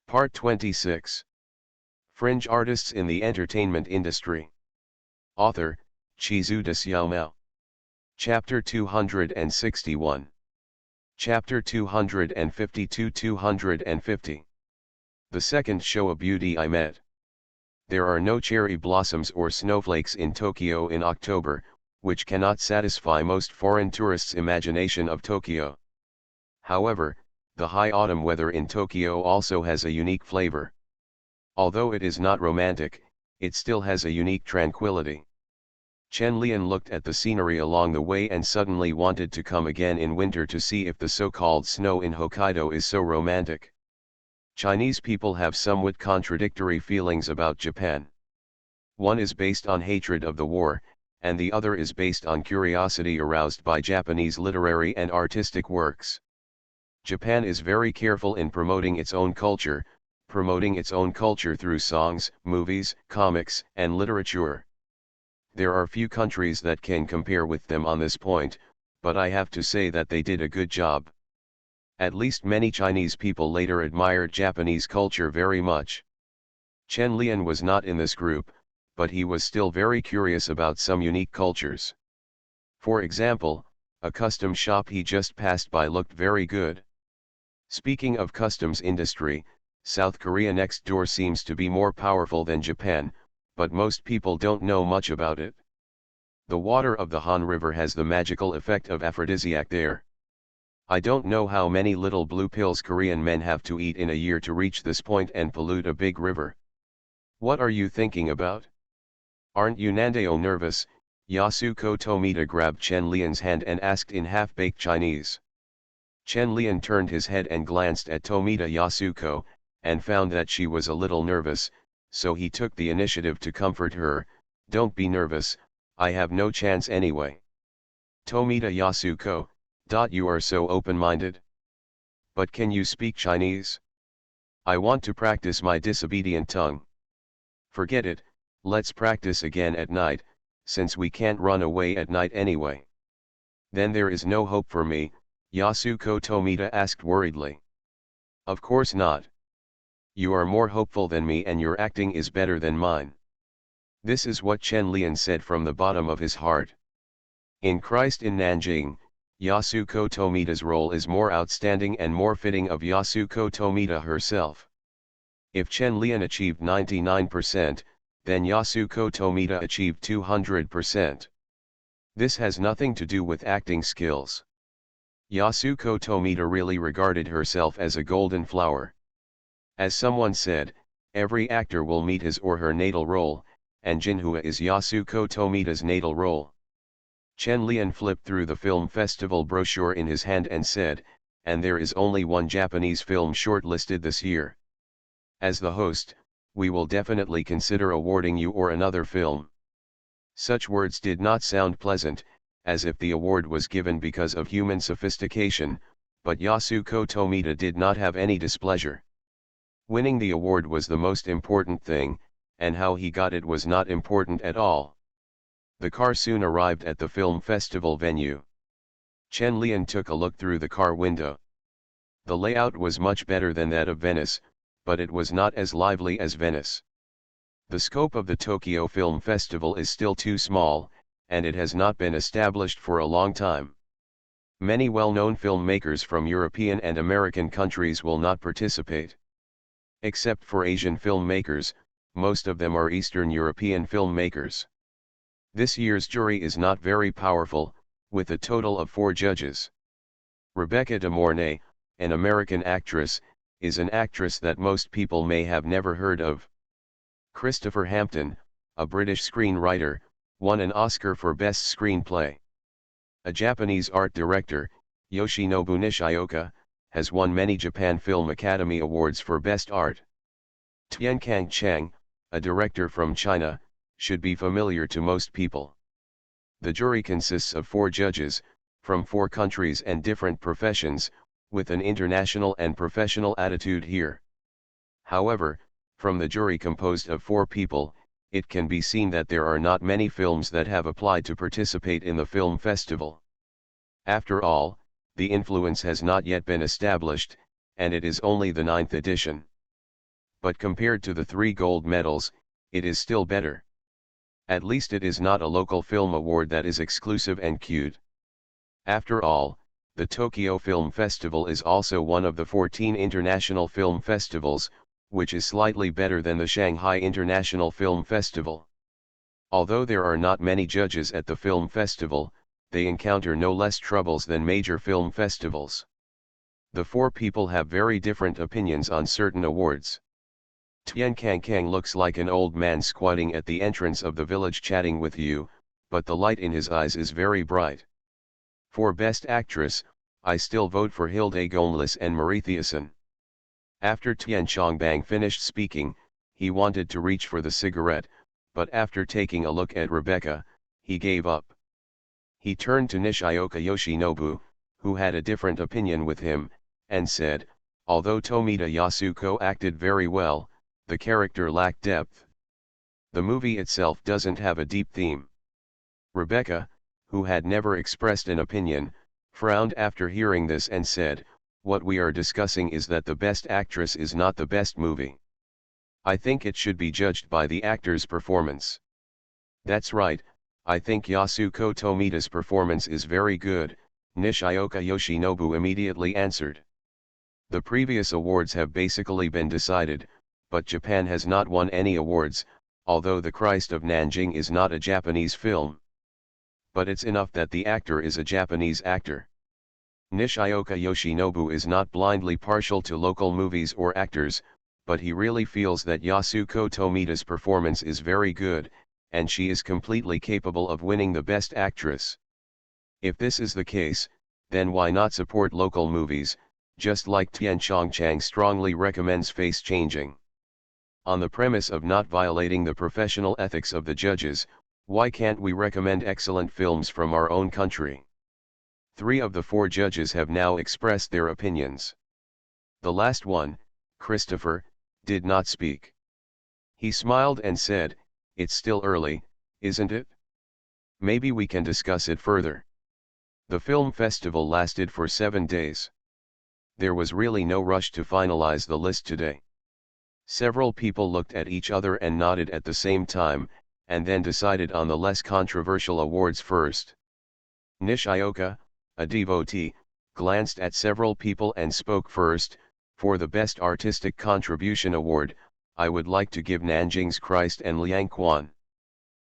Part 26. Fringe Artists in the Entertainment Industry. Author, Chizu de Xiaomao. Chapter 261. Chapter 252-250. The second show of beauty I met. There are no cherry blossoms or snowflakes in Tokyo in October, which cannot satisfy most foreign tourists' imagination of Tokyo. However, the high autumn weather in Tokyo also has a unique flavor. Although it is not romantic, it still has a unique tranquility. Chen Lian looked at the scenery along the way and suddenly wanted to come again in winter to see if the so-called snow in Hokkaido is so romantic. Chinese people have somewhat contradictory feelings about Japan. One is based on hatred of the war, and the other is based on curiosity aroused by Japanese literary and artistic works. Japan is very careful in promoting its own culture through songs, movies, comics, and literature. There are few countries that can compare with them on this point, but I have to say that they did a good job. At least many Chinese people later admired Japanese culture very much. Chen Lian was not in this group, but he was still very curious about some unique cultures. For example, a custom shop he just passed by looked very good. Speaking of customs industry, South Korea next door seems to be more powerful than Japan, but most people don't know much about it. The water of the Han River has the magical effect of aphrodisiac there. I don't know how many little blue pills Korean men have to eat in a year to reach this point and pollute a big river. What are you thinking about? Aren't you Nandeo nervous? Yasuko Tomita grabbed Chen Lian's hand and asked in half-baked Chinese. Chen Lian turned his head and glanced at Tomita Yasuko, and found that she was a little nervous, so he took the initiative to comfort her. Don't be nervous, I have no chance anyway. Tomita Yasuko, you are so open-minded. But can you speak Chinese? I want to practice my disobedient tongue. Forget it, let's practice again at night, since we can't run away at night anyway. Then there is no hope for me, Yasuko Tomita asked worriedly. Of course not. You are more hopeful than me and your acting is better than mine. This is what Chen Lian said from the bottom of his heart. In Christ in Nanjing, Yasuko Tomita's role is more outstanding and more fitting of Yasuko Tomita herself. If Chen Lian achieved 99%, then Yasuko Tomita achieved 200%. This has nothing to do with acting skills. Yasuko Tomita really regarded herself as a golden flower. As someone said, every actor will meet his or her natal role, and Jinhua is Yasuko Tomita's natal role. Chen Lian flipped through the film festival brochure in his hand and said, and there is only one Japanese film shortlisted this year. As the host, we will definitely consider awarding you or another film. Such words did not sound pleasant, as if the award was given because of human sophistication, but Yasuko Tomita did not have any displeasure. Winning the award was the most important thing, and how he got it was not important at all. The car soon arrived at the film festival venue. Chen Lian took a look through the car window. The layout was much better than that of Venice, but it was not as lively as Venice. The scope of the Tokyo Film Festival is still too small, and it has not been established for a long time. Many well-known filmmakers from European and American countries will not participate. Except for Asian filmmakers, most of them are Eastern European filmmakers. This year's jury is not very powerful, with a total of 4 judges. Rebecca De Mornay, an American actress, is an actress that most people may have never heard of. Christopher Hampton, a British screenwriter, won an Oscar for Best Screenplay. A Japanese art director, Yoshinobu Nishioka, has won many Japan Film Academy Awards for Best Art. Tienkang Chang, a director from China, should be familiar to most people. The jury consists of 4 judges, from 4 countries and different professions, with an international and professional attitude here. However, from the jury composed of 4 people, it can be seen that there are not many films that have applied to participate in the film festival. After all, the influence has not yet been established, and it is only the 9th edition. but compared to the 3 gold medals, it is still better. At least it is not a local film award that is exclusive and cute. After all, the Tokyo Film Festival is also one of the 14 international film festivals, which is slightly better than the Shanghai International Film Festival. Although there are not many judges at the film festival, they encounter no less troubles than major film festivals. The 4 people have very different opinions on certain awards. Tian Kang looks like an old man squatting at the entrance of the village chatting with you, but the light in his eyes is very bright. For Best Actress, I still vote for Hilde Gonlis and Marie Thiessen. After Tian Chongbang finished speaking, he wanted to reach for the cigarette, but after taking a look at Rebecca, he gave up. He turned to Nishioka Yoshinobu, who had a different opinion with him, and said, although Tomita Yasuko acted very well, the character lacked depth. The movie itself doesn't have a deep theme. Rebecca, who had never expressed an opinion, frowned after hearing this and said, what we are discussing is that the best actress is not the best movie. I think it should be judged by the actor's performance. That's right, I think Yasuko Tomita's performance is very good, Nishioka Yoshinobu immediately answered. The previous awards have basically been decided, but Japan has not won any awards, although The Christ of Nanjing is not a Japanese film. But it's enough that the actor is a Japanese actor. Nishioka Yoshinobu is not blindly partial to local movies or actors, but he really feels that Yasuko Tomita's performance is very good, and she is completely capable of winning the Best Actress. If this is the case, then why not support local movies, just like Tian Chongchang strongly recommends Face Changing. On the premise of not violating the professional ethics of the judges, why can't we recommend excellent films from our own country? 3 of the 4 judges have now expressed their opinions. The last one, Christopher, did not speak. He smiled and said, it's still early, isn't it? Maybe we can discuss it further. The film festival lasted for 7 days. There was really no rush to finalize the list today. Several people looked at each other and nodded at the same time, and then decided on the less controversial awards first. Nishioka, a devotee, glanced at several people and spoke first. For the Best Artistic Contribution Award, I would like to give Nanjing's Christ and Liang Quan.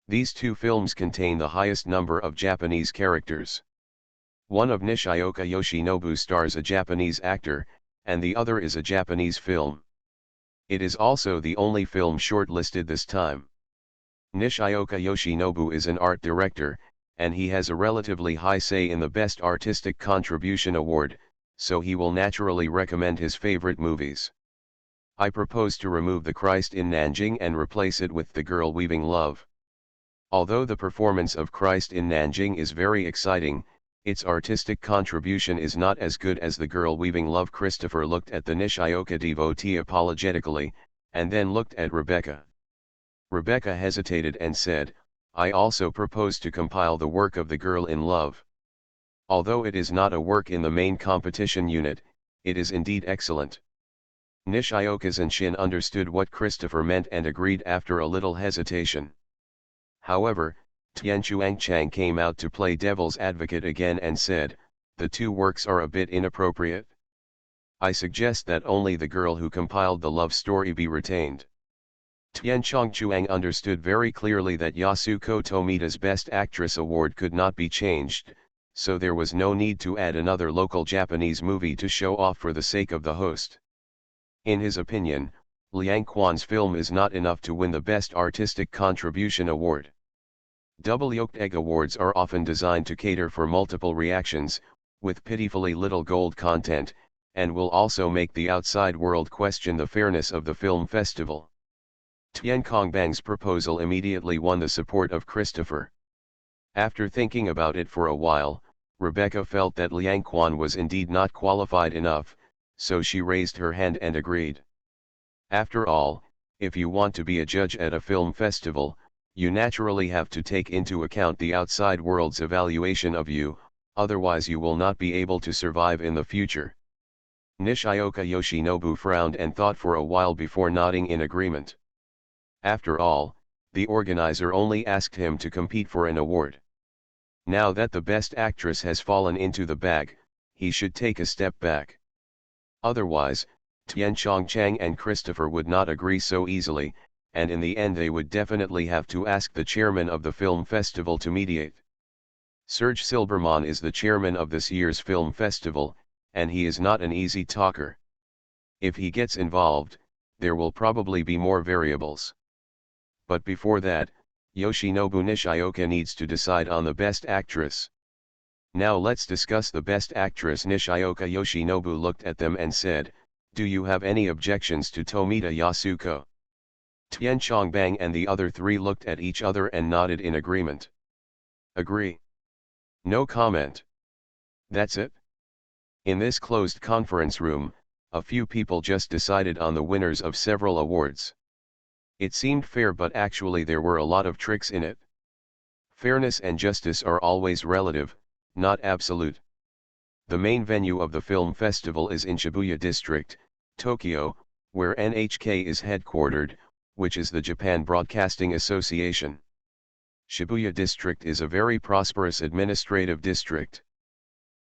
These 2 films contain the highest number of Japanese characters. One of Nishioka Yoshinobu stars a Japanese actor, and the other is a Japanese film. It is also the only film shortlisted this time. Nishioka Yoshinobu is an art director, and he has a relatively high say in the Best Artistic Contribution Award, so he will naturally recommend his favorite movies. I propose to remove The Christ in Nanjing and replace it with The Girl Weaving Love. Although the performance of Christ in Nanjing is very exciting, its artistic contribution is not as good as The Girl Weaving Love. Christopher looked at the Nishioka devotee apologetically, and then looked at Rebecca. Rebecca hesitated and said, I also propose to compile the work of The Girl in Love. Although it is not a work in the main competition unit, it is indeed excellent. Nishioka Zanshin understood what Christopher meant and agreed after a little hesitation. However, Tian Chuangchang came out to play devil's advocate again and said, the 2 works are a bit inappropriate. I suggest that only the girl who compiled the love story be retained. Tian Chongchuang understood very clearly that Yasuko Tomita's Best Actress award could not be changed, so there was no need to add another local Japanese movie to show off for the sake of the host. In his opinion, Liang Quan's film is not enough to win the Best Artistic Contribution Award. Double-yolked egg awards are often designed to cater for multiple reactions, with pitifully little gold content, and will also make the outside world question the fairness of the film festival. Tian Kongbang's proposal immediately won the support of Christopher. After thinking about it for a while, Rebecca felt that Liang Quan was indeed not qualified enough, so she raised her hand and agreed. After all, if you want to be a judge at a film festival, you naturally have to take into account the outside world's evaluation of you, otherwise you will not be able to survive in the future. Nishioka Yoshinobu frowned and thought for a while before nodding in agreement. After all, the organizer only asked him to compete for an award. Now that the best actress has fallen into the bag, he should take a step back. Otherwise, Tian Chang and Christopher would not agree so easily, and in the end they would definitely have to ask the chairman of the film festival to mediate. Serge Silberman is the chairman of this year's film festival, and he is not an easy talker. If he gets involved, there will probably be more variables. But before that, Yoshinobu Nishioka needs to decide on the best actress. Now let's discuss the best actress. Nishioka Yoshinobu looked at them and said, "Do you have any objections to Tomita Yasuko?" Tian Chongbang and the other three looked at each other and nodded in agreement. Agree. No comment. That's it. In this closed conference room, a few people just decided on the winners of several awards. It seemed fair, but actually there were a lot of tricks in it. Fairness and justice are always relative, not absolute. The main venue of the film festival is in Shibuya District, Tokyo, where NHK is headquartered, which is the Japan Broadcasting Association. Shibuya District is a very prosperous administrative district.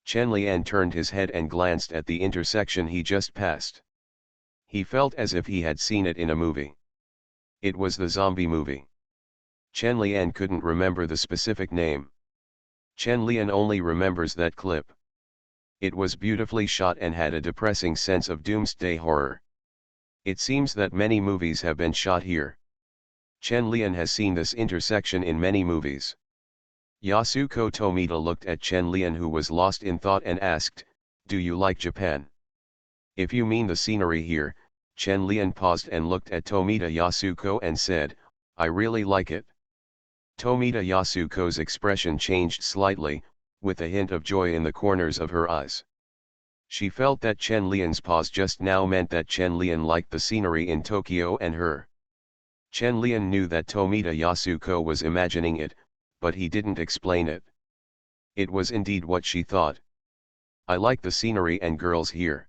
Chen Lian turned his head and glanced at the intersection he just passed. He felt as if he had seen it in a movie. It was the zombie movie. Chen Lian couldn't remember the specific name. Chen Lian only remembers that clip. It was beautifully shot and had a depressing sense of doomsday horror. It seems that many movies have been shot here. Chen Lian has seen this intersection in many movies. Yasuko Tomita looked at Chen Lian, who was lost in thought, and asked, "Do you like Japan?" "If you mean the scenery here," Chen Lian paused and looked at Tomita Yasuko and said, "I really like it." Tomita Yasuko's expression changed slightly, with a hint of joy in the corners of her eyes. She felt that Chen Lian's pause just now meant that Chen Lian liked the scenery in Tokyo and her. Chen Lian knew that Tomita Yasuko was imagining it, but he didn't explain it. It was indeed what she thought. "I like the scenery and girls here."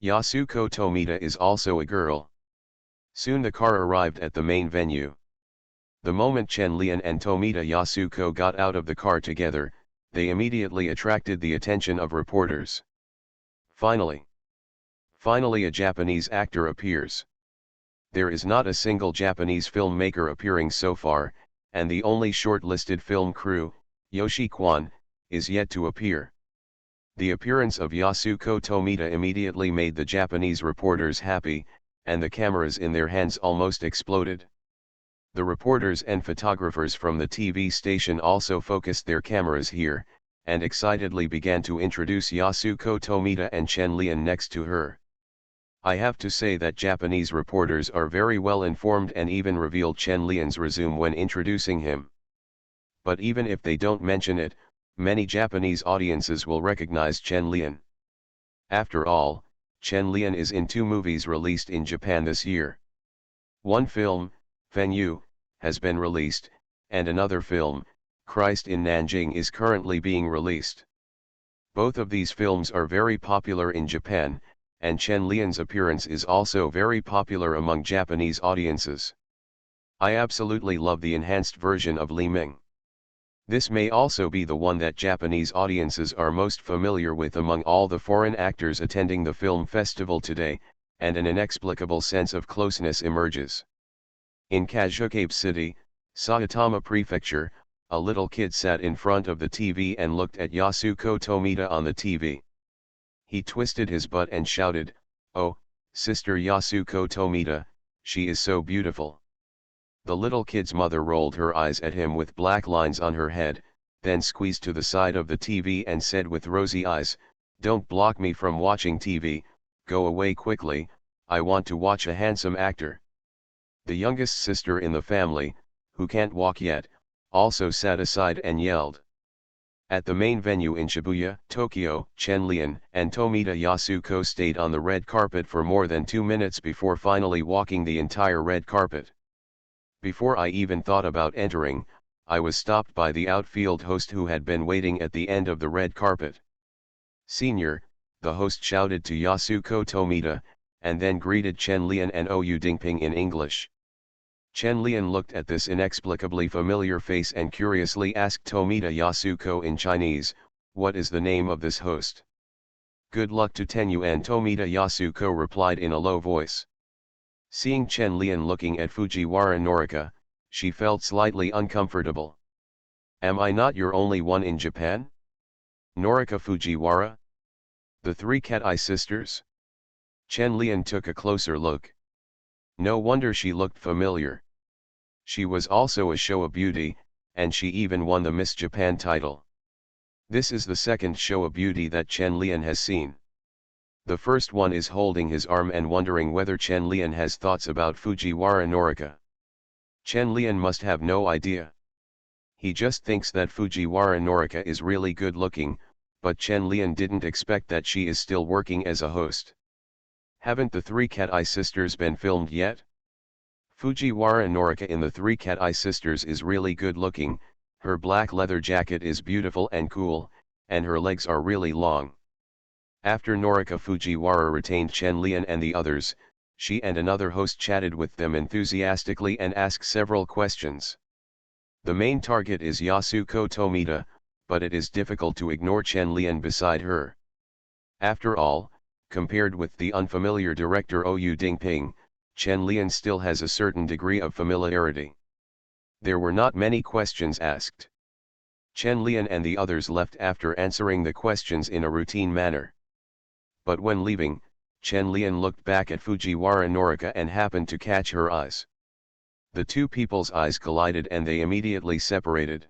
Yasuko Tomita is also a girl. Soon the car arrived at the main venue. The moment Chen Lian and Tomita Yasuko got out of the car together, they immediately attracted the attention of reporters. Finally a Japanese actor appears. There is not a single Japanese filmmaker appearing so far, and the only shortlisted film crew, Yoshi Kwan, is yet to appear. The appearance of Yasuko Tomita immediately made the Japanese reporters happy, and the cameras in their hands almost exploded. The reporters and photographers from the TV station also focused their cameras here, and excitedly began to introduce Yasuko Tomita and Chen Lian next to her. I have to say that Japanese reporters are very well informed and even revealed Chen Lian's resume when introducing him. But even if they don't mention it, many Japanese audiences will recognize Chen Lian. After all, Chen Lian is in 2 movies released in Japan this year. One film, Feng Yu, has been released, and another film, Christ in Nanjing, is currently being released. Both of these films are very popular in Japan, and Chen Lian's appearance is also very popular among Japanese audiences. I absolutely love the enhanced version of Li Ming. This may also be the one that Japanese audiences are most familiar with among all the foreign actors attending the film festival today, and an inexplicable sense of closeness emerges. In Kazukabe City, Saitama Prefecture, a little kid sat in front of the TV and looked at Yasuko Tomita on the TV. He twisted his butt and shouted, "Oh, Sister Yasuko Tomita, she is so beautiful." The little kid's mother rolled her eyes at him with black lines on her head, then squeezed to the side of the TV and said with rosy eyes, "Don't block me from watching TV, go away quickly, I want to watch a handsome actor." The youngest sister in the family, who can't walk yet, also sat aside and yelled. At the main venue in Shibuya, Tokyo, Chen Lian and Tomita Yasuko stayed on the red carpet for more than 2 minutes before finally walking the entire red carpet. Before I even thought about entering, I was stopped by the outfield host who had been waiting at the end of the red carpet. "Senior, the host shouted to Yasuko Tomita, and then greeted Chen Lian and Ou Dingping in English. Chen Lian looked at this inexplicably familiar face and curiously asked Tomita Yasuko in Chinese, "What is the name of this host?" "Good luck to Tenyu," and Tomita Yasuko replied in a low voice. Seeing Chen Lian looking at Fujiwara Norika, she felt slightly uncomfortable. "Am I not your only one in Japan? Norika Fujiwara? The three cat-eye sisters?" Chen Lian took a closer look. No wonder she looked familiar. She was also a show of beauty, and she even won the Miss Japan title. This is the second show of beauty that Chen Lian has seen. The first one is holding his arm and wondering whether Chen Lian has thoughts about Fujiwara Norika. Chen Lian must have no idea. He just thinks that Fujiwara Norika is really good looking, but Chen Lian didn't expect that she is still working as a host. Haven't the three cat-eye sisters been filmed yet? Fujiwara Norika in the three cat-eye sisters is really good looking, her black leather jacket is beautiful and cool, and her legs are really long. After Norika Fujiwara retained Chen Lian and the others, she and another host chatted with them enthusiastically and asked several questions. The main target is Yasuko Tomita, but it is difficult to ignore Chen Lian beside her. After all, compared with the unfamiliar director Ou Dingping, Chen Lian still has a certain degree of familiarity. There were not many questions asked. Chen Lian and the others left after answering the questions in a routine manner. But when leaving, Chen Lian looked back at Fujiwara Norika and happened to catch her eyes. The two people's eyes collided and they immediately separated.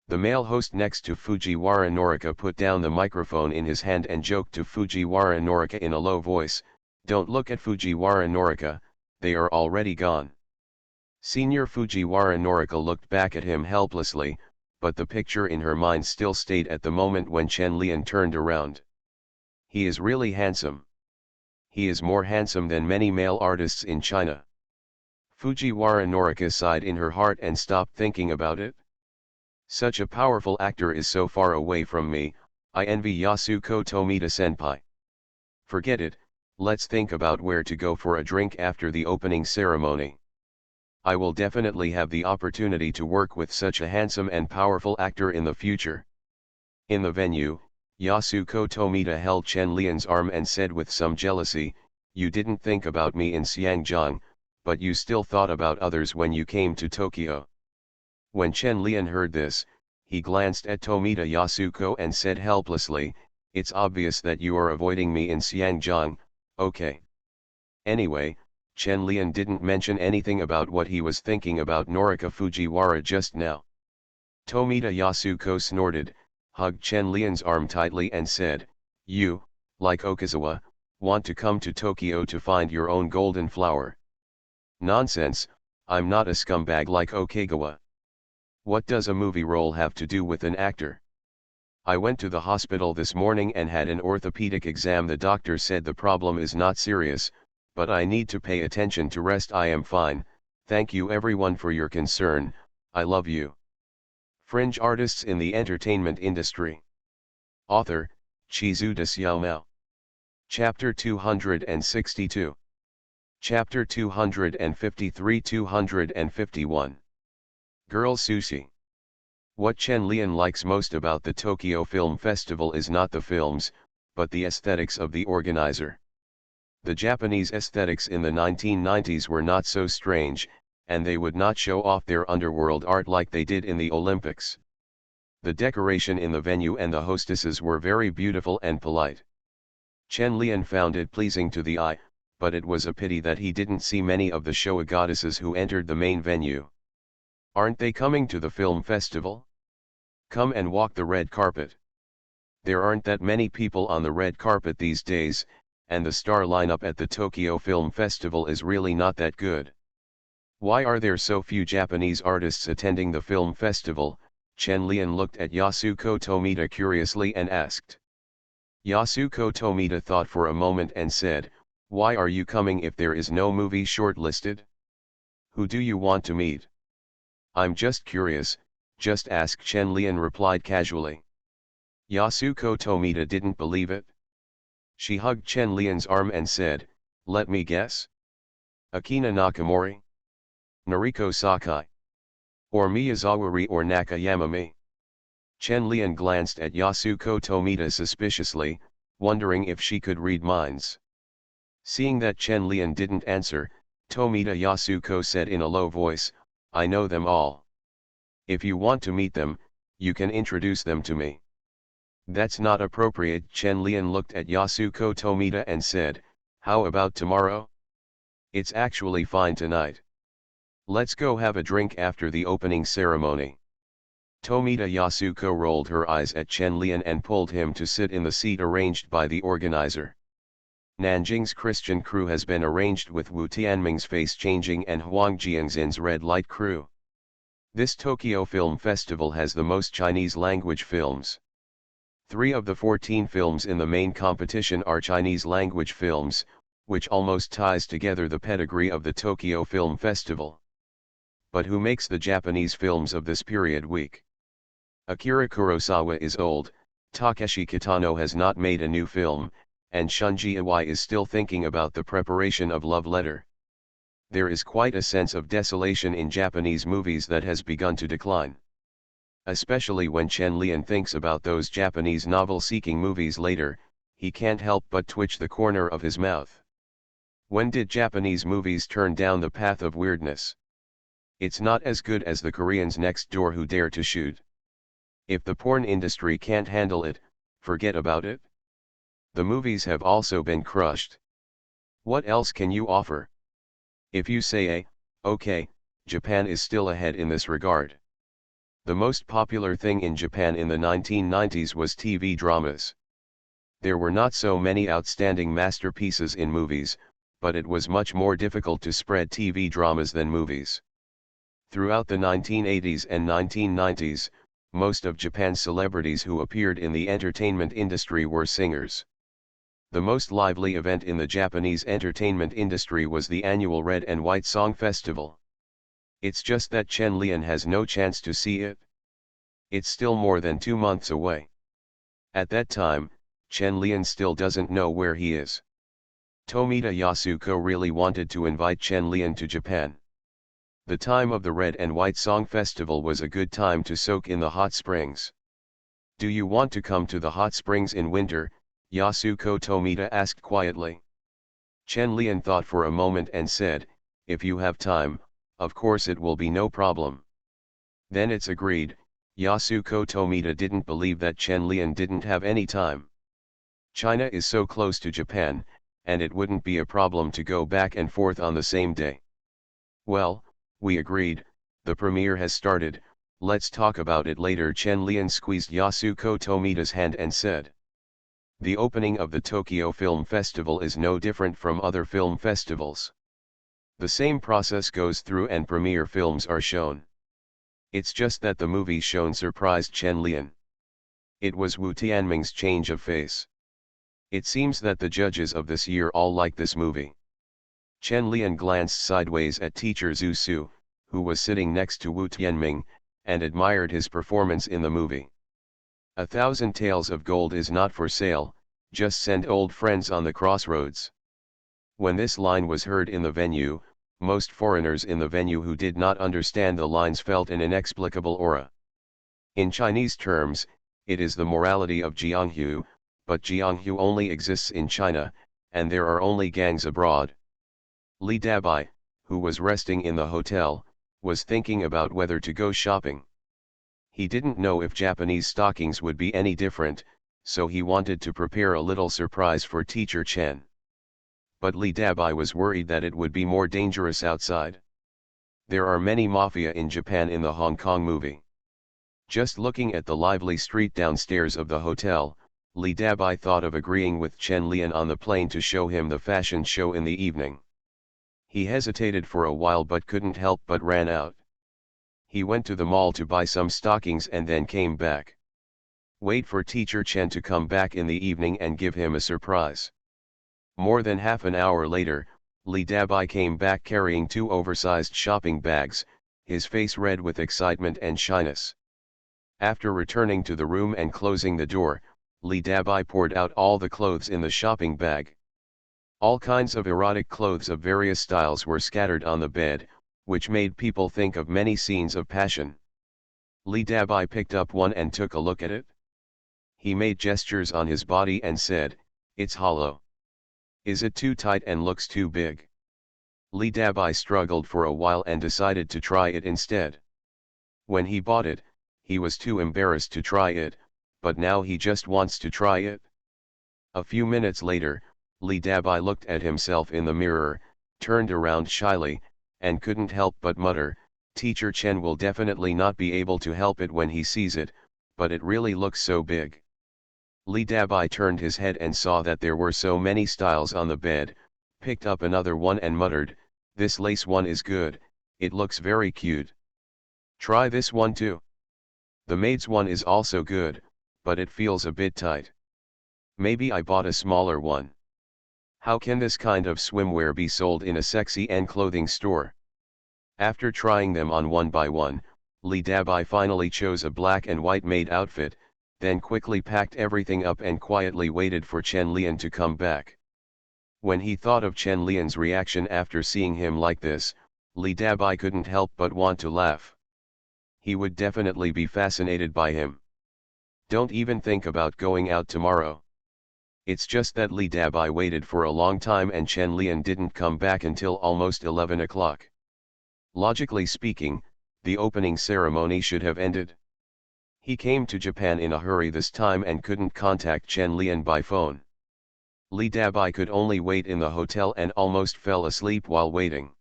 The male host next to Fujiwara Norika put down the microphone in his hand and joked to Fujiwara Norika in a low voice, "Don't look at Fujiwara Norika, they are already gone." Senior Fujiwara Norika looked back at him helplessly, but the picture in her mind still stayed at the moment when Chen Lian turned around. He is really handsome. He is more handsome than many male artists in China. Fujiwara Norika sighed in her heart and stopped thinking about it. Such a powerful actor is so far away from me, I envy Yasuko Tomita senpai. Forget it, let's think about where to go for a drink after the opening ceremony. I will definitely have the opportunity to work with such a handsome and powerful actor in the future. In the venue, Yasuko Tomita held Chen Lian's arm and said with some jealousy, "You didn't think about me in Xiangjiang, but you still thought about others when you came to Tokyo." When Chen Lian heard this, he glanced at Tomita Yasuko and said helplessly, "It's obvious that you are avoiding me in Xiangjiang, okay." Anyway, Chen Lian didn't mention anything about what he was thinking about Norika Fujiwara just now. Tomita Yasuko snorted, hugged Chen Lian's arm tightly and said, "You, like Okazawa, want to come to Tokyo to find your own golden flower." "Nonsense, I'm not a scumbag like Okagawa. What does a movie role have to do with an actor? I went to the hospital this morning and had an orthopedic exam. The doctor said the problem is not serious, but I need to pay attention to rest. I am fine, thank you everyone for your concern, I love you." Fringe artists in the entertainment industry. Author, Chizuda Xiaomao. Chapter 262. Chapter 253-251. Girl Sushi. What Chen Lian likes most about the Tokyo Film Festival is not the films, but the aesthetics of the organizer. The Japanese aesthetics in the 1990s were not so strange, and they would not show off their underworld art like they did in the Olympics. The decoration in the venue and the hostesses were very beautiful and polite. Chen Lian found it pleasing to the eye, but it was a pity that he didn't see many of the showa goddesses who entered the main venue. Aren't they coming to the film festival? Come and walk the red carpet. There aren't that many people on the red carpet these days, and the star lineup at the Tokyo Film Festival is really not that good. Why are there so few Japanese artists attending the film festival? Chen Lian looked at Yasuko Tomita curiously and asked. Yasuko Tomita thought for a moment and said, "Why are you coming if there is no movie shortlisted? Who do you want to meet?" "I'm just curious, just ask," Chen Lian replied casually. Yasuko Tomita didn't believe it. She hugged Chen Lian's arm and said, "Let me guess. Akina Nakamori? Noriko Sakai? Or Miyazawari or Nakayamami?" Chen Lian glanced at Yasuko Tomita suspiciously, wondering if she could read minds. Seeing that Chen Lian didn't answer, Tomita Yasuko said in a low voice, "I know them all. If you want to meet them, you can introduce them to me." "That's not appropriate." Chen Lian looked at Yasuko Tomita and said, "How about tomorrow? It's actually fine tonight. Let's go have a drink after the opening ceremony." Tomita Yasuko rolled her eyes at Chen Lian and pulled him to sit in the seat arranged by the organizer. Nanjing's Christian crew has been arranged with Wu Tianming's Face Changing and Huang Jiangxin's Red Light crew. This Tokyo Film Festival has the most Chinese language films. 3 of the 14 films in the main competition are Chinese language films, which almost ties together the pedigree of the Tokyo Film Festival. But who makes the Japanese films of this period weak? Akira Kurosawa is old, Takeshi Kitano has not made a new film, and Shunji Iwai is still thinking about the preparation of Love Letter. There is quite a sense of desolation in Japanese movies that has begun to decline. Especially when Chen Lian thinks about those Japanese novel-seeking movies later, he can't help but twitch the corner of his mouth. When did Japanese movies turn down the path of weirdness? It's not as good as the Koreans next door who dare to shoot. If the porn industry can't handle it, forget about it. The movies have also been crushed. What else can you offer? If you say okay, Japan is still ahead in this regard. The most popular thing in Japan in the 1990s was TV dramas. There were not so many outstanding masterpieces in movies, but it was much more difficult to spread TV dramas than movies. Throughout the 1980s and 1990s, most of Japan's celebrities who appeared in the entertainment industry were singers. The most lively event in the Japanese entertainment industry was the annual Red and White Song Festival. It's just that Chen Lian has no chance to see it. It's still more than 2 months away. At that time, Chen Lian still doesn't know where he is. Tomita Yasuko really wanted to invite Chen Lian to Japan. The time of the Red and White Song Festival was a good time to soak in the hot springs. "Do you want to come to the hot springs in winter?" Yasuko Tomita asked quietly. Chen Lian thought for a moment and said, "If you have time, of course it will be no problem." "Then it's agreed." Yasuko Tomita didn't believe that Chen Lian didn't have any time. China is so close to Japan, and it wouldn't be a problem to go back and forth on the same day. "Well, we agreed, the premiere has started, let's talk about it later." Chen Lian squeezed Yasuko Tomita's hand and said. The opening of the Tokyo Film Festival is no different from other film festivals. The same process goes through and premiere films are shown. It's just that the movies shown surprised Chen Lian. It was Wu Tianming's change of face. It seems that the judges of this year all like this movie. Chen Lian glanced sideways at teacher Zhu Su, who was sitting next to Wu Tianming, and admired his performance in the movie. 1,000 Tales of Gold is not for sale, just send old friends on the crossroads. When this line was heard in the venue, most foreigners in the venue who did not understand the lines felt an inexplicable aura. In Chinese terms, it is the morality of Jianghu, but Jianghu only exists in China, and there are only gangs abroad. Li Dabai, who was resting in the hotel, was thinking about whether to go shopping. He didn't know if Japanese stockings would be any different, so he wanted to prepare a little surprise for teacher Chen. But Li Dabai was worried that it would be more dangerous outside. There are many mafia in Japan in the Hong Kong movie. Just looking at the lively street downstairs of the hotel, Li Dabai thought of agreeing with Chen Lian on the plane to show him the fashion show in the evening. He hesitated for a while but couldn't help but ran out. He went to the mall to buy some stockings and then came back. Wait for teacher Chen to come back in the evening and give him a surprise. More than half an hour later, Li Dabai came back carrying 2 oversized shopping bags, his face red with excitement and shyness. After returning to the room and closing the door, Lee Dabai poured out all the clothes in the shopping bag. All kinds of erotic clothes of various styles were scattered on the bed, which made people think of many scenes of passion. Lee Dabai picked up one and took a look at it. He made gestures on his body and said, "It's hollow. Is it too tight and looks too big?" Lee Dabai struggled for a while and decided to try it instead. When he bought it, he was too embarrassed to try it, but now he just wants to try it. A few minutes later, Lee Dabai looked at himself in the mirror, turned around shyly, and couldn't help but mutter, "Teacher Chen will definitely not be able to help it when he sees it, but it really looks so big." Lee Dabai turned his head and saw that there were so many styles on the bed, picked up another one and muttered, "This lace one is good, it looks very cute. Try this one too. The maid's one is also good, but it feels a bit tight. Maybe I bought a smaller one. How can this kind of swimwear be sold in a sexy and clothing store?" After trying them on one by one, Lee Dabai finally chose a black and white maid outfit, then quickly packed everything up and quietly waited for Chen Lian to come back. When he thought of Chen Lian's reaction after seeing him like this, Lee Dabai couldn't help but want to laugh. He would definitely be fascinated by him. "Don't even think about going out tomorrow." It's just that Lee Dabai waited for a long time and Chen Lian didn't come back until almost 11 o'clock. Logically speaking, the opening ceremony should have ended. He came to Japan in a hurry this time and couldn't contact Chen Lian by phone. Lee Dabai could only wait in the hotel and almost fell asleep while waiting.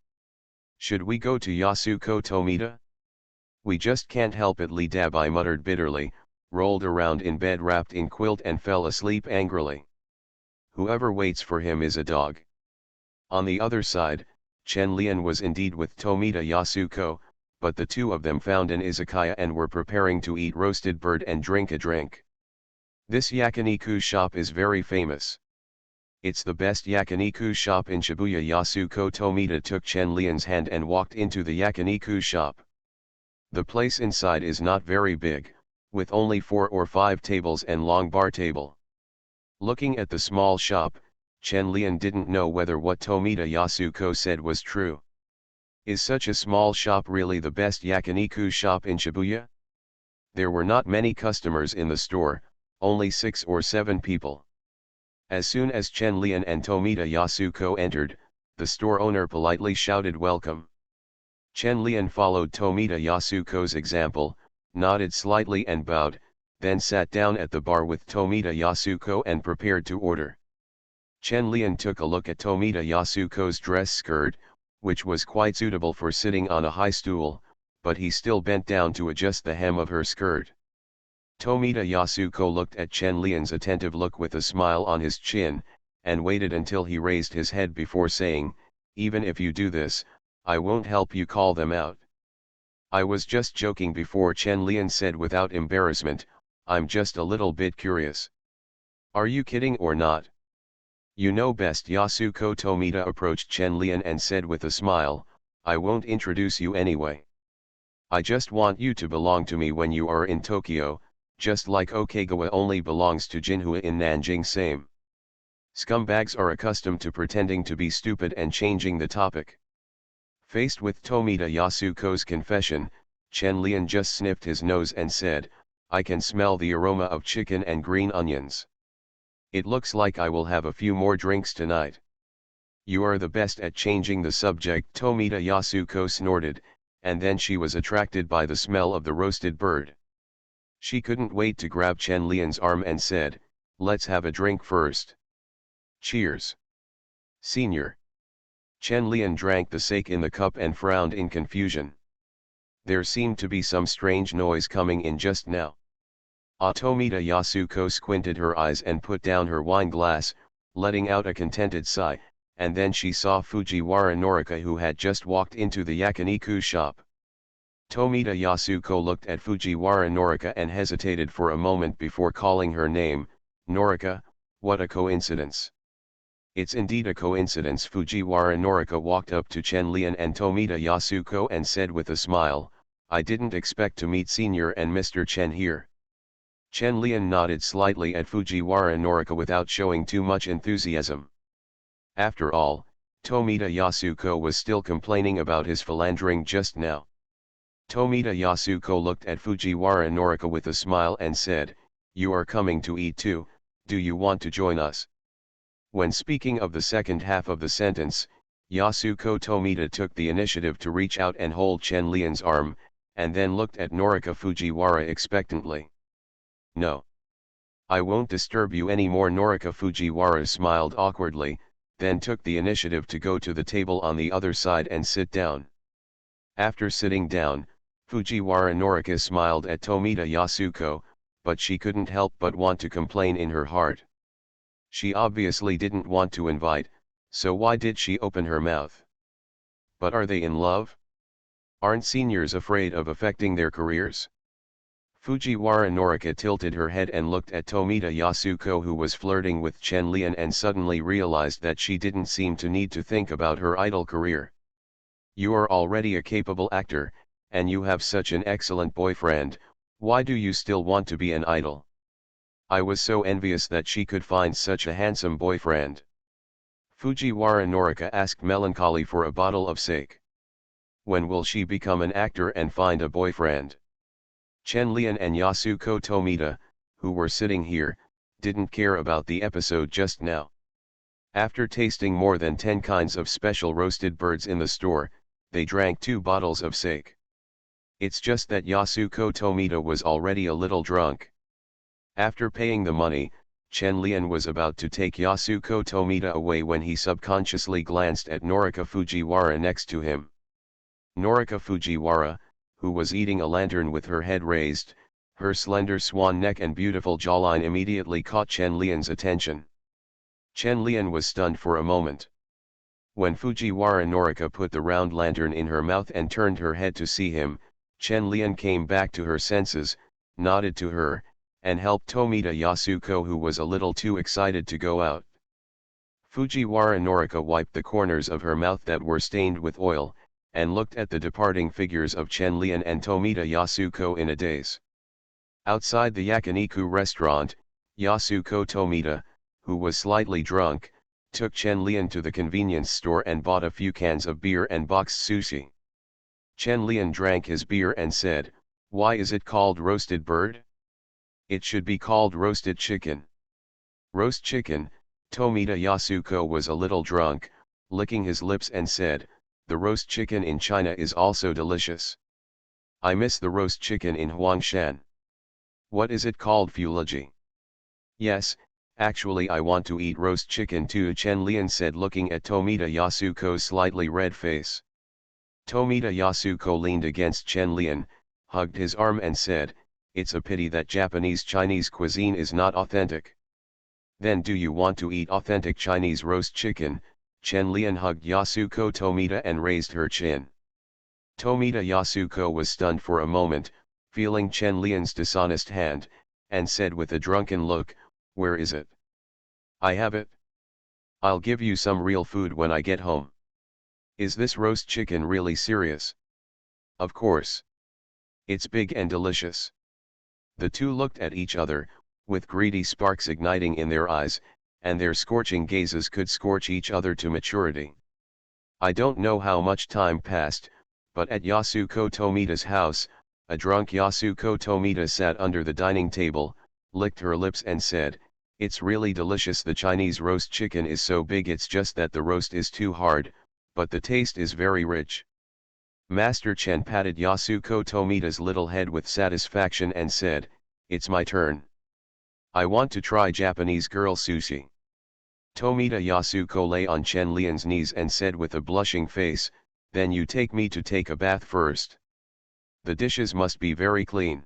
"Should we go to Yasuko Tomita? We just can't help it," Lee Dabai muttered bitterly, rolled around in bed wrapped in quilt and fell asleep angrily. Whoever waits for him is a dog. On the other side, Chen Lian was indeed with Tomita Yasuko, but the two of them found an izakaya and were preparing to eat roasted bird and drink a drink. This yakiniku shop is very famous. It's the best yakiniku shop in Shibuya. Yasuko Tomita took Chen Lian's hand and walked into the yakiniku shop. The place inside is not very big, with only 4 or 5 tables and long bar table. Looking at the small shop, Chen Lian didn't know whether what Tomita Yasuko said was true. Is such a small shop really the best yakiniku shop in Shibuya? There were not many customers in the store, only 6 or 7 people. As soon as Chen Lian and Tomita Yasuko entered, the store owner politely shouted welcome. Chen Lian followed Tomita Yasuko's example, nodded slightly and bowed, then sat down at the bar with Tomita Yasuko and prepared to order. Chen Lian took a look at Tomita Yasuko's dress skirt, which was quite suitable for sitting on a high stool, but he still bent down to adjust the hem of her skirt. Tomita Yasuko looked at Chen Lian's attentive look with a smile on his chin, and waited until he raised his head before saying, "Even if you do this, I won't help you call them out." "I was just joking before," Chen Lian said without embarrassment, "I'm just a little bit curious." "Are you kidding or not? You know best." Yasuko Tomita approached Chen Lian and said with a smile, "I won't introduce you anyway. I just want you to belong to me when you are in Tokyo, just like Okagawa only belongs to Jinhua in Nanjing. Same. Scumbags are accustomed to pretending to be stupid and changing the topic." Faced with Tomita Yasuko's confession, Chen Lian just sniffed his nose and said, "I can smell the aroma of chicken and green onions. It looks like I will have a few more drinks tonight." "You are the best at changing the subject," Tomita Yasuko snorted, and then she was attracted by the smell of the roasted bird. She couldn't wait to grab Chen Lian's arm and said, "Let's have a drink first." "Cheers, Senior." Chen Lian drank the sake in the cup and frowned in confusion. There seemed to be some strange noise coming in just now. Tomita Yasuko squinted her eyes and put down her wine glass, letting out a contented sigh, and then she saw Fujiwara Norika, who had just walked into the yakiniku shop. Tomita Yasuko looked at Fujiwara Norika and hesitated for a moment before calling her name. "Norika, what a coincidence." "It's indeed a coincidence." Fujiwara Norika walked up to Chen Lian and Tomita Yasuko and said with a smile, "I didn't expect to meet Senior and Mr. Chen here." Chen Lian nodded slightly at Fujiwara Norika without showing too much enthusiasm. After all, Tomita Yasuko was still complaining about his philandering just now. Tomita Yasuko looked at Fujiwara Norika with a smile and said, "You are coming to eat too, do you want to join us?" When speaking of the second half of the sentence, Yasuko Tomita took the initiative to reach out and hold Chen Lian's arm, and then looked at Norika Fujiwara expectantly. "No. I won't disturb you anymore." Norika Fujiwara smiled awkwardly, then took the initiative to go to the table on the other side and sit down. After sitting down, Fujiwara Norika smiled at Tomita Yasuko, but she couldn't help but want to complain in her heart. She obviously didn't want to invite, so why did she open her mouth? But are they in love? Aren't seniors afraid of affecting their careers? Fujiwara Norika tilted her head and looked at Tomita Yasuko, who was flirting with Chen Lian, and suddenly realized that she didn't seem to need to think about her idol career. "You are already a capable actor, and you have such an excellent boyfriend, why do you still want to be an idol?" I was so envious that she could find such a handsome boyfriend. Fujiwara Norika asked melancholy for a bottle of sake. When will she become an actor and find a boyfriend? Chen Lian and Yasuko Tomita, who were sitting here, didn't care about the episode just now. After tasting more than 10 kinds of special roasted birds in the store, they drank 2 bottles of sake. It's just that Yasuko Tomita was already a little drunk. After paying the money, Chen Lian was about to take Yasuko Tomita away when he subconsciously glanced at Norika Fujiwara next to him. Norika Fujiwara, who was eating a lantern with her head raised, her slender swan neck and beautiful jawline immediately caught Chen Lian's attention. Chen Lian was stunned for a moment. When Fujiwara Norika put the round lantern in her mouth and turned her head to see him, Chen Lian came back to her senses, nodded to her, and helped Tomita Yasuko, who was a little too excited to go out. Fujiwara Norika wiped the corners of her mouth that were stained with oil, and looked at the departing figures of Chen Lian and Tomita Yasuko in a daze. Outside the yakiniku restaurant, Yasuko Tomita, who was slightly drunk, took Chen Lian to the convenience store and bought a few cans of beer and boxed sushi. Chen Lian drank his beer and said, "Why is it called roasted bird? It should be called roasted chicken." Roast chicken. Tomita Yasuko was a little drunk, licking his lips, and said, "The roast chicken in China is also delicious. I miss the roast chicken in Huangshan." "What is it called, Fuleji?" "Yes, actually I want to eat roast chicken too," Chen Lian said, looking at Tomita Yasuko's slightly red face. Tomita Yasuko leaned against Chen Lian, hugged his arm and said, "It's a pity that Japanese Chinese cuisine is not authentic." "Then do you want to eat authentic Chinese roast chicken?" Chen Lian hugged Yasuko Tomita and raised her chin. Tomita Yasuko was stunned for a moment, feeling Chen Lian's dishonest hand, and said with a drunken look, "Where is it? I have it. I'll give you some real food when I get home." "Is this roast chicken really serious?" "Of course. It's big and delicious." The two looked at each other, with greedy sparks igniting in their eyes, and their scorching gazes could scorch each other to maturity. I don't know how much time passed, but at Yasuko Tomita's house, a drunk Yasuko Tomita sat under the dining table, licked her lips and said, "It's really delicious. The Chinese roast chicken is so big, it's just that the roast is too hard, but the taste is very rich." Master Chen patted Yasuko Tomita's little head with satisfaction and said, "It's my turn. I want to try Japanese girl sushi." Tomita Yasuko lay on Chen Lian's knees and said with a blushing face, "Then you take me to take a bath first. The dishes must be very clean."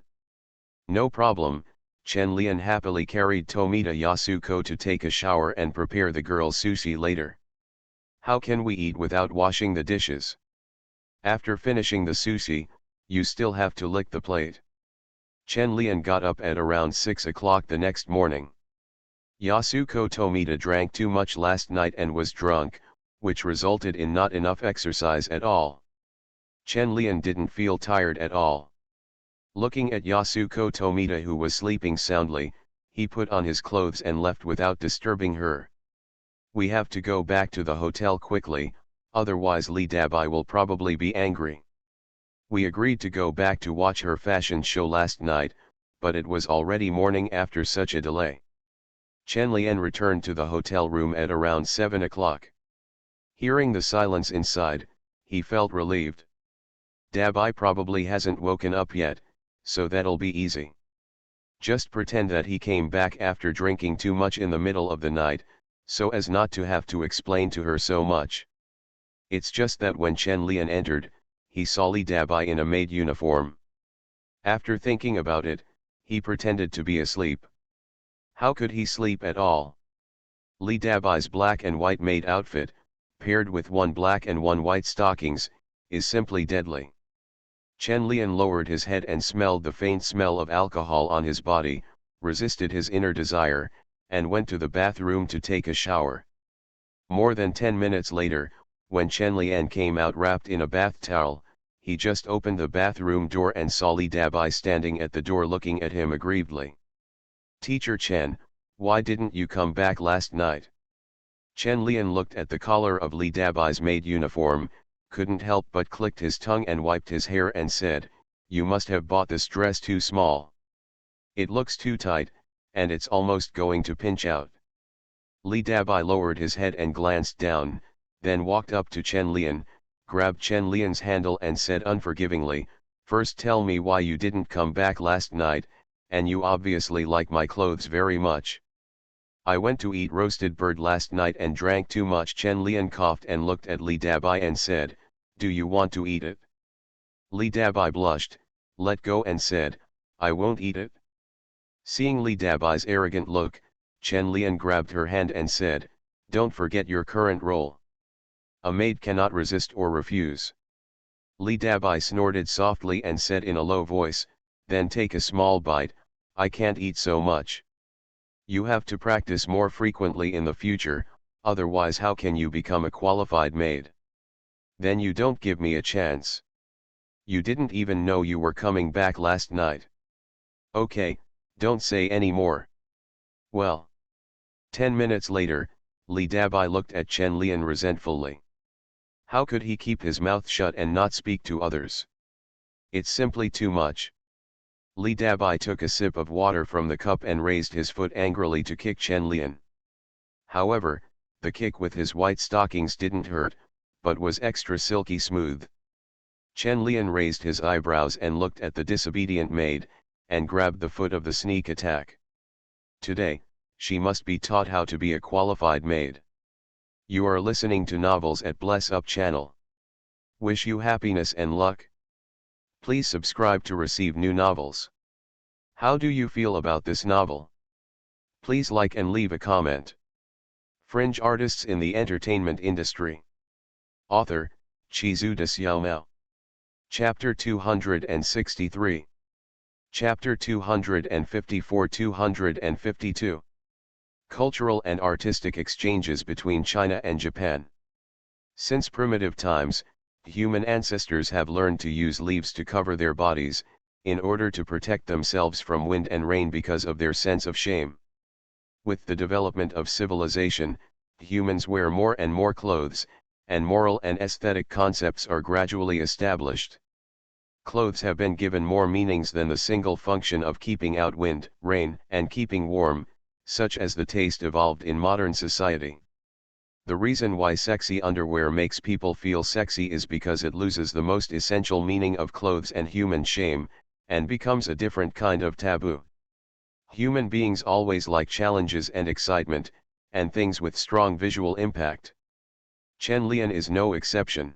"No problem." Chen Lian happily carried Tomita Yasuko to take a shower and prepare the girl's sushi later. "How can we eat without washing the dishes? After finishing the sushi, you still have to lick the plate." Chen Lian got up at around 6 o'clock the next morning. Yasuko Tomita drank too much last night and was drunk, which resulted in not enough exercise at all. Chen Lian didn't feel tired at all. Looking at Yasuko Tomita, who was sleeping soundly, he put on his clothes and left without disturbing her. "We have to go back to the hotel quickly, otherwise Lee Dabai will probably be angry. We agreed to go back to watch her fashion show last night, but it was already morning after such a delay." Chen Lian returned to the hotel room at around 7 o'clock. Hearing the silence inside, he felt relieved. Dabai probably hasn't woken up yet, so that'll be easy. Just pretend that he came back after drinking too much in the middle of the night, so as not to have to explain to her so much. It's just that when Chen Lian entered, he saw Li Dabai in a maid uniform. After thinking about it, he pretended to be asleep. How could he sleep at all? Li Dabai's black and white maid outfit, paired with one black and one white stockings, is simply deadly. Chen Lian lowered his head and smelled the faint smell of alcohol on his body, resisted his inner desire, and went to the bathroom to take a shower. More than 10 minutes later, when Chen Lian came out wrapped in a bath towel, he just opened the bathroom door and saw Li Dabai standing at the door looking at him aggrievedly. "Teacher Chen, why didn't you come back last night?" Chen Lian looked at the collar of Li Dabai's maid uniform, couldn't help but clicked his tongue and wiped his hair and said, "You must have bought this dress too small. It looks too tight, and it's almost going to pinch out." Li Dabai lowered his head and glanced down, then walked up to Chen Lian, grabbed Chen Lian's handle and said unforgivingly, "First tell me why you didn't come back last night, and you obviously like my clothes very much." "I went to eat roasted bird last night and drank too much." Chen Lian coughed and looked at Li Dabai and said, "Do you want to eat it?" Li Dabai blushed, let go and said, "I won't eat it." Seeing Li Dabai's arrogant look, Chen Lian grabbed her hand and said, "Don't forget your current role. A maid cannot resist or refuse." Li Dabai snorted softly and said in a low voice, "Then take a small bite, I can't eat so much. You have to practice more frequently in the future, otherwise how can you become a qualified maid? Then you don't give me a chance. You didn't even know you were coming back last night. Okay, don't say any more." Well. 10 minutes later, Li Dabai looked at Chen Lian resentfully. How could he keep his mouth shut and not speak to others? It's simply too much. Li Dabai took a sip of water from the cup and raised his foot angrily to kick Chen Lian. However, the kick with his white stockings didn't hurt, but was extra silky smooth. Chen Lian raised his eyebrows and looked at the disobedient maid, and grabbed the foot of the sneak attack. Today, she must be taught how to be a qualified maid. You are listening to Novels at Bless Up channel. Wish you happiness and luck. Please subscribe to receive new novels. How do you feel about this novel? Please like and leave a comment. Fringe artists in the entertainment industry. Author, Chizu de Xiaomao. Chapter 263. Chapter 254-252. Cultural and artistic exchanges between China and Japan. Since primitive times, human ancestors have learned to use leaves to cover their bodies, in order to protect themselves from wind and rain because of their sense of shame. With the development of civilization, humans wear more and more clothes, and moral and aesthetic concepts are gradually established. Clothes have been given more meanings than the single function of keeping out wind, rain, and keeping warm, such as the taste evolved in modern society. The reason why sexy underwear makes people feel sexy is because it loses the most essential meaning of clothes and human shame, and becomes a different kind of taboo. Human beings always like challenges and excitement, and things with strong visual impact. Chen Lian is no exception.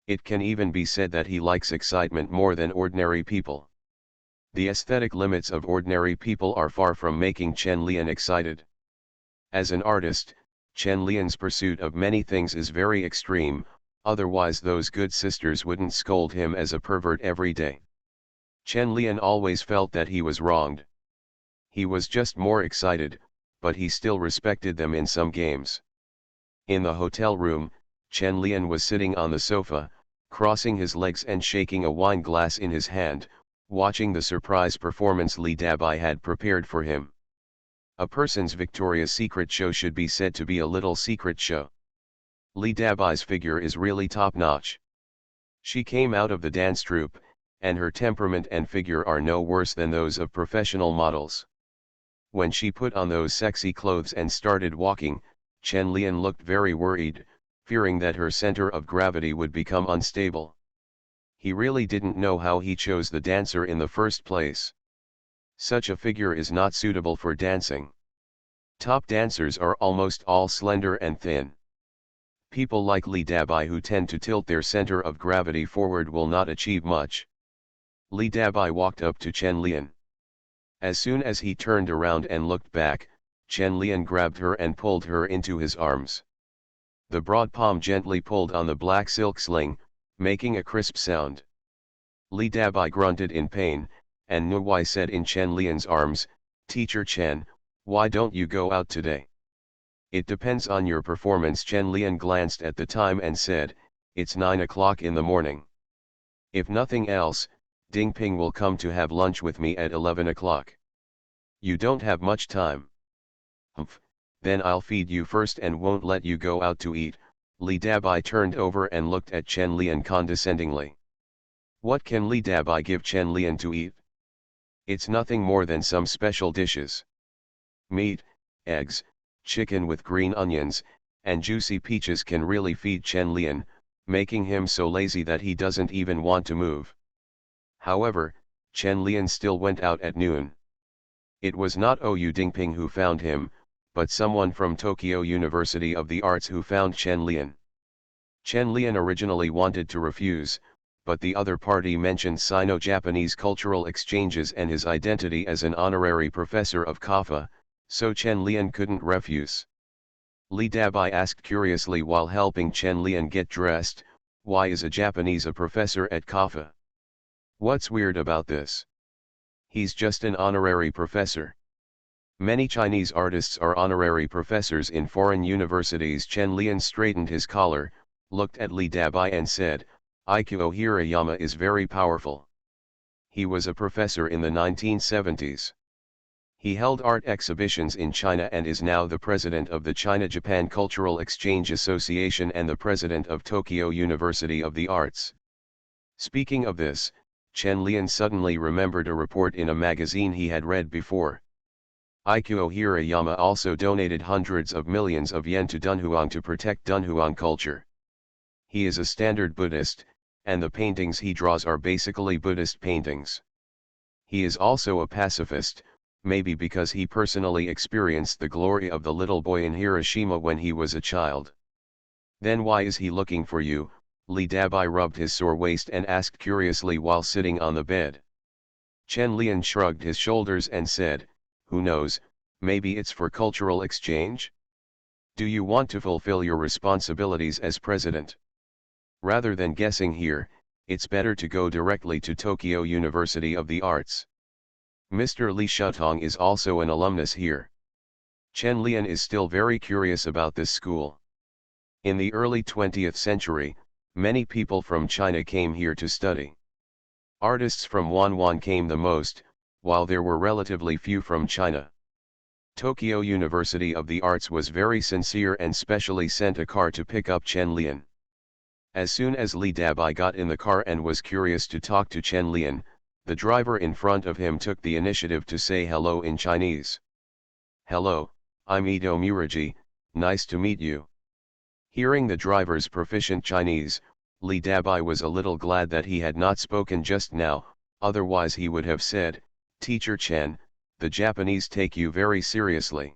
It can even be said that he likes excitement more than ordinary people. The aesthetic limits of ordinary people are far from making Chen Lian excited. As an artist, Chen Lian's pursuit of many things is very extreme, otherwise those good sisters wouldn't scold him as a pervert every day. Chen Lian always felt that he was wronged. He was just more excited, but he still respected them in some games. In the hotel room, Chen Lian was sitting on the sofa, crossing his legs and shaking a wine glass in his hand, watching the surprise performance Li Dabai had prepared for him. A person's Victoria's Secret show should be said to be a little secret show. Li Dabai's figure is really top-notch. She came out of the dance troupe, and her temperament and figure are no worse than those of professional models. When she put on those sexy clothes and started walking, Chen Lian looked very worried, fearing that her center of gravity would become unstable. He really didn't know how he chose the dancer in the first place. Such a figure is not suitable for dancing. Top dancers are almost all slender and thin. People like Li Dabai who tend to tilt their center of gravity forward will not achieve much. Li Dabai walked up to Chen Lian. As soon as he turned around and looked back, Chen Lian grabbed her and pulled her into his arms. The broad palm gently pulled on the black silk sling, making a crisp sound. Li Dabai grunted in pain, and Nuwai said in Chen Lian's arms, "Teacher Chen, why don't you go out today?" "It depends on your performance." Chen Lian glanced at the time and said, "It's 9 o'clock in the morning. If nothing else, Ding Ping will come to have lunch with me at 11 o'clock. You don't have much time." "Humph, then I'll feed you first and won't let you go out to eat." Li Dabai turned over and looked at Chen Lian condescendingly. What can Li Dabai give Chen Lian to eat? It's nothing more than some special dishes. Meat, eggs, chicken with green onions, and juicy peaches can really feed Chen Lian, making him so lazy that he doesn't even want to move. However, Chen Lian still went out at noon. It was not Ou Dingping who found him, but someone from Tokyo University of the Arts who found Chen Lian. Chen Lian originally wanted to refuse, but the other party mentioned Sino-Japanese cultural exchanges and his identity as an honorary professor of Kaffa, so Chen Lian couldn't refuse. Li Dabai asked curiously while helping Chen Lian get dressed, "Why is a Japanese a professor at Kaffa? What's weird about this? He's just an honorary professor. Many Chinese artists are honorary professors in foreign universities." Chen Lian straightened his collar, looked at Li Dabai and said, "Ikuo Hirayama is very powerful. He was a professor in the 1970s. He held art exhibitions in China and is now the president of the China-Japan Cultural Exchange Association and the president of Tokyo University of the Arts." Speaking of this, Chen Lian suddenly remembered a report in a magazine he had read before. Ikuo Hirayama also donated hundreds of millions of yen to Dunhuang to protect Dunhuang culture. He is a standard Buddhist, and the paintings he draws are basically Buddhist paintings. He is also a pacifist, maybe because he personally experienced the glory of the little boy in Hiroshima when he was a child. "Then why is he looking for you?" Li Dabai rubbed his sore waist and asked curiously while sitting on the bed. Chen Lian shrugged his shoulders and said, "Who knows, maybe it's for cultural exchange? Do you want to fulfill your responsibilities as president? Rather than guessing here, it's better to go directly to Tokyo University of the Arts. Mr. Li Shutong is also an alumnus here." Chen Lian is still very curious about this school. In the early 20th century, many people from China came here to study. Artists from Wanwan came the most, while there were relatively few from China. Tokyo University of the Arts was very sincere and specially sent a car to pick up Chen Lian. As soon as Li Dabai got in the car and was curious to talk to Chen Lian, the driver in front of him took the initiative to say hello in Chinese. "Hello, I'm Ito Muragi, nice to meet you." Hearing the driver's proficient Chinese, Li Dabai was a little glad that he had not spoken just now, otherwise he would have said, "Teacher Chen, the Japanese take you very seriously."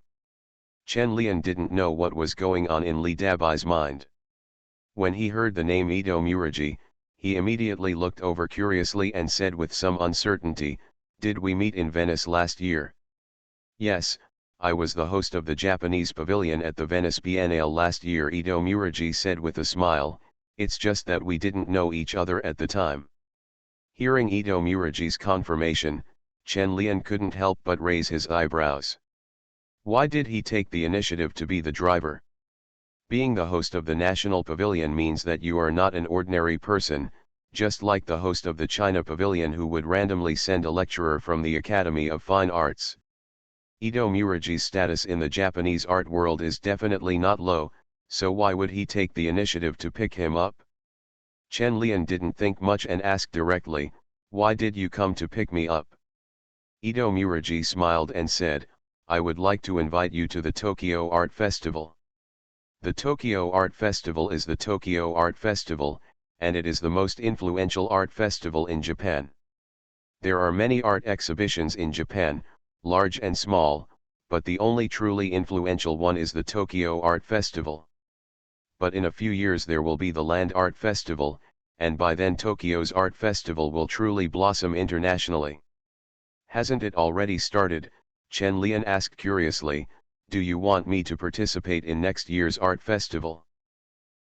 Chen Lian didn't know what was going on in Li Dabai's mind. When he heard the name Ito Muragi, he immediately looked over curiously and said with some uncertainty, "Did we meet in Venice last year?" "Yes, I was the host of the Japanese pavilion at the Venice Biennale last year," Ito Muragi said with a smile. "It's just that we didn't know each other at the time." Hearing Ito Muragi's confirmation, Chen Lian couldn't help but raise his eyebrows. Why did he take the initiative to be the driver? Being the host of the National Pavilion means that you are not an ordinary person, just like the host of the China Pavilion who would randomly send a lecturer from the Academy of Fine Arts. Ito Muragi's status in the Japanese art world is definitely not low, so why would he take the initiative to pick him up? Chen Lian didn't think much and asked directly, "Why did you come to pick me up?" Ito Muragi smiled and said, "I would like to invite you to the Tokyo Art Festival." The Tokyo Art Festival is the Tokyo Art Festival, and it is the most influential art festival in Japan. There are many art exhibitions in Japan, large and small, but the only truly influential one is the Tokyo Art Festival. But in a few years there will be the Land Art Festival, and by then Tokyo's art festival will truly blossom internationally. "Hasn't it already started?" Chen Lian asked curiously. "Do you want me to participate in next year's art festival?"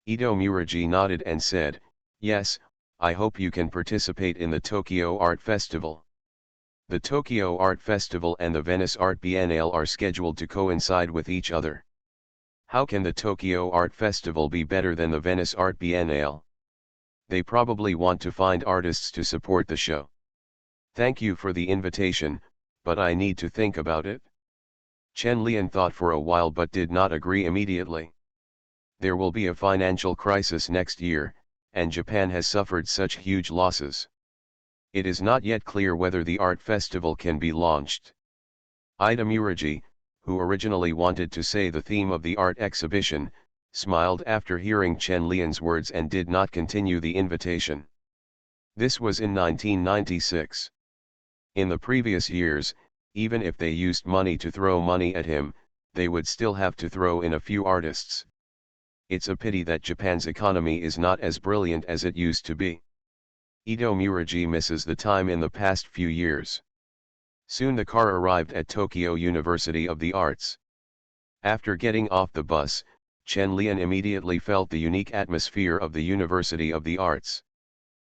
Ito Muragi nodded and said, "Yes, I hope you can participate in the Tokyo Art Festival." The Tokyo Art Festival and the Venice Art Biennale are scheduled to coincide with each other. How can the Tokyo Art Festival be better than the Venice Art Biennale? They probably want to find artists to support the show. "Thank you for the invitation, but I need to think about it." Chen Lian thought for a while but did not agree immediately. There will be a financial crisis next year, and Japan has suffered such huge losses. It is not yet clear whether the art festival can be launched. Ida Muragi, who originally wanted to say the theme of the art exhibition, smiled after hearing Chen Lian's words and did not continue the invitation. This was in 1996. In the previous years, even if they used money to throw money at him, they would still have to throw in a few artists. It's a pity that Japan's economy is not as brilliant as it used to be. Ito Muragi misses the time in the past few years. Soon the car arrived at Tokyo University of the Arts. After getting off the bus, Chen Lian immediately felt the unique atmosphere of the University of the Arts.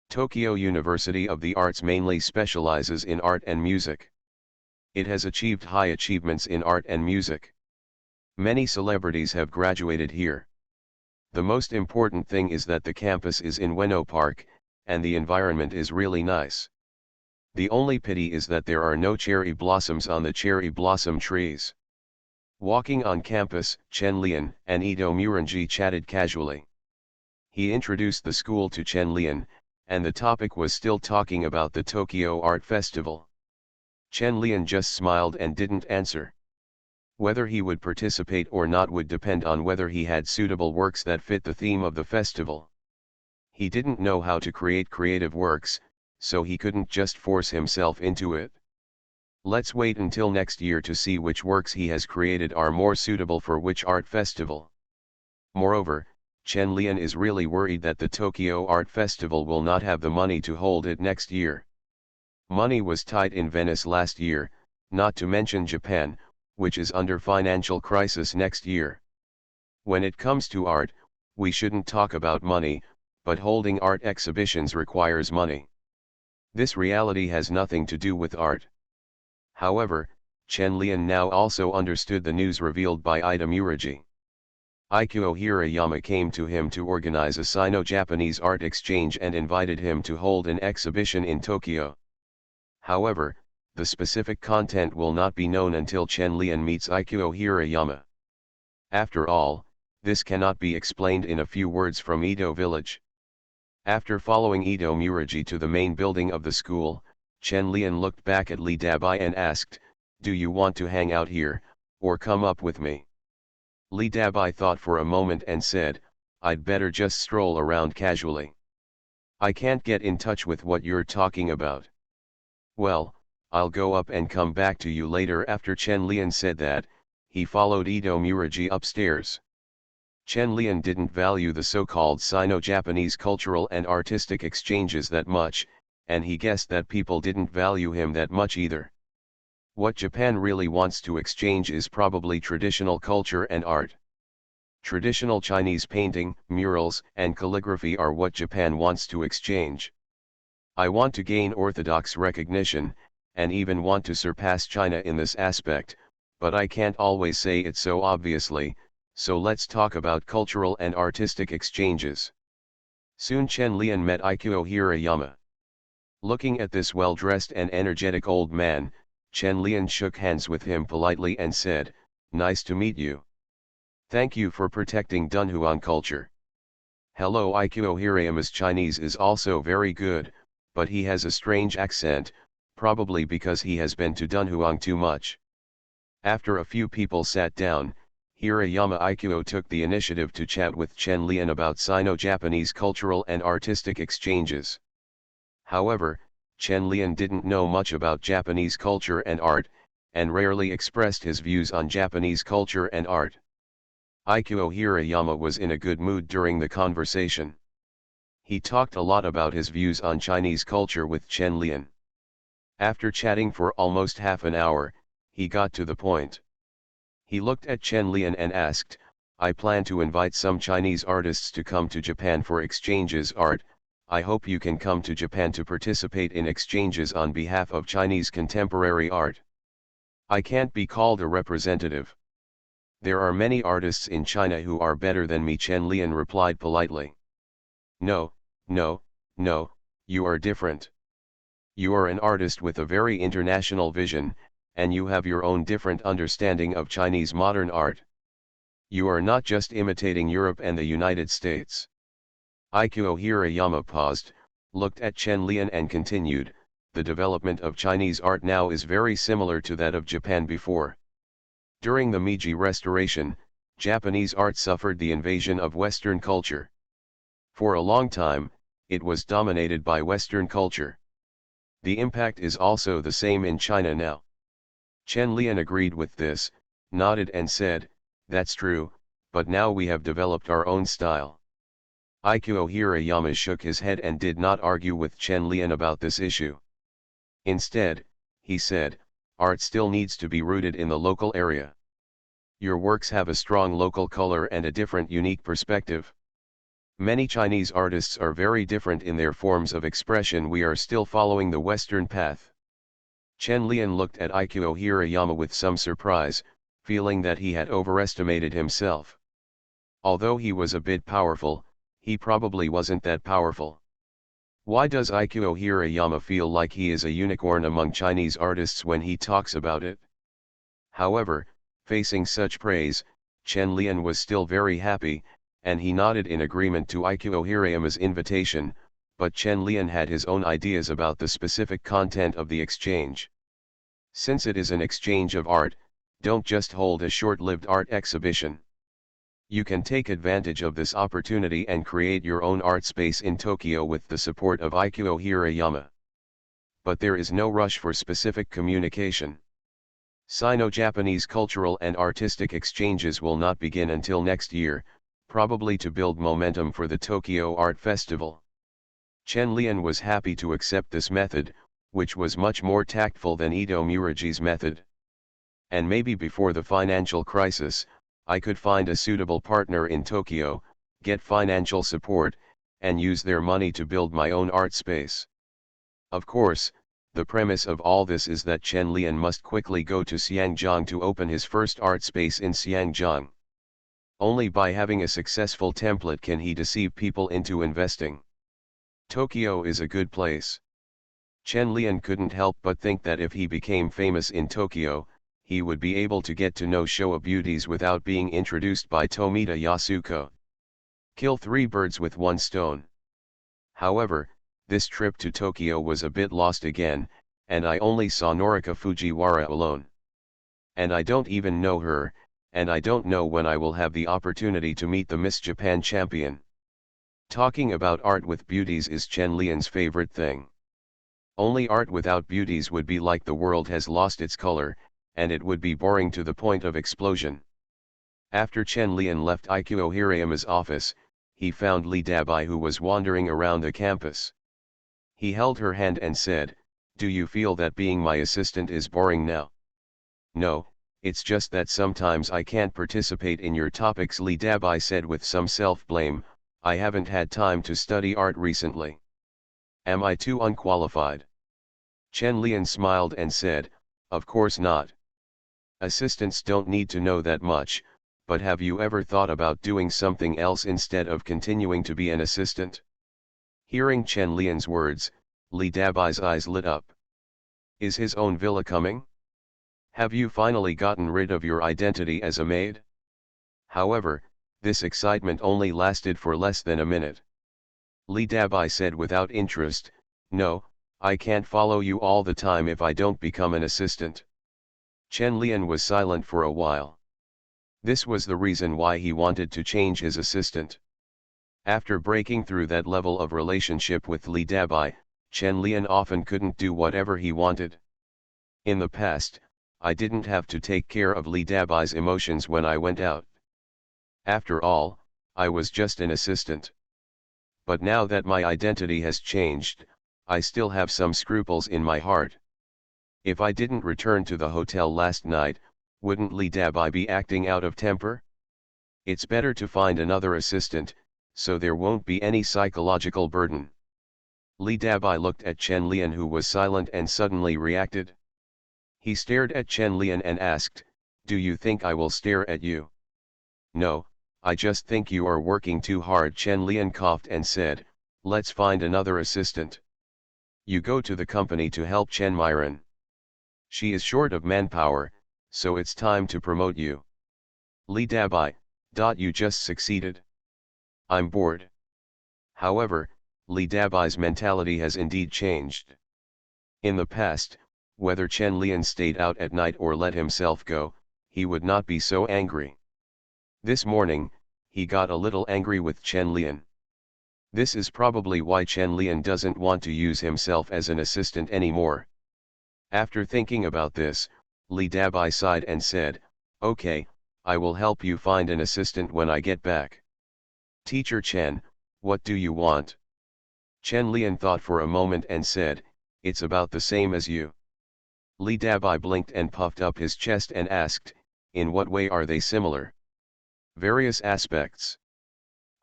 Tokyo University of the Arts mainly specializes in art and music. It has achieved high achievements in art and music. Many celebrities have graduated here. The most important thing is that the campus is in Ueno Park, and the environment is really nice. The only pity is that there are no cherry blossoms on the cherry blossom trees. Walking on campus, Chen Lian and Ito Muragi chatted casually. He introduced the school to Chen Lian, and the topic was still talking about the Tokyo Art Festival. Chen Lian just smiled and didn't answer. Whether he would participate or not would depend on whether he had suitable works that fit the theme of the festival. He didn't know how to create creative works, so he couldn't just force himself into it. Let's wait until next year to see which works he has created are more suitable for which art festival. Moreover, Chen Lian is really worried that the Tokyo Art Festival will not have the money to hold it next year. Money was tight in Venice last year, not to mention Japan, which is under financial crisis next year. When it comes to art, we shouldn't talk about money, but holding art exhibitions requires money. This reality has nothing to do with art. However, Chen Lian now also understood the news revealed by Ida Muragi. Ikuo Hirayama came to him to organize a Sino-Japanese art exchange and invited him to hold an exhibition in Tokyo. However, the specific content will not be known until Chen Lian meets Ikuo Hirayama. After all, this cannot be explained in a few words from Edo Village. After following Ito Muragi to the main building of the school, Chen Lian looked back at Li Dabai and asked, "Do you want to hang out here, or come up with me?" Li Dabai thought for a moment and said, "I'd better just stroll around casually. I can't get in touch with what you're talking about." "Well, I'll go up and come back to you later." After Chen Lian said that, he followed Ito Muragi upstairs. Chen Lian didn't value the so-called Sino-Japanese cultural and artistic exchanges that much, and he guessed that people didn't value him that much either. What Japan really wants to exchange is probably traditional culture and art. Traditional Chinese painting, murals, and calligraphy are what Japan wants to exchange. I want to gain orthodox recognition, and even want to surpass China in this aspect, but I can't always say it so obviously, so let's talk about cultural and artistic exchanges. Soon Chen Lian met Ikuo Hirayama. Looking at this well-dressed and energetic old man, Chen Lian shook hands with him politely and said, "Nice to meet you. Thank you for protecting Dunhuang culture." Hello. Ikuo Hirayama's Chinese is also very good, but he has a strange accent, probably because he has been to Dunhuang too much. After a few people sat down, Hirayama Ikuo took the initiative to chat with Chen Lian about Sino-Japanese cultural and artistic exchanges. However, Chen Lian didn't know much about Japanese culture and art, and rarely expressed his views on Japanese culture and art. Ikuo Hirayama was in a good mood during the conversation. He talked a lot about his views on Chinese culture with Chen Lian. After chatting for almost half an hour, he got to the point. He looked at Chen Lian and asked, "I plan to invite some Chinese artists to come to Japan for exchanges art. I hope you can come to Japan to participate in exchanges on behalf of Chinese contemporary art." "I can't be called a representative. There are many artists in China who are better than me," Chen Lian replied politely. No, no, you are different. You are an artist with a very international vision, and you have your own different understanding of Chinese modern art. You are not just imitating Europe and the United States." Ikuo Hirayama paused, looked at Chen Lian and continued, "The development of Chinese art now is very similar to that of Japan before. During the Meiji Restoration, Japanese art suffered the invasion of Western culture. For a long time, it was dominated by Western culture. The impact is also the same in China now." Chen Lian agreed with this, nodded and said, "That's true, but now we have developed our own style." Ikuo Hirayama shook his head and did not argue with Chen Lian about this issue. Instead, he said, "Art still needs to be rooted in the local area. Your works have a strong local color and a different unique perspective. Many Chinese artists are very different in their forms of expression. We are still following the Western path." Chen Lian looked at Ikuo Hirayama with some surprise, feeling that he had overestimated himself. Although he was a bit powerful, he probably wasn't that powerful. Why does Ikuo Hirayama feel like he is a unicorn among Chinese artists when he talks about it? However, facing such praise, Chen Lian was still very happy, and he nodded in agreement to Ikuo Hirayama's invitation, but Chen Lian had his own ideas about the specific content of the exchange. Since it is an exchange of art, don't just hold a short-lived art exhibition. You can take advantage of this opportunity and create your own art space in Tokyo with the support of Ikuo Hirayama. But there is no rush for specific communication. Sino-Japanese cultural and artistic exchanges will not begin until next year, probably to build momentum for the Tokyo Art Festival. Chen Lian was happy to accept this method, which was much more tactful than Ito Muraji's method. "And maybe before the financial crisis, I could find a suitable partner in Tokyo, get financial support, and use their money to build my own art space." Of course, the premise of all this is that Chen Lian must quickly go to Xiangjiang to open his first art space in Xiangjiang. Only by having a successful template can he deceive people into investing. Tokyo is a good place. Chen Lian couldn't help but think that if he became famous in Tokyo, he would be able to get to know Showa beauties without being introduced by Tomita Yasuko. Kill three birds with one stone. However, this trip to Tokyo was a bit lost again, and I only saw Norika Fujiwara alone. And I don't even know her, and I don't know when I will have the opportunity to meet the Miss Japan champion. Talking about art with beauties is Chen Lian's favorite thing. Only art without beauties would be like the world has lost its color, and it would be boring to the point of explosion. After Chen Lian left Ikuo Hirayama's office, he found Li Dabai, who was wandering around the campus. He held her hand and said, "Do you feel that being my assistant is boring now?" "No, it's just that sometimes I can't participate in your topics," Li Dabai said with some self-blame. "I haven't had time to study art recently. Am I too unqualified?" Chen Lian smiled and said, "Of course not. Assistants don't need to know that much, but have you ever thought about doing something else instead of continuing to be an assistant? Hearing Chen Lian's words, Li Dabai's eyes lit up. Is his own villa coming? Have you finally gotten rid of your identity as a maid? However, this excitement only lasted for less than a minute. Li Dabai said without interest, "No, I can't follow you all the time if I don't become an assistant." Chen Lian was silent for a while. This was the reason why he wanted to change his assistant. After breaking through that level of relationship with Li Dabai, Chen Lian often couldn't do whatever he wanted. In the past, I didn't have to take care of Li Dabai's emotions when I went out. After all, I was just an assistant. But now that my identity has changed, I still have some scruples in my heart. If I didn't return to the hotel last night, wouldn't Li Dabai be acting out of temper? It's better to find another assistant, so there won't be any psychological burden. Li Dabai looked at Chen Lian, who was silent, and suddenly reacted. He stared at Chen Lian and asked, "Do you think I will stare at you?" "No, I just think you are working too hard." Chen Lian coughed and said, "Let's find another assistant. You go to the company to help Chen Myron. She is short of manpower, so it's time to promote you." Li Dabai, you just succeeded. I'm bored. However, Li Dabai's mentality has indeed changed. In the past, whether Chen Lian stayed out at night or let himself go, he would not be so angry. This morning, he got a little angry with Chen Lian. This is probably why Chen Lian doesn't want to use himself as an assistant anymore. After thinking about this, Li Dabai sighed and said, "Okay, I will help you find an assistant when I get back." "Teacher Chen, what do you want?" Chen Lian thought for a moment and said, "It's about the same as you." Li Dabai blinked and puffed up his chest and asked, "In what way are they similar?" "Various aspects.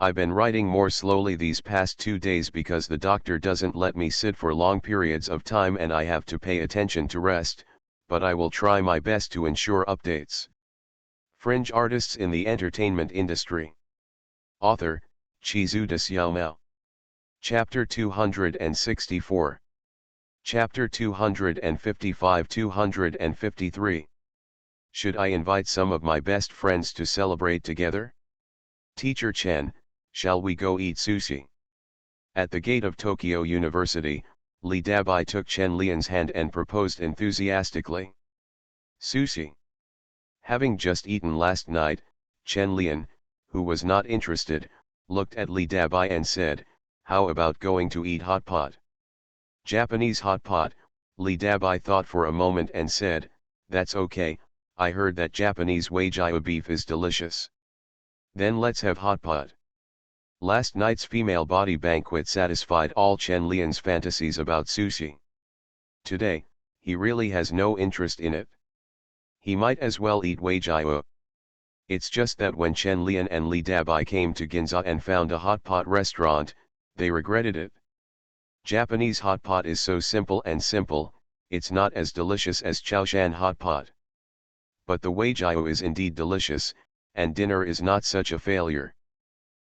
I've been writing more slowly these past 2 days because the doctor doesn't let me sit for long periods of time and I have to pay attention to rest, but I will try my best to ensure updates." Fringe artists in the entertainment industry. Author, Chizu de Xiaomao. Chapter 264. Chapter 255-253. Should I invite some of my best friends to celebrate together? Teacher Chen, shall we go eat sushi? At the gate of Tokyo University, Li Dabai took Chen Lian's hand and proposed enthusiastically. Sushi. Having just eaten last night, Chen Lian, who was not interested, looked at Li Dabai and said, "How about going to eat hot pot?" Japanese hot pot. Li Dabai thought for a moment and said, "That's okay, I heard that Japanese wagyu beef is delicious. Then let's have hot pot." Last night's female body banquet satisfied all Chen Lian's fantasies about sushi. Today, he really has no interest in it. He might as well eat wagyu. It's just that when Chen Lian and Li Dabai came to Ginza and found a hot pot restaurant, they regretted it. Japanese hot pot is so simple, it's not as delicious as Chaoshan hot pot. But the wagyu is indeed delicious, and dinner is not such a failure.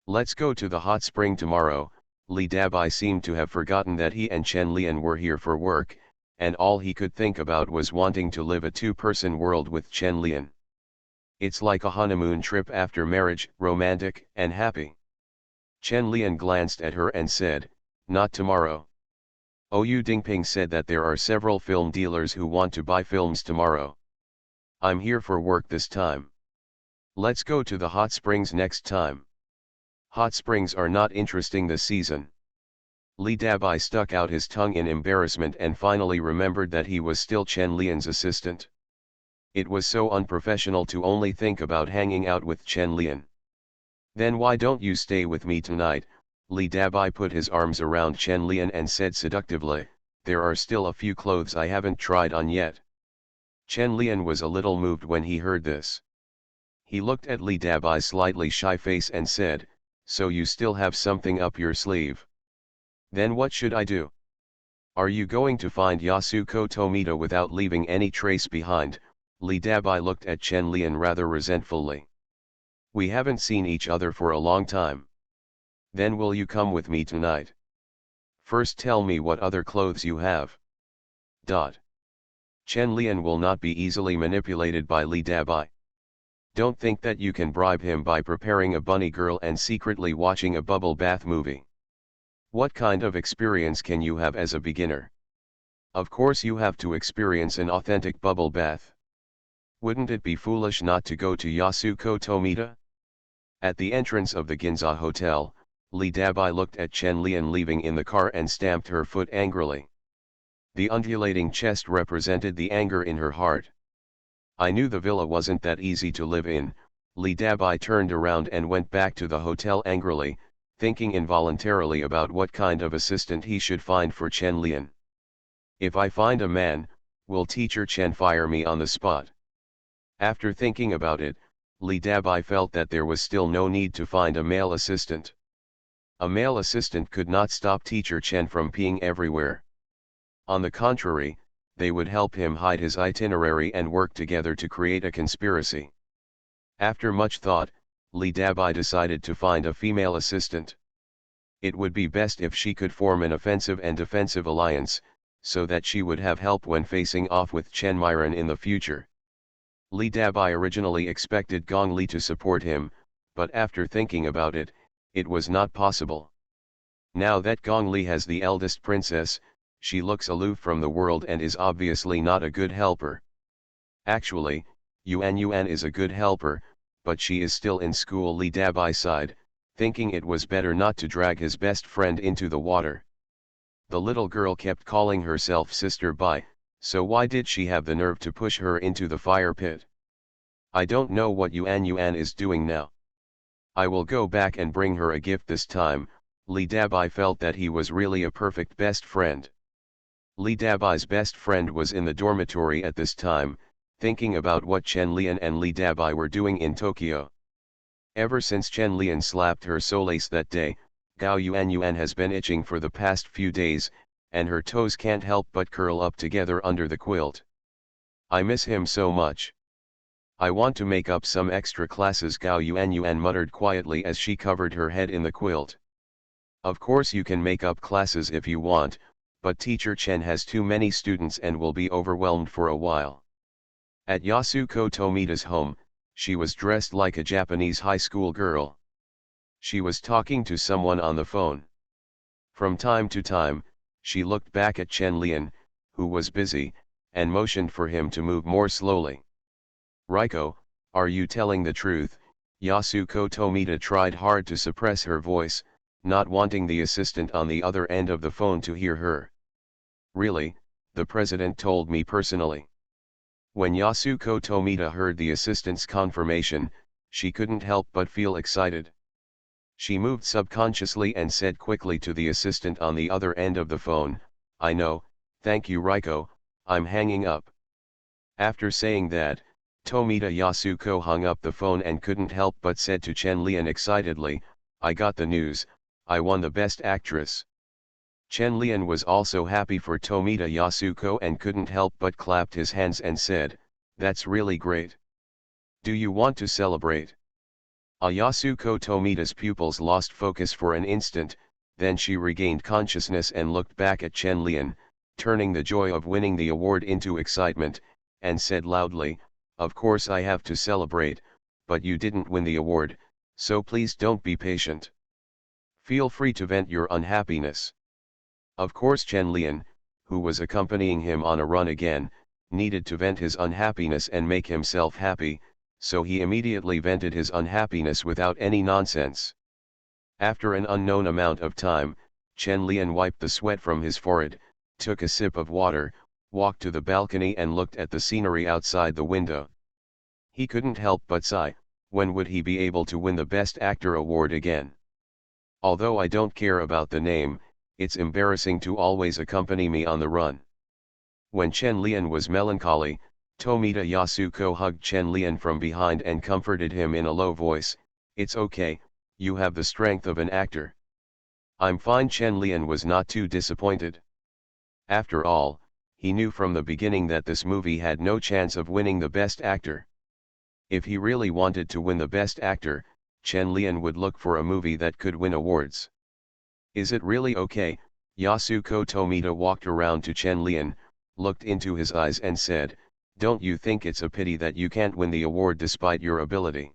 Let's go to the hot spring tomorrow. Li Dabai seemed to have forgotten that he and Chen Lian were here for work, and all he could think about was wanting to live a two-person world with Chen Lian. It's like a honeymoon trip after marriage, romantic and happy. Chen Lian glanced at her and said, "Not tomorrow. Yu Dingping said that there are several film dealers who want to buy films tomorrow. I'm here for work this time. Let's go to the hot springs next time." Hot springs are not interesting this season. Li Dabai stuck out his tongue in embarrassment and finally remembered that he was still Chen Lian's assistant. It was so unprofessional to only think about hanging out with Chen Lian. "Then why don't you stay with me tonight?" Li Dabai put his arms around Chen Lian and said seductively, "There are still a few clothes I haven't tried on yet." Chen Lian was a little moved when he heard this. He looked at Li Dabai's slightly shy face and said, "So you still have something up your sleeve? Then what should I do? Are you going to find Yasuko Tomita without leaving any trace behind?" Li Dabai looked at Chen Lian rather resentfully. "We haven't seen each other for a long time. Then will you come with me tonight?" First tell me what other clothes you have. Chen Lian will not be easily manipulated by Li Dabai. Don't think that you can bribe him by preparing a bunny girl and secretly watching a bubble bath movie. What kind of experience can you have as a beginner? Of course you have to experience an authentic bubble bath. Wouldn't it be foolish not to go to Yasuko Tomita? At the entrance of the Ginza Hotel, Li Dabai looked at Chen Lian leaving in the car and stamped her foot angrily. The undulating chest represented the anger in her heart. I knew the villa wasn't that easy to live in. Li Dabai turned around and went back to the hotel angrily, thinking involuntarily about what kind of assistant he should find for Chen Lian. If I find a man, will teacher Chen fire me on the spot? After thinking about it, Li Dabai felt that there was still no need to find a male assistant. A male assistant could not stop teacher Chen from peeing everywhere. On the contrary, they would help him hide his itinerary and work together to create a conspiracy. After much thought, Li Dabai decided to find a female assistant. It would be best if she could form an offensive and defensive alliance, so that she would have help when facing off with Chen Myron in the future. Li Dabai originally expected Gong Li to support him, but after thinking about it, it was not possible. Now that Gong Li has the eldest princess, she looks aloof from the world and is obviously not a good helper. Actually, Yuan is a good helper, but she is still in school. Li Dabai sighed, thinking it was better not to drag his best friend into the water. The little girl kept calling herself Sister Bai, so why did she have the nerve to push her into the fire pit? I don't know what Yuan is doing now. I will go back and bring her a gift this time. Li Dabai felt that he was really a perfect best friend. Li Dabai's best friend was in the dormitory at this time, thinking about what Chen Lian and Li Dabai were doing in Tokyo. Ever since Chen Lian slapped her solace that day, Gao Yuan has been itching for the past few days, and her toes can't help but curl up together under the quilt. I miss him so much. I want to make up some extra classes, Gao Yuan muttered quietly as she covered her head in the quilt. Of course you can make up classes if you want, but teacher Chen has too many students and will be overwhelmed for a while. At Yasuko Tomita's home, she was dressed like a Japanese high school girl. She was talking to someone on the phone. From time to time, she looked back at Chen Lian, who was busy, and motioned for him to move more slowly. Raiko, are you telling the truth? Yasuko Tomita tried hard to suppress her voice, not wanting the assistant on the other end of the phone to hear her. Really, the president told me personally. When Yasuko Tomita heard the assistant's confirmation, she couldn't help but feel excited. She moved subconsciously and said quickly to the assistant on the other end of the phone, I know, thank you Raiko, I'm hanging up. After saying that, Tomita Yasuko hung up the phone and couldn't help but said to Chen Lian excitedly, I got the news, I won the best actress. Chen Lian was also happy for Tomita Yasuko and couldn't help but clapped his hands and said, that's really great. Do you want to celebrate? Yasuko Tomita's pupils lost focus for an instant, then she regained consciousness and looked back at Chen Lian, turning the joy of winning the award into excitement, and said loudly, of course I have to celebrate, but you didn't win the award, so please don't be patient. Feel free to vent your unhappiness. Of course Chen Lian, who was accompanying him on a run again, needed to vent his unhappiness and make himself happy, so he immediately vented his unhappiness without any nonsense. After an unknown amount of time, Chen Lian wiped the sweat from his forehead, took a sip of water, walked to the balcony and looked at the scenery outside the window. He couldn't help but sigh, when would he be able to win the Best Actor award again? Although I don't care about the name, it's embarrassing to always accompany me on the run. When Chen Lian was melancholy, Tomita Yasuko hugged Chen Lian from behind and comforted him in a low voice, it's okay, you have the strength of an actor. I'm fine. Chen Lian was not too disappointed. After all, he knew from the beginning that this movie had no chance of winning the Best Actor. If he really wanted to win the Best Actor, Chen Lian would look for a movie that could win awards. Is it really okay? Yasuko Tomita walked around to Chen Lian, looked into his eyes and said, "Don't you think it's a pity that you can't win the award despite your ability?"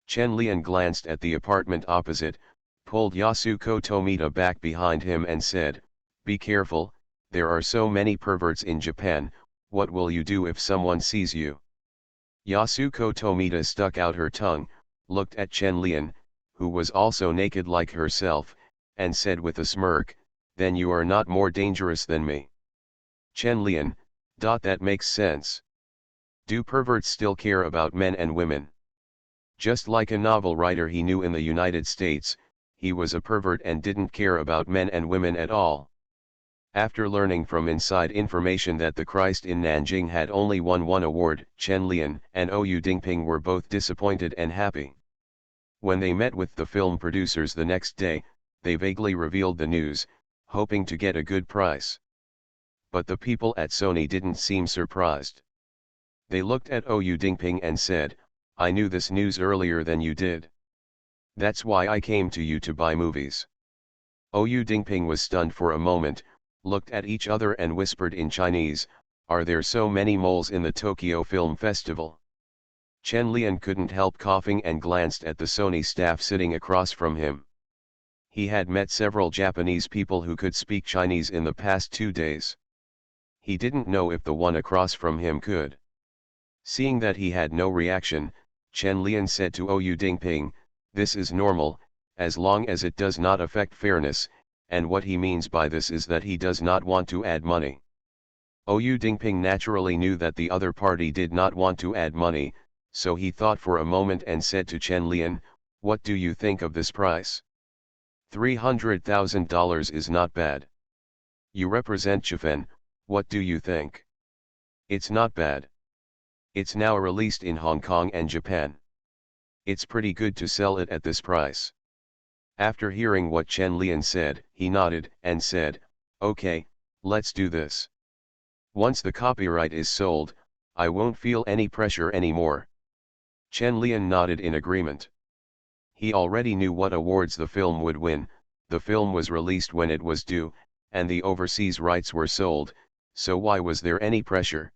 Chen Lian glanced at the apartment opposite, pulled Yasuko Tomita back behind him and said, "Be careful, there are so many perverts in Japan, what will you do if someone sees you?" Yasuko Tomita stuck out her tongue, looked at Chen Lian, who was also naked like herself, and said with a smirk, "Then you are not more dangerous than me." Chen Lian, that makes sense. Do perverts still care about men and women? Just like a novel writer he knew in the United States, he was a pervert and didn't care about men and women at all. After learning from inside information that the Christ in Nanjing had only won one award, Chen Lian and Ou Dingping were both disappointed and happy. When they met with the film producers the next day, they vaguely revealed the news, hoping to get a good price. But the people at Sony didn't seem surprised. They looked at Ou Dingping and said, "I knew this news earlier than you did. That's why I came to you to buy movies." Ou Dingping was stunned for a moment, looked at each other and whispered in Chinese, "Are there so many moles in the Tokyo Film Festival?" Chen Lian couldn't help coughing and glanced at the Sony staff sitting across from him. He had met several Japanese people who could speak Chinese in the past 2 days. He didn't know if the one across from him could. Seeing that he had no reaction, Chen Lian said to Ou Dingping, "This is normal, as long as it does not affect fairness, and what he means by this is that he does not want to add money." Ou Dingping naturally knew that the other party did not want to add money, so he thought for a moment and said to Chen Lian, "What do you think of this price? $300,000 is not bad. You represent Japan, what do you think?" "It's not bad. It's now released in Hong Kong and Japan. It's pretty good to sell it at this price." After hearing what Chen Lian said, he nodded and said, "Okay, let's do this. Once the copyright is sold, I won't feel any pressure anymore." Chen Lian nodded in agreement. He already knew what awards the film would win. The film was released when it was due, and the overseas rights were sold, so why was there any pressure?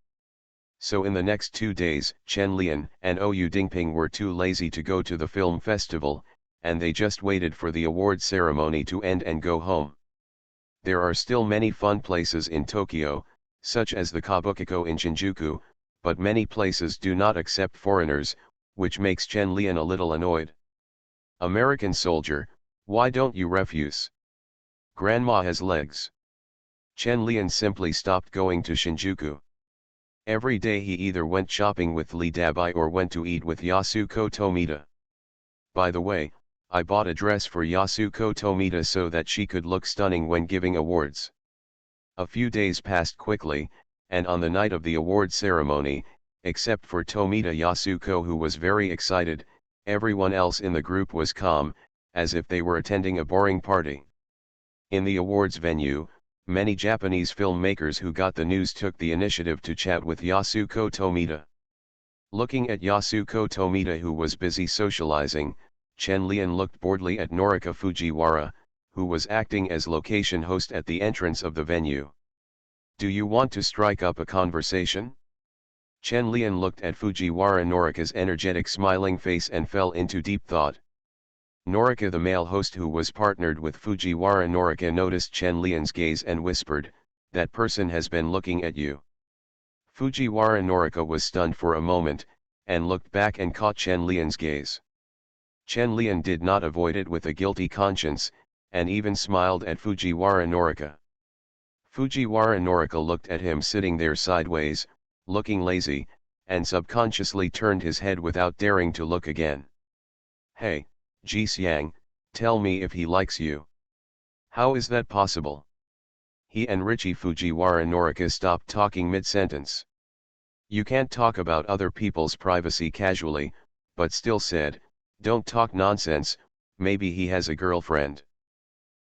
So in the next 2 days, Chen Lian and Ou Dingping were too lazy to go to the film festival, and they just waited for the award ceremony to end and go home. There are still many fun places in Tokyo, such as the Kabukicho in Shinjuku, but many places do not accept foreigners, which makes Chen Lian a little annoyed. "American soldier, why don't you refuse? Grandma has legs." Chen Lian simply stopped going to Shinjuku. Every day he either went shopping with Li Dabai or went to eat with Yasuko Tomita. By the way, I bought a dress for Yasuko Tomita so that she could look stunning when giving awards. A few days passed quickly, and on the night of the award ceremony, except for Tomita Yasuko who was very excited, everyone else in the group was calm, as if they were attending a boring party. In the awards venue, many Japanese filmmakers who got the news took the initiative to chat with Yasuko Tomita. Looking at Yasuko Tomita who was busy socializing, Chen Lian looked boredly at Norika Fujiwara, who was acting as location host at the entrance of the venue. "Do you want to strike up a conversation?" Chen Lian looked at Fujiwara Norika's energetic smiling face and fell into deep thought. Norika the male host who was partnered with Fujiwara Norika noticed Chen Lian's gaze and whispered, "That person has been looking at you." Fujiwara Norika was stunned for a moment, and looked back and caught Chen Lian's gaze. Chen Lian did not avoid it with a guilty conscience, and even smiled at Fujiwara Norika. Fujiwara Norika looked at him sitting there sideways, looking lazy, and subconsciously turned his head without daring to look again. "Hey, Ji Xiang, tell me if he likes you." "How is that possible?" He and Richie Fujiwara Norika stopped talking mid-sentence. You can't talk about other people's privacy casually, but still said, "Don't talk nonsense, maybe he has a girlfriend."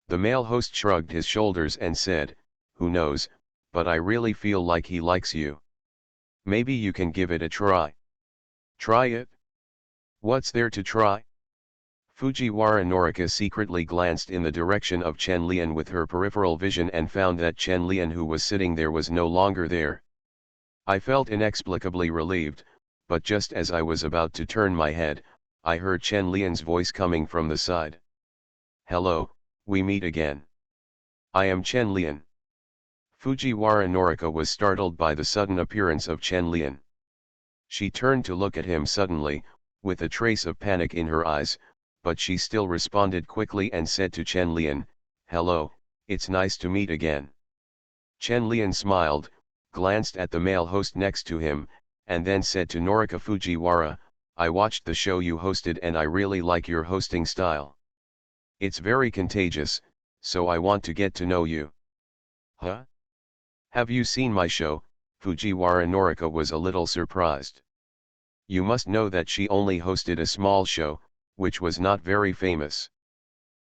The male host shrugged his shoulders and said, "Who knows, but I really feel like he likes you. Maybe you can give it a try." "Try it? What's there to try?" Fujiwara Norika secretly glanced in the direction of Chen Lian with her peripheral vision and found that Chen Lian, who was sitting there, was no longer there. I felt inexplicably relieved, but just as I was about to turn my head, I heard Chen Lian's voice coming from the side. "Hello, we meet again. I am Chen Lian." Fujiwara Norika was startled by the sudden appearance of Chen Lian. She turned to look at him suddenly, with a trace of panic in her eyes, but she still responded quickly and said to Chen Lian, "Hello, it's nice to meet again." Chen Lian smiled, glanced at the male host next to him, and then said to Norika Fujiwara, "I watched the show you hosted and I really like your hosting style. It's very contagious, so I want to get to know you." "Huh? Have you seen my show?" Fujiwara Norika was a little surprised. You must know that she only hosted a small show, which was not very famous.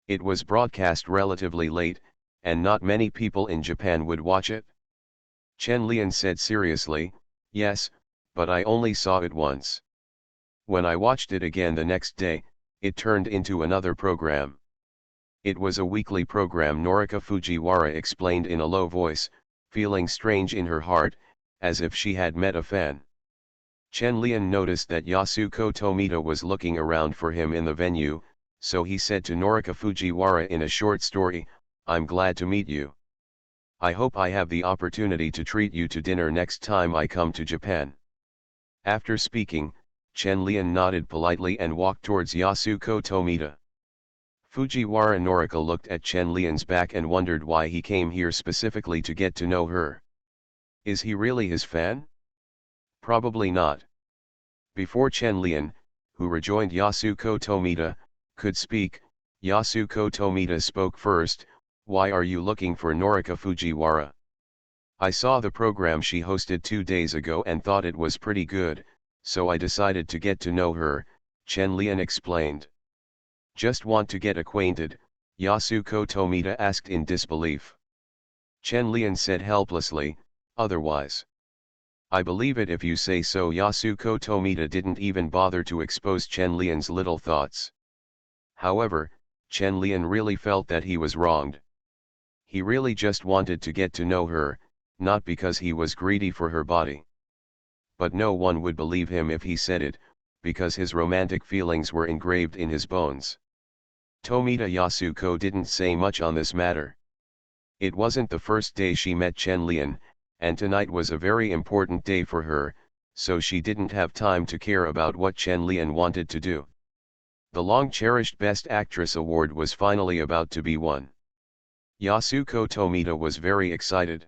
It was broadcast relatively late, and not many people in Japan would watch it. Chen Lian said seriously, "Yes, but I only saw it once. When I watched it again the next day, it turned into another program." It was a weekly program, Norika Fujiwara explained in a low voice, feeling strange in her heart, as if she had met a fan. Chen Lian noticed that Yasuko Tomita was looking around for him in the venue, so he said to Norika Fujiwara in a short story, "I'm glad to meet you. I hope I have the opportunity to treat you to dinner next time I come to Japan." After speaking, Chen Lian nodded politely and walked towards Yasuko Tomita. Fujiwara Norika looked at Chen Lian's back and wondered why he came here specifically to get to know her. Is he really his fan? Probably not. Before Chen Lian, who rejoined Yasuko Tomita, could speak, Yasuko Tomita spoke first. "Why are you looking for Norika Fujiwara?" "I saw the program she hosted 2 days ago and thought it was pretty good, so I decided to get to know her," Chen Lian explained. "Just want to get acquainted?" Yasuko Tomita asked in disbelief. Chen Lian said helplessly, "Otherwise. I believe it if you say so." Yasuko Tomita didn't even bother to expose Chen Lian's little thoughts. However, Chen Lian really felt that he was wronged. He really just wanted to get to know her, not because he was greedy for her body. But no one would believe him if he said it, because his romantic feelings were engraved in his bones. Tomita Yasuko didn't say much on this matter. It wasn't the first day she met Chen Lian, and tonight was a very important day for her, so she didn't have time to care about what Chen Lian wanted to do. The long-cherished Best Actress award was finally about to be won. Yasuko Tomita was very excited.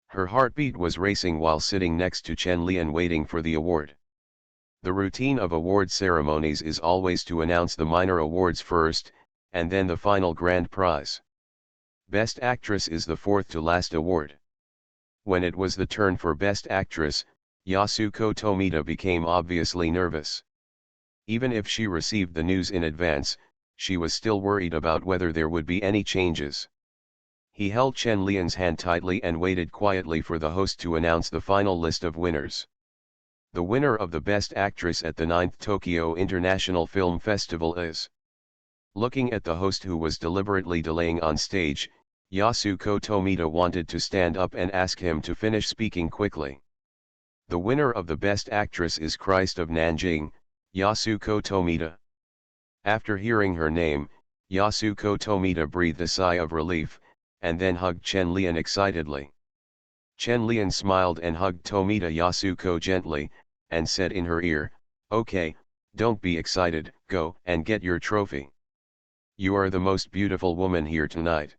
Her heartbeat was racing while sitting next to Chen Lian waiting for the award. The routine of award ceremonies is always to announce the minor awards first, and then the final grand prize. Best Actress is the fourth to last award. When it was the turn for Best Actress, Yasuko Tomita became obviously nervous. Even if she received the news in advance, she was still worried about whether there would be any changes. He held Chen Lian's hand tightly and waited quietly for the host to announce the final list of winners. The winner of the Best Actress at the 9th Tokyo International Film Festival is. Looking at the host, who was deliberately delaying on stage, Yasuko Tomita wanted to stand up and ask him to finish speaking quickly. The winner of the Best Actress is Christ of Nanjing, Yasuko Tomita. After hearing her name, Yasuko Tomita breathed a sigh of relief, and then hugged Chen Lian excitedly. Chen Lian smiled and hugged Tomita Yasuko gently, and said in her ear, "Okay, don't be excited, go and get your trophy. You are the most beautiful woman here tonight."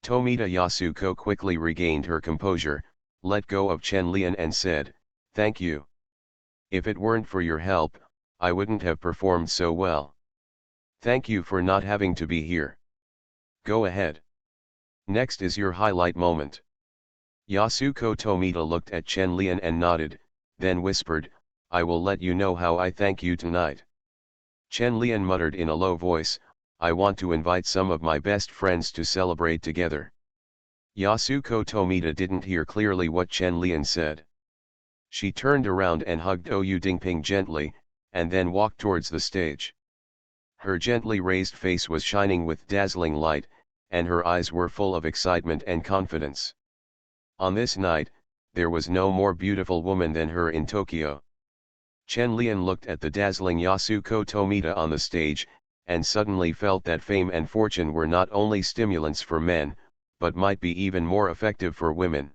Tomita Yasuko quickly regained her composure, let go of Chen Lian and said, "Thank you. If it weren't for your help, I wouldn't have performed so well. Thank you for not having to be here. Go ahead. Next is your highlight moment." Yasuko Tomita looked at Chen Lian and nodded, then whispered, "I will let you know how I thank you tonight." Chen Lian muttered in a low voice, "I want to invite some of my best friends to celebrate together." Yasuko Tomita didn't hear clearly what Chen Lian said. She turned around and hugged Oyu Dingping gently, and then walked towards the stage. Her gently raised face was shining with dazzling light, and her eyes were full of excitement and confidence. On this night, there was no more beautiful woman than her in Tokyo. Chen Lian looked at the dazzling Yasuko Tomita on the stage, and suddenly felt that fame and fortune were not only stimulants for men, but might be even more effective for women.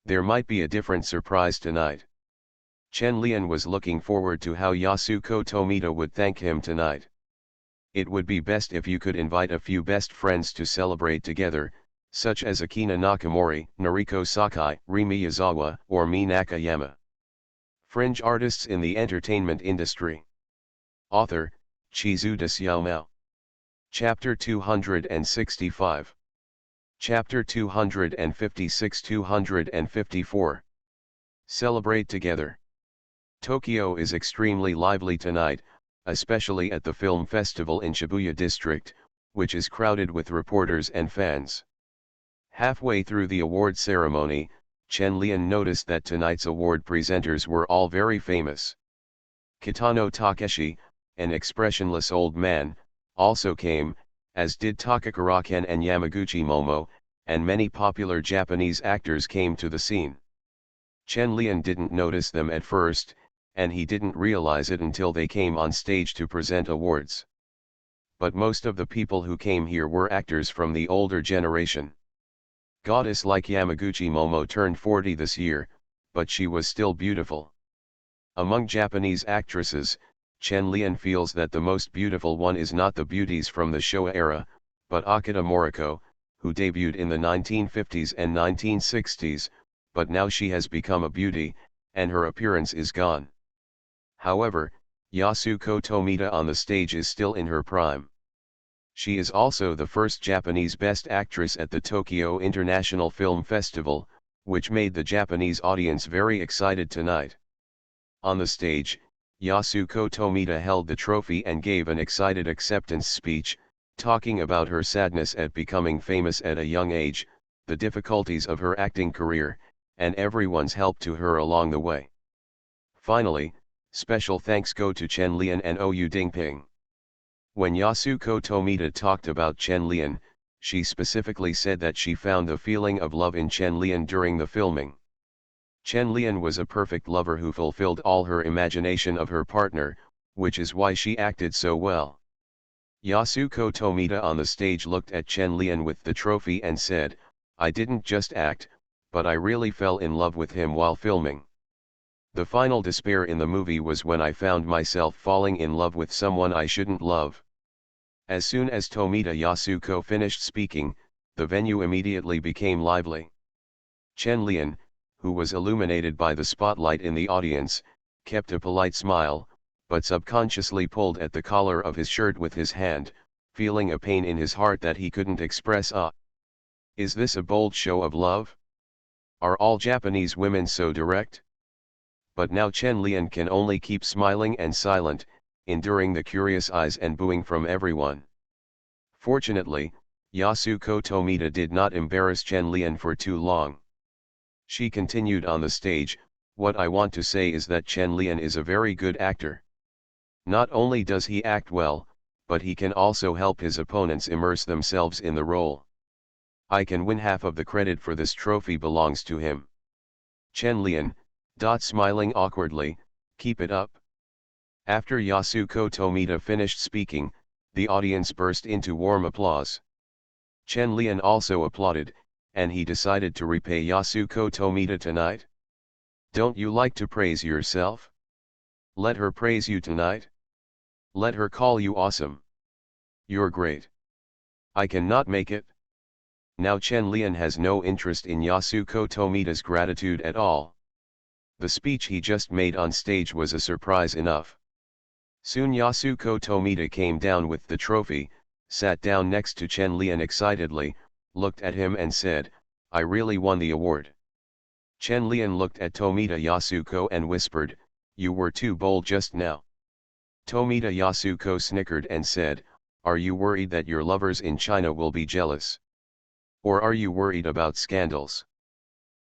There might be a different surprise tonight. Chen Lian was looking forward to how Yasuko Tomita would thank him tonight. It would be best if you could invite a few best friends to celebrate together, such as Akina Nakamori, Noriko Sakai, Ri Miyazawa, or Mi Nakayama. Fringe artists in the entertainment industry. Author, Chizuda Xiaomao. Chapter 265. Chapter 256-254. Celebrate together. Tokyo is extremely lively tonight, especially at the film festival in Shibuya district, which is crowded with reporters and fans. Halfway through the award ceremony, Chen Lian noticed that tonight's award presenters were all very famous. Kitano Takeshi, an expressionless old man, also came, as did Takakura Ken and Yamaguchi Momo, and many popular Japanese actors came to the scene. Chen Lian didn't notice them at first, and he didn't realize it until they came on stage to present awards. But most of the people who came here were actors from the older generation. Goddess like Yamaguchi Momo turned 40 this year, but she was still beautiful. Among Japanese actresses, Chen Lian feels that the most beautiful one is not the beauties from the Showa era, but Akita Moriko, who debuted in the 1950s and 1960s, but now she has become a beauty, and her appearance is gone. However, Yasuko Tomita on the stage is still in her prime. She is also the first Japanese Best Actress at the Tokyo International Film Festival, which made the Japanese audience very excited tonight. On the stage, Yasuko Tomita held the trophy and gave an excited acceptance speech, talking about her sadness at becoming famous at a young age, the difficulties of her acting career, and everyone's help to her along the way. Finally, special thanks go to Chen Lian and Ou Dingping. When Yasuko Tomita talked about Chen Lian, she specifically said that she found the feeling of love in Chen Lian during the filming. Chen Lian was a perfect lover who fulfilled all her imagination of her partner, which is why she acted so well. Yasuko Tomita on the stage looked at Chen Lian with the trophy and said, "I didn't just act, but I really fell in love with him while filming. The final despair in the movie was when I found myself falling in love with someone I shouldn't love." As soon as Tomita Yasuko finished speaking, the venue immediately became lively. Chen Lian, who was illuminated by the spotlight in the audience, kept a polite smile, but subconsciously pulled at the collar of his shirt with his hand, feeling a pain in his heart that he couldn't express. Is this a bold show of love? Are all Japanese women so direct? But now Chen Lian can only keep smiling and silent, enduring the curious eyes and booing from everyone. Fortunately, Yasuko Tomita did not embarrass Chen Lian for too long. She continued on the stage, "What I want to say is that Chen Lian is a very good actor. Not only does he act well, but he can also help his opponents immerse themselves in the role. I can win half of the credit for this trophy belongs to him. Chen Lian, smiling awkwardly, keep it up." After Yasuko Tomita finished speaking, the audience burst into warm applause. Chen Lian also applauded, and he decided to repay Yasuko Tomita tonight. Don't you like to praise yourself? Let her praise you tonight. Let her call you awesome. You're great. I cannot make it. Now Chen Lian has no interest in Yasuko Tomita's gratitude at all. The speech he just made on stage was a surprise enough. Soon Yasuko Tomita came down with the trophy, sat down next to Chen Lian excitedly, looked at him and said, "I really won the award." Chen Lian looked at Tomita Yasuko and whispered, "You were too bold just now." Tomita Yasuko snickered and said, "Are you worried that your lovers in China will be jealous? Or are you worried about scandals?"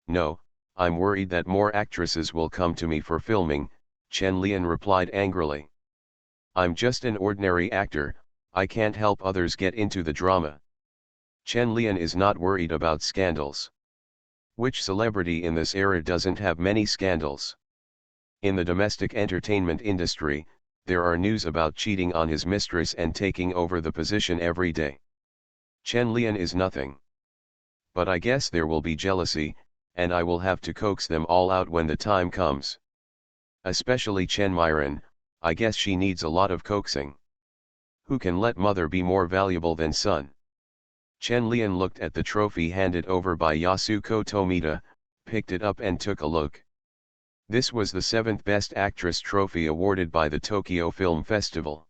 "No, I'm worried that more actresses will come to me for filming," Chen Lian replied angrily. I'm just an ordinary actor, I can't help others get into the drama. Chen Lian is not worried about scandals. Which celebrity in this era doesn't have many scandals? In the domestic entertainment industry, there are news about cheating on his mistress and taking over the position every day. Chen Lian is nothing. But I guess there will be jealousy, and I will have to coax them all out when the time comes. Especially Chen Myron, I guess she needs a lot of coaxing. Who can let mother be more valuable than son? Chen Lian looked at the trophy handed over by Yasuko Tomita, picked it up and took a look. This was the 7th Best Actress trophy awarded by the Tokyo Film Festival.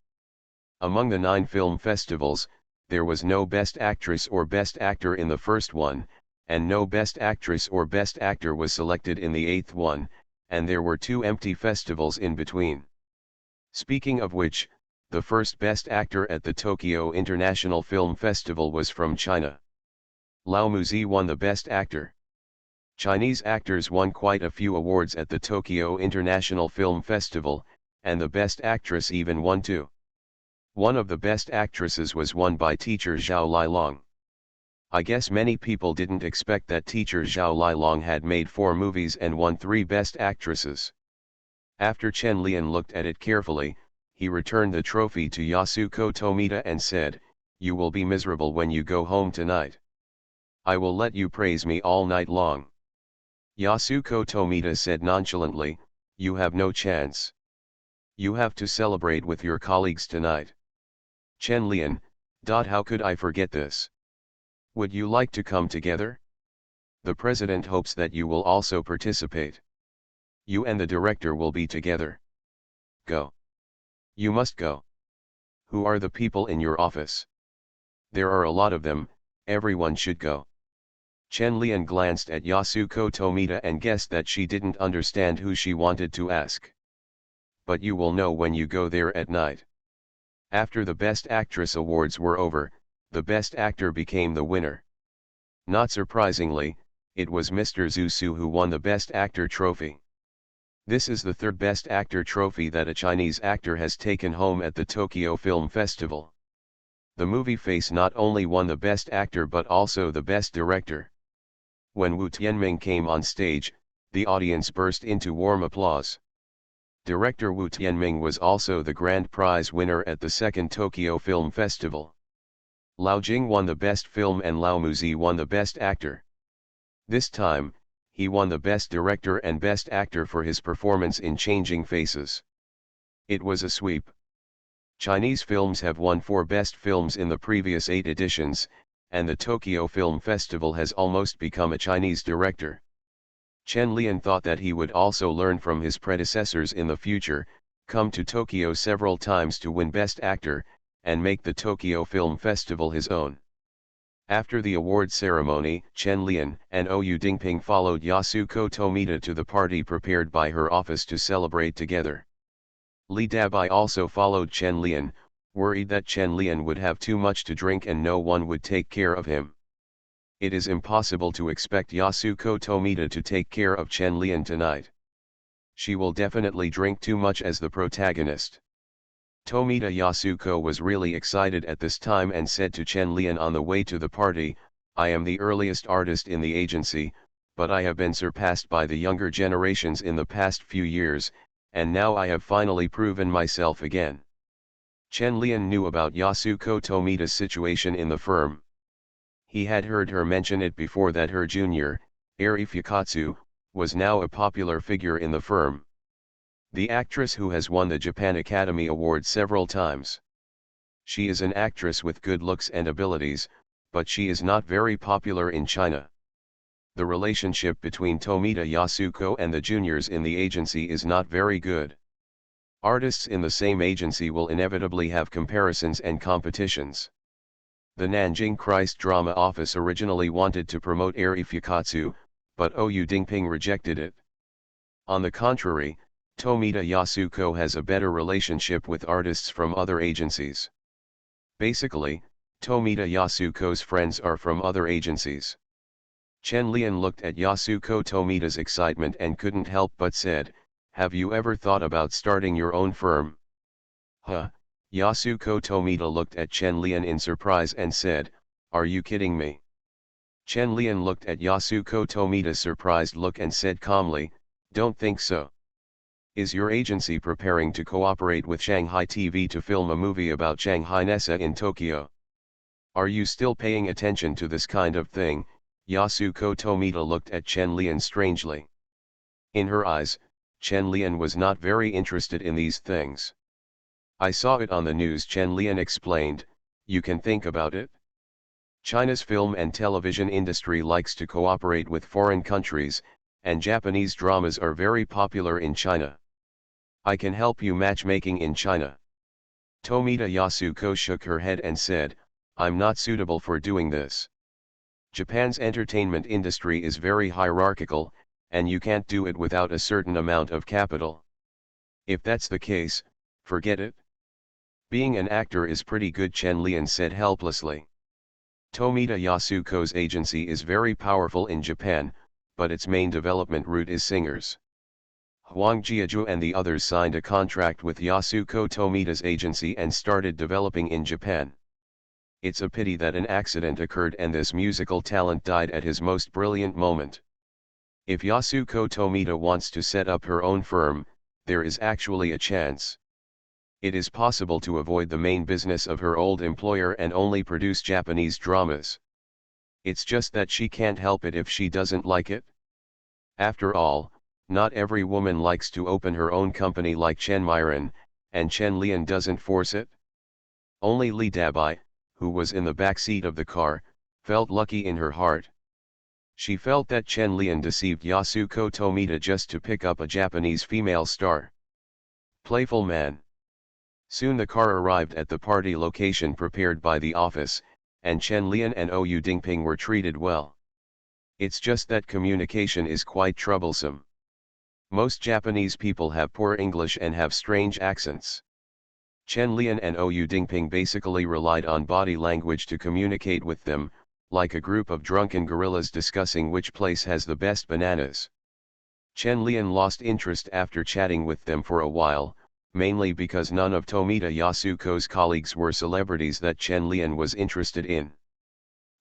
Among the 9 film festivals, there was no Best Actress or Best Actor in the first one, and no Best Actress or Best Actor was selected in the 8th one, and there were 2 empty festivals in between. Speaking of which, the first Best Actor at the Tokyo International Film Festival was from China. Lao Muzi won the Best Actor. Chinese actors won quite a few awards at the Tokyo International Film Festival, and the Best Actress even won too. One of the Best Actresses was won by teacher Zhao Lilong. I guess many people didn't expect that teacher Zhao Lilong had made 4 movies and won 3 Best Actresses. After Chen Lian looked at it carefully, he returned the trophy to Yasuko Tomita and said, "You will be miserable when you go home tonight. I will let you praise me all night long." Yasuko Tomita said nonchalantly, "You have no chance. You have to celebrate with your colleagues tonight." Chen Lian, how could I forget this? Would you like to come together? The president hopes that you will also participate. You and the director will be together. Go. You must go. Who are the people in your office? There are a lot of them, everyone should go. Chen Lian glanced at Yasuko Tomita and guessed that she didn't understand who she wanted to ask. But you will know when you go there at night. After the Best Actress awards were over, the Best Actor became the winner. Not surprisingly, it was Mr. Zhu Su who won the Best Actor trophy. This is the 3rd Best Actor trophy that a Chinese actor has taken home at the Tokyo Film Festival. The movie Face not only won the Best Actor but also the Best Director. When Wu Tianming came on stage, the audience burst into warm applause. Director Wu Tianming was also the grand prize winner at the 2nd Tokyo Film Festival. Lao Jing won the Best Film and Lao Muzi won the Best Actor. This time, he won the Best Director and Best Actor for his performance in Changing Faces. It was a sweep. Chinese films have won 4 Best Films in the previous 8 editions, and the Tokyo Film Festival has almost become a Chinese director. Chen Lian thought that he would also learn from his predecessors in the future, come to Tokyo several times to win Best Actor, and make the Tokyo Film Festival his own. After the award ceremony, Chen Lian and Oyu Dingping followed Yasuko Tomita to the party prepared by her office to celebrate together. Li Dabai also followed Chen Lian, worried that Chen Lian would have too much to drink and no one would take care of him. It is impossible to expect Yasuko Tomita to take care of Chen Lian tonight. She will definitely drink too much as the protagonist. Tomita Yasuko was really excited at this time and said to Chen Lian on the way to the party, "I am the earliest artist in the agency, but I have been surpassed by the younger generations in the past few years, and now I have finally proven myself again." Chen Lian knew about Yasuko Tomita's situation in the firm. He had heard her mention it before that her junior, Eri Fukatsu, was now a popular figure in the firm. The actress who has won the Japan Academy Award several times. She is an actress with good looks and abilities, but she is not very popular in China. The relationship between Tomita Yasuko and the juniors in the agency is not very good. Artists in the same agency will inevitably have comparisons and competitions. The Nanjing Christ Drama Office originally wanted to promote Eri Fukatsu, but Oyu Dingping rejected it. On the contrary, Tomita Yasuko has a better relationship with artists from other agencies. Basically, Tomita Yasuko's friends are from other agencies. Chen Lian looked at Yasuko Tomita's excitement and couldn't help but said, "Have you ever thought about starting your own firm?" "Huh, Yasuko Tomita looked at Chen Lian in surprise and said, "Are you kidding me?" Chen Lian looked at Yasuko Tomita's surprised look and said calmly, "Don't think so. Is your agency preparing to cooperate with Shanghai TV to film a movie about Shanghai Nessa in Tokyo? Are you still paying attention to this kind of thing?" Yasuko Tomita looked at Chen Lian strangely. In her eyes, Chen Lian was not very interested in these things. "I saw it on the news," Chen Lian explained. "You can think about it. China's film and television industry likes to cooperate with foreign countries, and Japanese dramas are very popular in China. I can help you matchmaking in China." Tomita Yasuko shook her head and said, "I'm not suitable for doing this. Japan's entertainment industry is very hierarchical, and you can't do it without a certain amount of capital. If that's the case, forget it." "Being an actor is pretty good," Chen Lian said helplessly. "Tomita Yasuko's agency is very powerful in Japan, but its main development route is singers. Huang Jiaju and the others signed a contract with Yasuko Tomita's agency and started developing in Japan. It's a pity that an accident occurred and this musical talent died at his most brilliant moment. If Yasuko Tomita wants to set up her own firm, there is actually a chance. It is possible to avoid the main business of her old employer and only produce Japanese dramas. It's just that she can't help it if she doesn't like it. After all, not every woman likes to open her own company like Chen Myron, and Chen Lian doesn't force it. Only Li Dabai, who was in the back seat of the car, felt lucky in her heart. She felt that Chen Lian deceived Yasuko Tomita just to pick up a Japanese female star. Playful man. Soon the car arrived at the party location prepared by the office, and Chen Lian and Ou Dingping were treated well. It's just that communication is quite troublesome. Most Japanese people have poor English and have strange accents. Chen Lian and Ou Dingping basically relied on body language to communicate with them, like a group of drunken gorillas discussing which place has the best bananas. Chen Lian lost interest after chatting with them for a while, mainly because none of Tomita Yasuko's colleagues were celebrities that Chen Lian was interested in.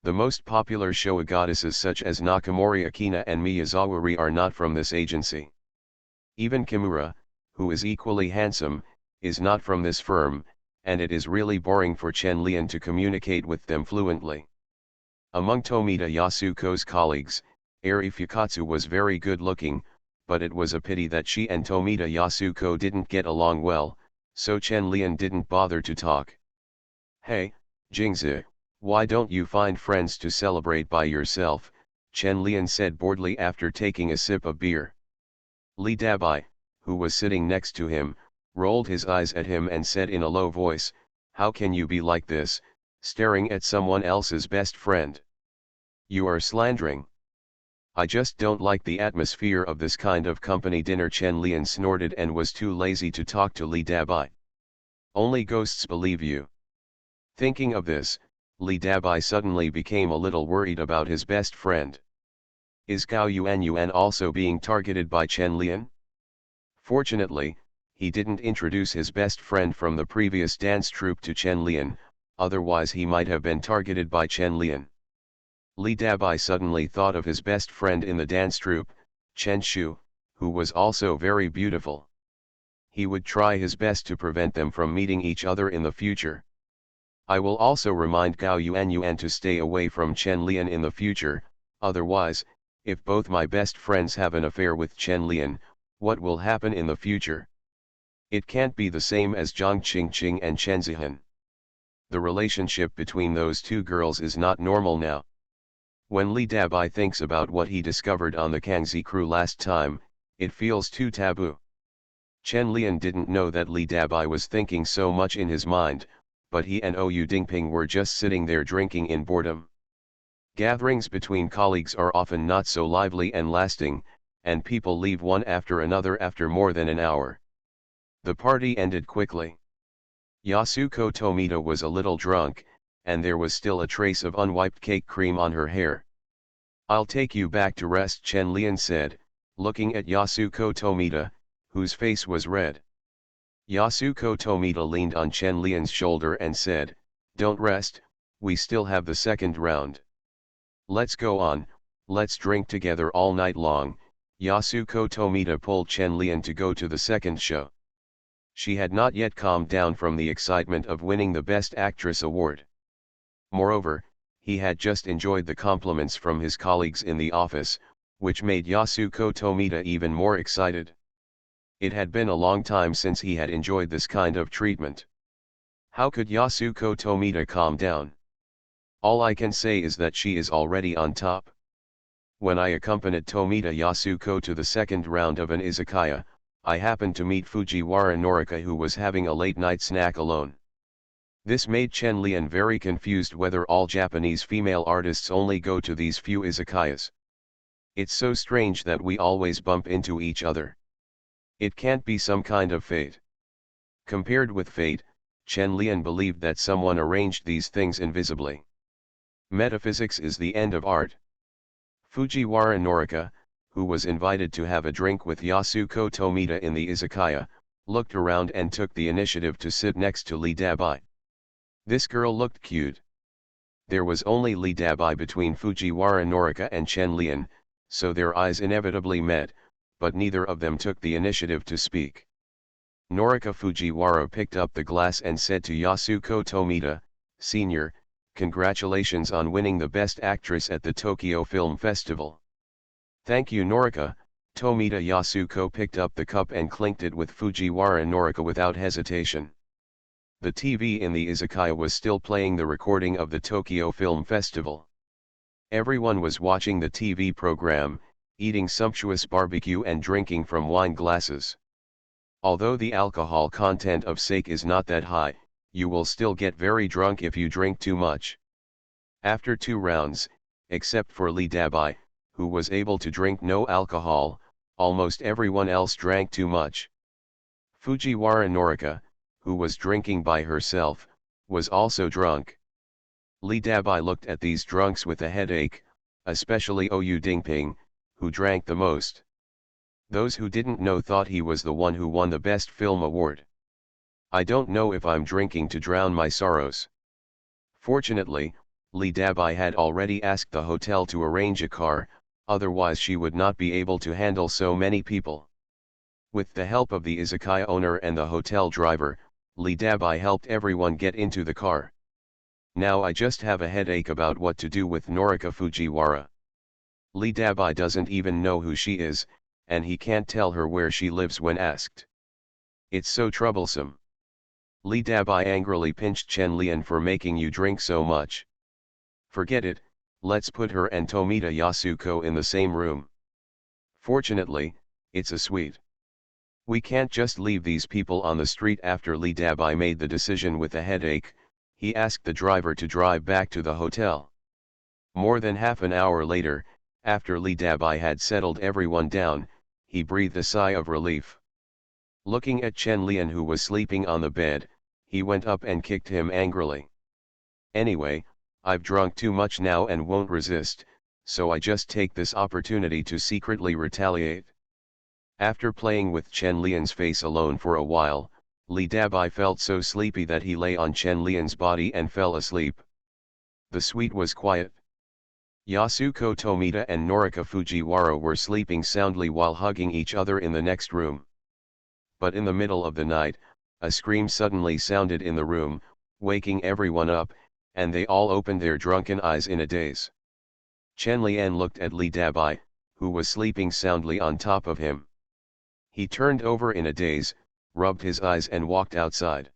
The most popular showa goddesses such as Nakamori Akina and Miyazawari are not from this agency. Even Kimura, who is equally handsome, is not from this firm, and it is really boring for Chen Lian to communicate with them fluently. Among Tomita Yasuko's colleagues, Eri Fukatsu was very good looking, but it was a pity that she and Tomita Yasuko didn't get along well, so Chen Lian didn't bother to talk. "Hey, Jingzi, why don't you find friends to celebrate by yourself?" Chen Lian said boredly after taking a sip of beer. Li Dabai, who was sitting next to him, rolled his eyes at him and said in a low voice, "How can you be like this, staring at someone else's best friend? You are slandering. I just don't like the atmosphere of this kind of company dinner." Chen Lian snorted and was too lazy to talk to Li Dabai. "Only ghosts believe you." Thinking of this, Li Dabai suddenly became a little worried about his best friend. Is Gao Yuan also being targeted by Chen Lian? Fortunately, he didn't introduce his best friend from the previous dance troupe to Chen Lian, otherwise he might have been targeted by Chen Lian. Li Dabai suddenly thought of his best friend in the dance troupe, Chen Shu, who was also very beautiful. He would try his best to prevent them from meeting each other in the future. "I will also remind Gao Yuan to stay away from Chen Lian in the future, otherwise, if both my best friends have an affair with Chen Lian, what will happen in the future? It can't be the same as Zhang Qingqing and Chen Zihan. The relationship between those two girls is not normal now." When Li Dabai thinks about what he discovered on the Kangxi crew last time, it feels too taboo. Chen Lian didn't know that Li Dabai was thinking so much in his mind, but he and Ou Dingping were just sitting there drinking in boredom. Gatherings between colleagues are often not so lively and lasting, and people leave one after another after more than an hour. The party ended quickly. Yasuko Tomita was a little drunk, and there was still a trace of unwiped cake cream on her hair. "I'll take you back to rest," Chen Lian said, looking at Yasuko Tomita, whose face was red. Yasuko Tomita leaned on Chen Lian's shoulder and said, "Don't rest, we still have the second round. Let's go on, let's drink together all night long." Yasuko Tomita pulled Chen Lian to go to the second show. She had not yet calmed down from the excitement of winning the Best Actress award. Moreover, he had just enjoyed the compliments from his colleagues in the office, which made Yasuko Tomita even more excited. It had been a long time since he had enjoyed this kind of treatment. How could Yasuko Tomita calm down? All I can say is that she is already on top. When I accompanied Tomita Yasuko to the second round of an izakaya, I happened to meet Fujiwara Norika, who was having a late-night snack alone. This made Chen Lian very confused whether all Japanese female artists only go to these few izakayas. It's so strange that we always bump into each other. It can't be some kind of fate. Compared with fate, Chen Lian believed that someone arranged these things invisibly. Metaphysics is the end of art. Fujiwara Norika, who was invited to have a drink with Yasuko Tomita in the izakaya, looked around and took the initiative to sit next to Lee Dabai. This girl looked cute. There was only Lee Dabai between Fujiwara Norika and Chen Lian, so their eyes inevitably met, but neither of them took the initiative to speak. Norika Fujiwara picked up the glass and said to Yasuko Tomita, "Senior, congratulations on winning the Best Actress at the Tokyo Film Festival." "Thank you, Norika." Tomita Yasuko picked up the cup and clinked it with Fujiwara Norika without hesitation. The TV in the izakaya was still playing the recording of the Tokyo Film Festival. Everyone was watching the TV program, eating sumptuous barbecue and drinking from wine glasses. Although the alcohol content of sake is not that high, you will still get very drunk if you drink too much. After 2 rounds, except for Lee Dabai, who was able to drink no alcohol, almost everyone else drank too much. Fujiwara Norika, who was drinking by herself, was also drunk. Lee Dabai looked at these drunks with a headache, especially Ou Dingping, who drank the most. Those who didn't know thought he was the one who won the Best Film Award. "I don't know if I'm drinking to drown my sorrows." Fortunately, Lee Dabai had already asked the hotel to arrange a car, otherwise she would not be able to handle so many people. With the help of the izakaya owner and the hotel driver, Lee Dabai helped everyone get into the car. "Now I just have a headache about what to do with Norika Fujiwara. Lee Dabai doesn't even know who she is, and he can't tell her where she lives when asked. It's so troublesome." Lee Dabai angrily pinched Chen Lian for making you drink so much. "Forget it, let's put her and Tomita Yasuko in the same room. Fortunately, it's a suite. We can't just leave these people on the street." After Lee Dabai made the decision with a headache, he asked the driver to drive back to the hotel. More than half an hour later, after Lee Dabai had settled everyone down, he breathed a sigh of relief. Looking at Chen Lian, who was sleeping on the bed, he went up and kicked him angrily. "Anyway, I've drunk too much now and won't resist, so I just take this opportunity to secretly retaliate." After playing with Chen Lian's face alone for a while, Lee Dabai felt so sleepy that he lay on Chen Lian's body and fell asleep. The suite was quiet. Yasuko Tomita and Norika Fujiwara were sleeping soundly while hugging each other in the next room. But in the middle of the night, a scream suddenly sounded in the room, waking everyone up, and they all opened their drunken eyes in a daze. Chen Lian looked at Lee Dabai, who was sleeping soundly on top of him. He turned over in a daze, rubbed his eyes and walked outside.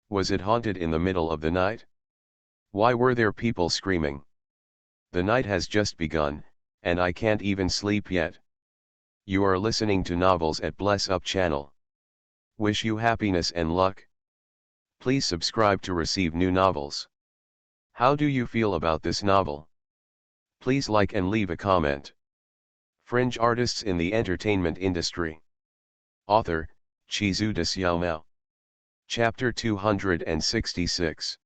Was it haunted in the middle of the night? Why were there people screaming? The night has just begun, and I can't even sleep yet. You are listening to Novels at Bless Up channel. Wish you happiness and luck. Please subscribe to receive new novels. How do you feel about this novel? Please like and leave a comment. Fringe artists in the entertainment industry. Author, Chizuda Xiaomao. Chapter 266.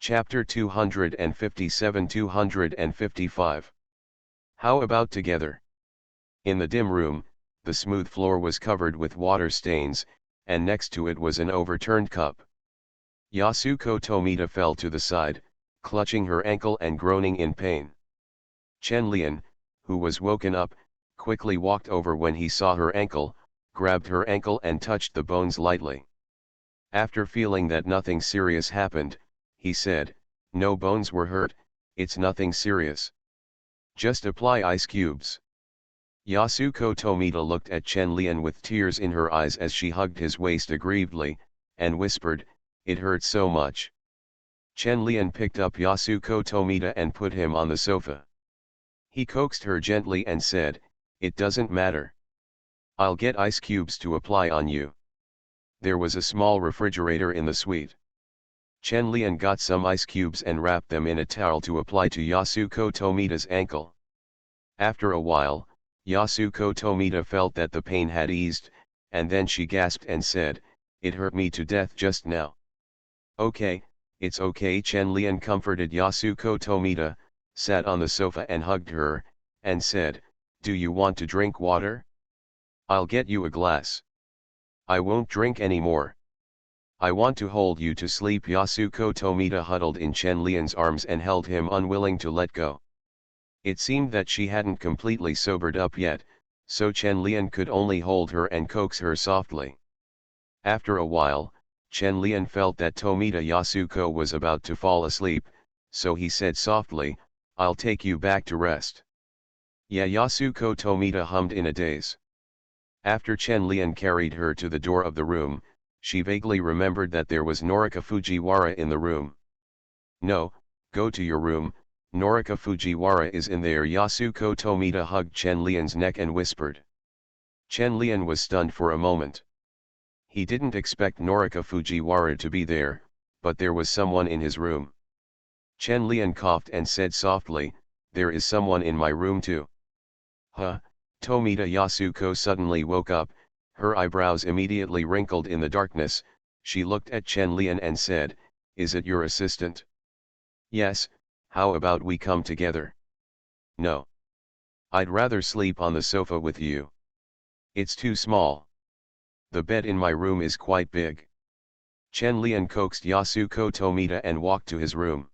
Chapter 257-255. How about together? In the dim room, the smooth floor was covered with water stains, and next to it was an overturned cup. Yasuko Tomita fell to the side, clutching her ankle and groaning in pain. Chen Lian, who was woken up, quickly walked over when he saw her ankle, grabbed her ankle and touched the bones lightly. After feeling that nothing serious happened, he said, "No bones were hurt, it's nothing serious. Just apply ice cubes." Yasuko Tomita looked at Chen Lian with tears in her eyes as she hugged his waist aggrievedly, and whispered, "It hurts so much." Chen Lian picked up Yasuko Tomita and put him on the sofa. He coaxed her gently and said, "It doesn't matter. I'll get ice cubes to apply on you." There was a small refrigerator in the suite. Chen Lian got some ice cubes and wrapped them in a towel to apply to Yasuko Tomita's ankle. After a while, Yasuko Tomita felt that the pain had eased, and then she gasped and said, "It hurt me to death just now." "Okay, it's okay." Chen Lian comforted Yasuko Tomita, sat on the sofa and hugged her, and said, "Do you want to drink water? I'll get you a glass." "I won't drink anymore. I want to hold you to sleep." Yasuko Tomita huddled in Chen Lian's arms and held him, unwilling to let go. It seemed that she hadn't completely sobered up yet, so Chen Lian could only hold her and coax her softly. After a while, Chen Lian felt that Tomita Yasuko was about to fall asleep, so he said softly, "I'll take you back to rest." "Yeah." Yasuko Tomita hummed in a daze. After Chen Lian carried her to the door of the room, she vaguely remembered that there was Norika Fujiwara in the room. "No, go to your room, Norika Fujiwara is in there." Yasuko Tomita hugged Chen Lian's neck and whispered. Chen Lian was stunned for a moment. He didn't expect Norika Fujiwara to be there, but there was someone in his room. Chen Lian coughed and said softly, "There is someone in my room too." "Huh?" Tomita Yasuko suddenly woke up, her eyebrows immediately wrinkled in the darkness. She looked at Chen Lian and said, "Is it your assistant?" "Yes, how about we come together?" "No. I'd rather sleep on the sofa with you. It's too small. The bed in my room is quite big." Chen Lian coaxed Yasuko Tomita and walked to his room.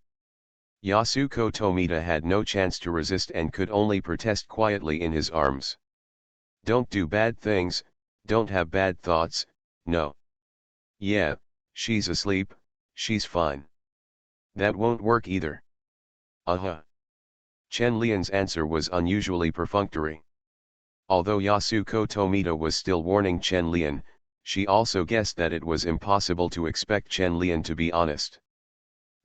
Yasuko Tomita had no chance to resist and could only protest quietly in his arms. "Don't do bad things, don't have bad thoughts, no." "Yeah, she's asleep, she's fine." "That won't work either." "Uh-huh." Chen Lian's answer was unusually perfunctory. Although Yasuko Tomita was still warning Chen Lian, she also guessed that it was impossible to expect Chen Lian to be honest.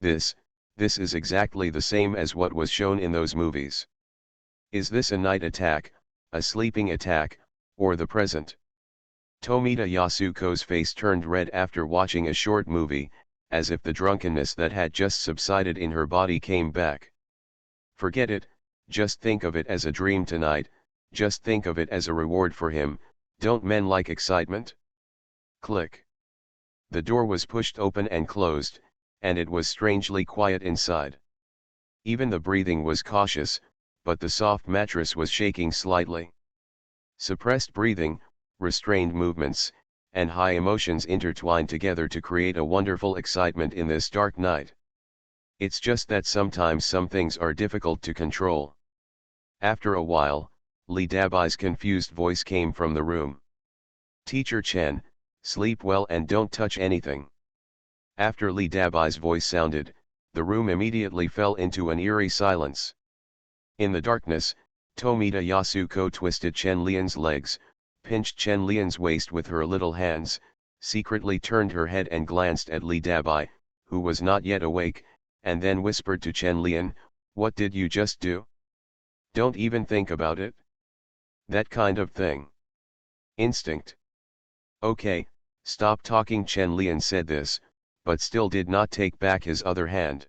This is exactly the same as what was shown in those movies. Is this a night attack, a sleeping attack, or the present? Tomita Yasuko's face turned red after watching a short movie, as if the drunkenness that had just subsided in her body came back. "Forget it, just think of it as a dream tonight, just think of it as a reward for him. Don't men like excitement?" Click. The door was pushed open and closed, and it was strangely quiet inside. Even the breathing was cautious, but the soft mattress was shaking slightly. Suppressed breathing, restrained movements, and high emotions intertwined together to create a wonderful excitement in this dark night. It's just that sometimes some things are difficult to control. After a while, Li Dabai's confused voice came from the room. "Teacher Chen, sleep well and don't touch anything." After Li Dabai's voice sounded, the room immediately fell into an eerie silence. In the darkness, Tomita Yasuko twisted Chen Lian's legs, pinched Chen Lian's waist with her little hands, secretly turned her head and glanced at Li Dabai, who was not yet awake, and then whispered to Chen Lian, "What did you just do? Don't even think about it. That kind of thing. Instinct." "Okay, stop talking." Chen Lian said this, but still did not take back his other hand.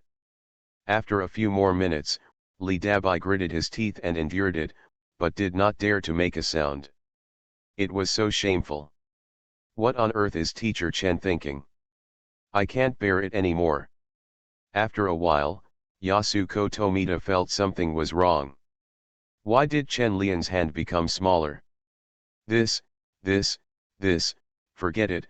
After a few more minutes, Li Dabai gritted his teeth and endured it, but did not dare to make a sound. It was so shameful. What on earth is Teacher Chen thinking? I can't bear it anymore. After a while, Yasuko Tomita felt something was wrong. Why did Chen Lian's hand become smaller? This, forget it,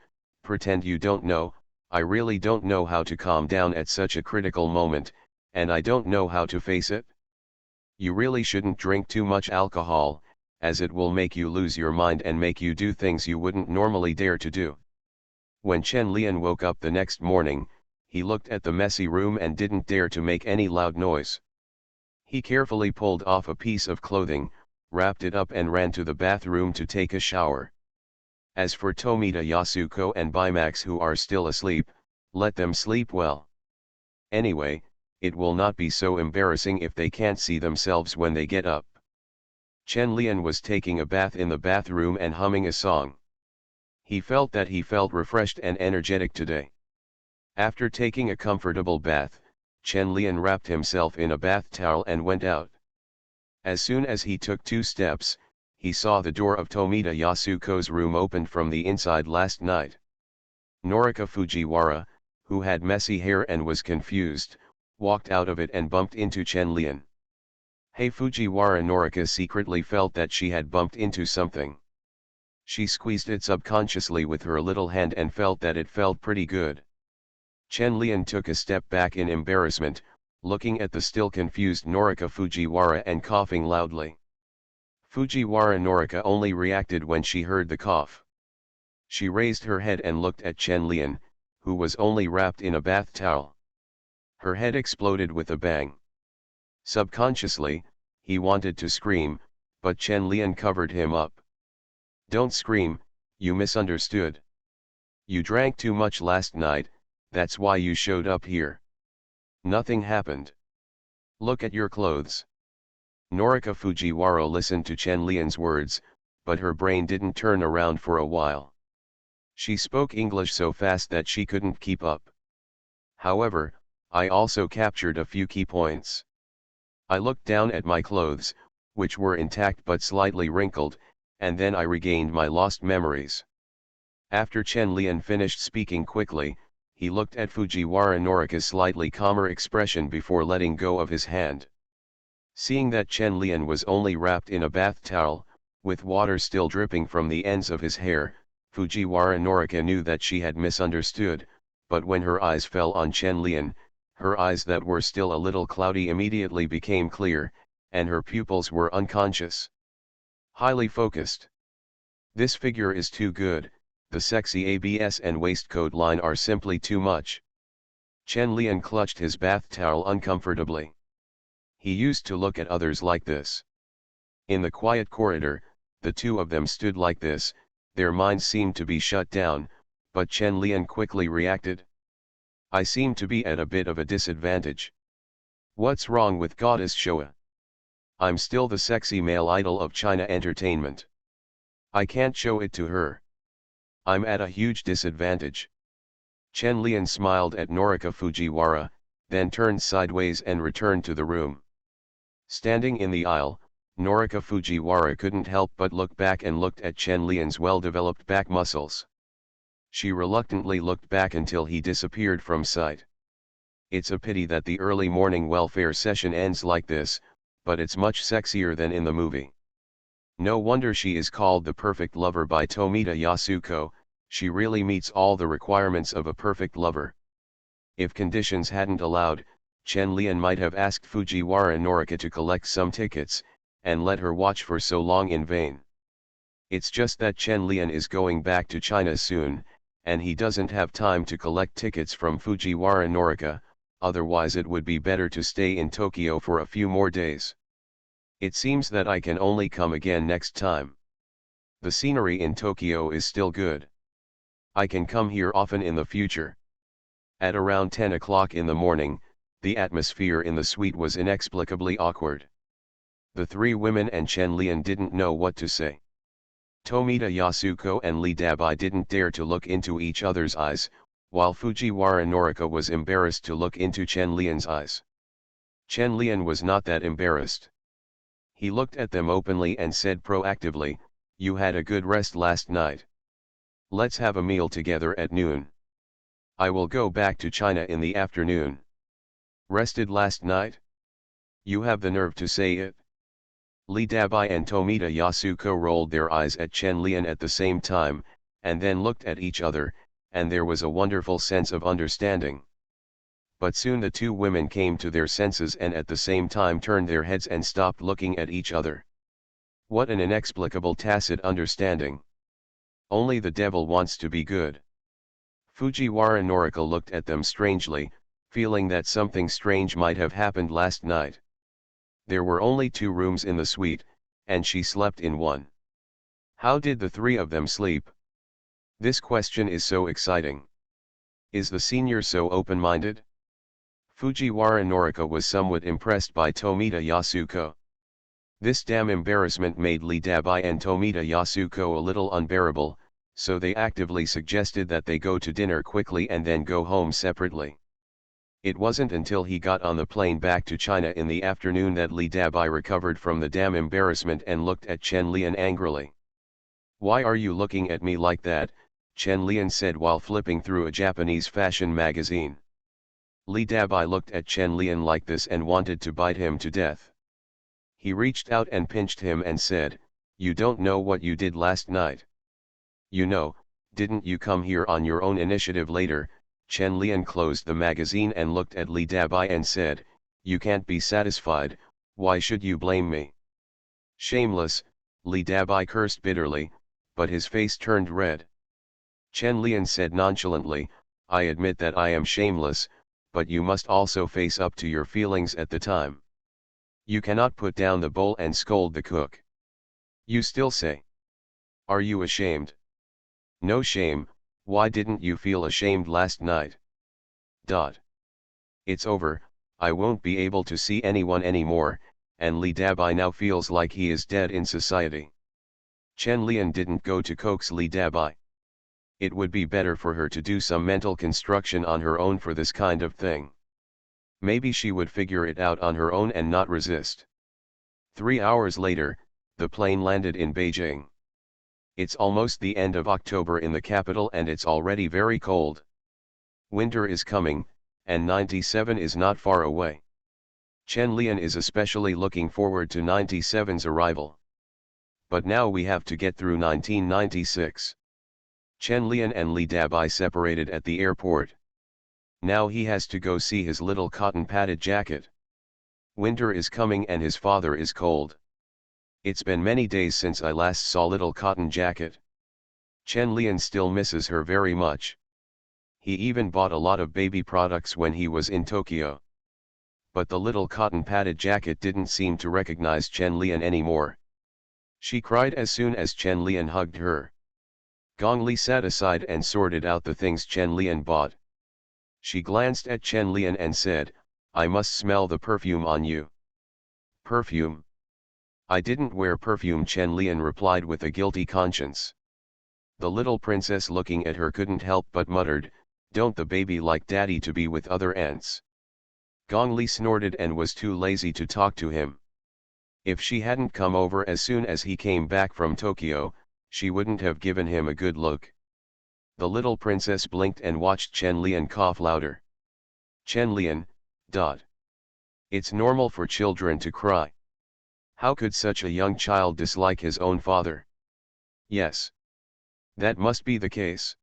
pretend you don't know. I really don't know how to calm down at such a critical moment, and I don't know how to face it. You really shouldn't drink too much alcohol, as it will make you lose your mind and make you do things you wouldn't normally dare to do. When Chen Lian woke up the next morning, he looked at the messy room and didn't dare to make any loud noise. He carefully pulled off a piece of clothing, wrapped it up and ran to the bathroom to take a shower. As for Tomita Yasuko and Bimax who are still asleep, let them sleep well. Anyway, it will not be so embarrassing if they can't see themselves when they get up. Chen Lian was taking a bath in the bathroom and humming a song. He felt refreshed and energetic today. After taking a comfortable bath, Chen Lian wrapped himself in a bath towel and went out. As soon as he took 2 steps, he saw the door of Tomita Yasuko's room opened from the inside last night. Norika Fujiwara, who had messy hair and was confused, walked out of it and bumped into Chen Lian. Hey Fujiwara! Norika secretly felt that she had bumped into something. She squeezed it subconsciously with her little hand and felt that it felt pretty good. Chen Lian took a step back in embarrassment, looking at the still confused Norika Fujiwara and coughing loudly. Fujiwara Norika only reacted when she heard the cough. She raised her head and looked at Chen Lian, who was only wrapped in a bath towel. Her head exploded with a bang. Subconsciously, he wanted to scream, but Chen Lian covered him up. Don't scream, you misunderstood. You drank too much last night, that's why you showed up here. Nothing happened. Look at your clothes. Norika Fujiwara listened to Chen Lian's words, but her brain didn't turn around for a while. She spoke English so fast that she couldn't keep up. However, I also captured a few key points. I looked down at my clothes, which were intact but slightly wrinkled, and then I regained my lost memories. After Chen Lian finished speaking quickly, he looked at Fujiwara Norika's slightly calmer expression before letting go of his hand. Seeing that Chen Lian was only wrapped in a bath towel, with water still dripping from the ends of his hair, Fujiwara Norika knew that she had misunderstood, but when her eyes fell on Chen Lian, her eyes that were still a little cloudy immediately became clear, and her pupils were unconscious. Highly focused. This figure is too good, the sexy ABS and waistcoat line are simply too much. Chen Lian clutched his bath towel uncomfortably. He used to look at others like this. In the quiet corridor, the two of them stood like this, their minds seemed to be shut down, but Chen Lian quickly reacted. I seem to be at a bit of a disadvantage. What's wrong with Goddess Showa? I'm still the sexy male idol of China entertainment. I can't show it to her. I'm at a huge disadvantage. Chen Lian smiled at Norika Fujiwara, then turned sideways and returned to the room. Standing in the aisle, Norika Fujiwara couldn't help but look back and looked at Chen Lian's well-developed back muscles. She reluctantly looked back until he disappeared from sight. It's a pity that the early morning welfare session ends like this, but it's much sexier than in the movie. No wonder she is called the perfect lover by Tomita Yasuko, she really meets all the requirements of a perfect lover. If conditions hadn't allowed, Chen Lian might have asked Fujiwara Norika to collect some tickets, and let her watch for so long in vain. It's just that Chen Lian is going back to China soon, and he doesn't have time to collect tickets from Fujiwara Norika, otherwise it would be better to stay in Tokyo for a few more days. It seems that I can only come again next time. The scenery in Tokyo is still good. I can come here often in the future. At around 10 o'clock in the morning, the atmosphere in the suite was inexplicably awkward. The three women and Chen Lian didn't know what to say. Tomita Yasuko and Li Dabai didn't dare to look into each other's eyes, while Fujiwara Norika was embarrassed to look into Chen Lian's eyes. Chen Lian was not that embarrassed. He looked at them openly and said proactively, "You had a good rest last night. Let's have a meal together at noon. I will go back to China in the afternoon." Rested last night? You have the nerve to say it? Li Dabai and Tomita Yasuko rolled their eyes at Chen Lian at the same time, and then looked at each other, and there was a wonderful sense of understanding. But soon the two women came to their senses and at the same time turned their heads and stopped looking at each other. What an inexplicable tacit understanding. Only the devil wants to be good. Fujiwara Noriko looked at them strangely, feeling that something strange might have happened last night. There were only 2 rooms in the suite, and she slept in one. How did the 3 of them sleep? This question is so exciting. Is the senior so open-minded? Fujiwara Noriko was somewhat impressed by Tomita Yasuko. This damn embarrassment made Lee Dabai and Tomita Yasuko a little unbearable, so they actively suggested that they go to dinner quickly and then go home separately. It wasn't until he got on the plane back to China in the afternoon that Lee Dabai recovered from the damn embarrassment and looked at Chen Lian angrily. "Why are you looking at me like that?" Chen Lian said while flipping through a Japanese fashion magazine. Lee Dabai looked at Chen Lian like this and wanted to bite him to death. He reached out and pinched him and said, "You don't know what you did last night. You know, didn't you come here on your own initiative later?" Chen Lian closed the magazine and looked at Lee Dabai and said, "You can't be satisfied, why should you blame me?" "Shameless," Lee Dabai cursed bitterly, but his face turned red. Chen Lian said nonchalantly, "I admit that I am shameless, but you must also face up to your feelings at the time. You cannot put down the bowl and scold the cook. You still say. Are you ashamed? No shame. Why didn't you feel ashamed last night? It's over, I won't be able to see anyone anymore, and Lee Dabai now feels like he is dead in society." Chen Lian didn't go to coax Lee Dabai. It would be better for her to do some mental construction on her own for this kind of thing. Maybe she would figure it out on her own and not resist. 3 hours later, the plane landed in Beijing. It's almost the end of October in the capital and it's already very cold. Winter is coming, and 97 is not far away. Chen Lian is especially looking forward to 97's arrival. But now we have to get through 1996. Chen Lian and Lee Dabai separated at the airport. Now he has to go see his little cotton-padded jacket. Winter is coming and his father is cold. It's been many days since I last saw little cotton jacket. Chen Lian still misses her very much. He even bought a lot of baby products when he was in Tokyo. But the little cotton-padded jacket didn't seem to recognize Chen Lian anymore. She cried as soon as Chen Lian hugged her. Gong Li sat aside and sorted out the things Chen Lian bought. She glanced at Chen Lian and said, "I must smell the perfume on you." "Perfume? I didn't wear perfume," Chen Lian replied with a guilty conscience. The little princess looking at her couldn't help but muttered, "Don't the baby like daddy to be with other ants?" Gong Li snorted and was too lazy to talk to him. If she hadn't come over as soon as he came back from Tokyo, she wouldn't have given him a good look. The little princess blinked and watched Chen Lian cough louder. Chen Lian. It's normal for children to cry. How could such a young child dislike his own father? Yes. That must be the case.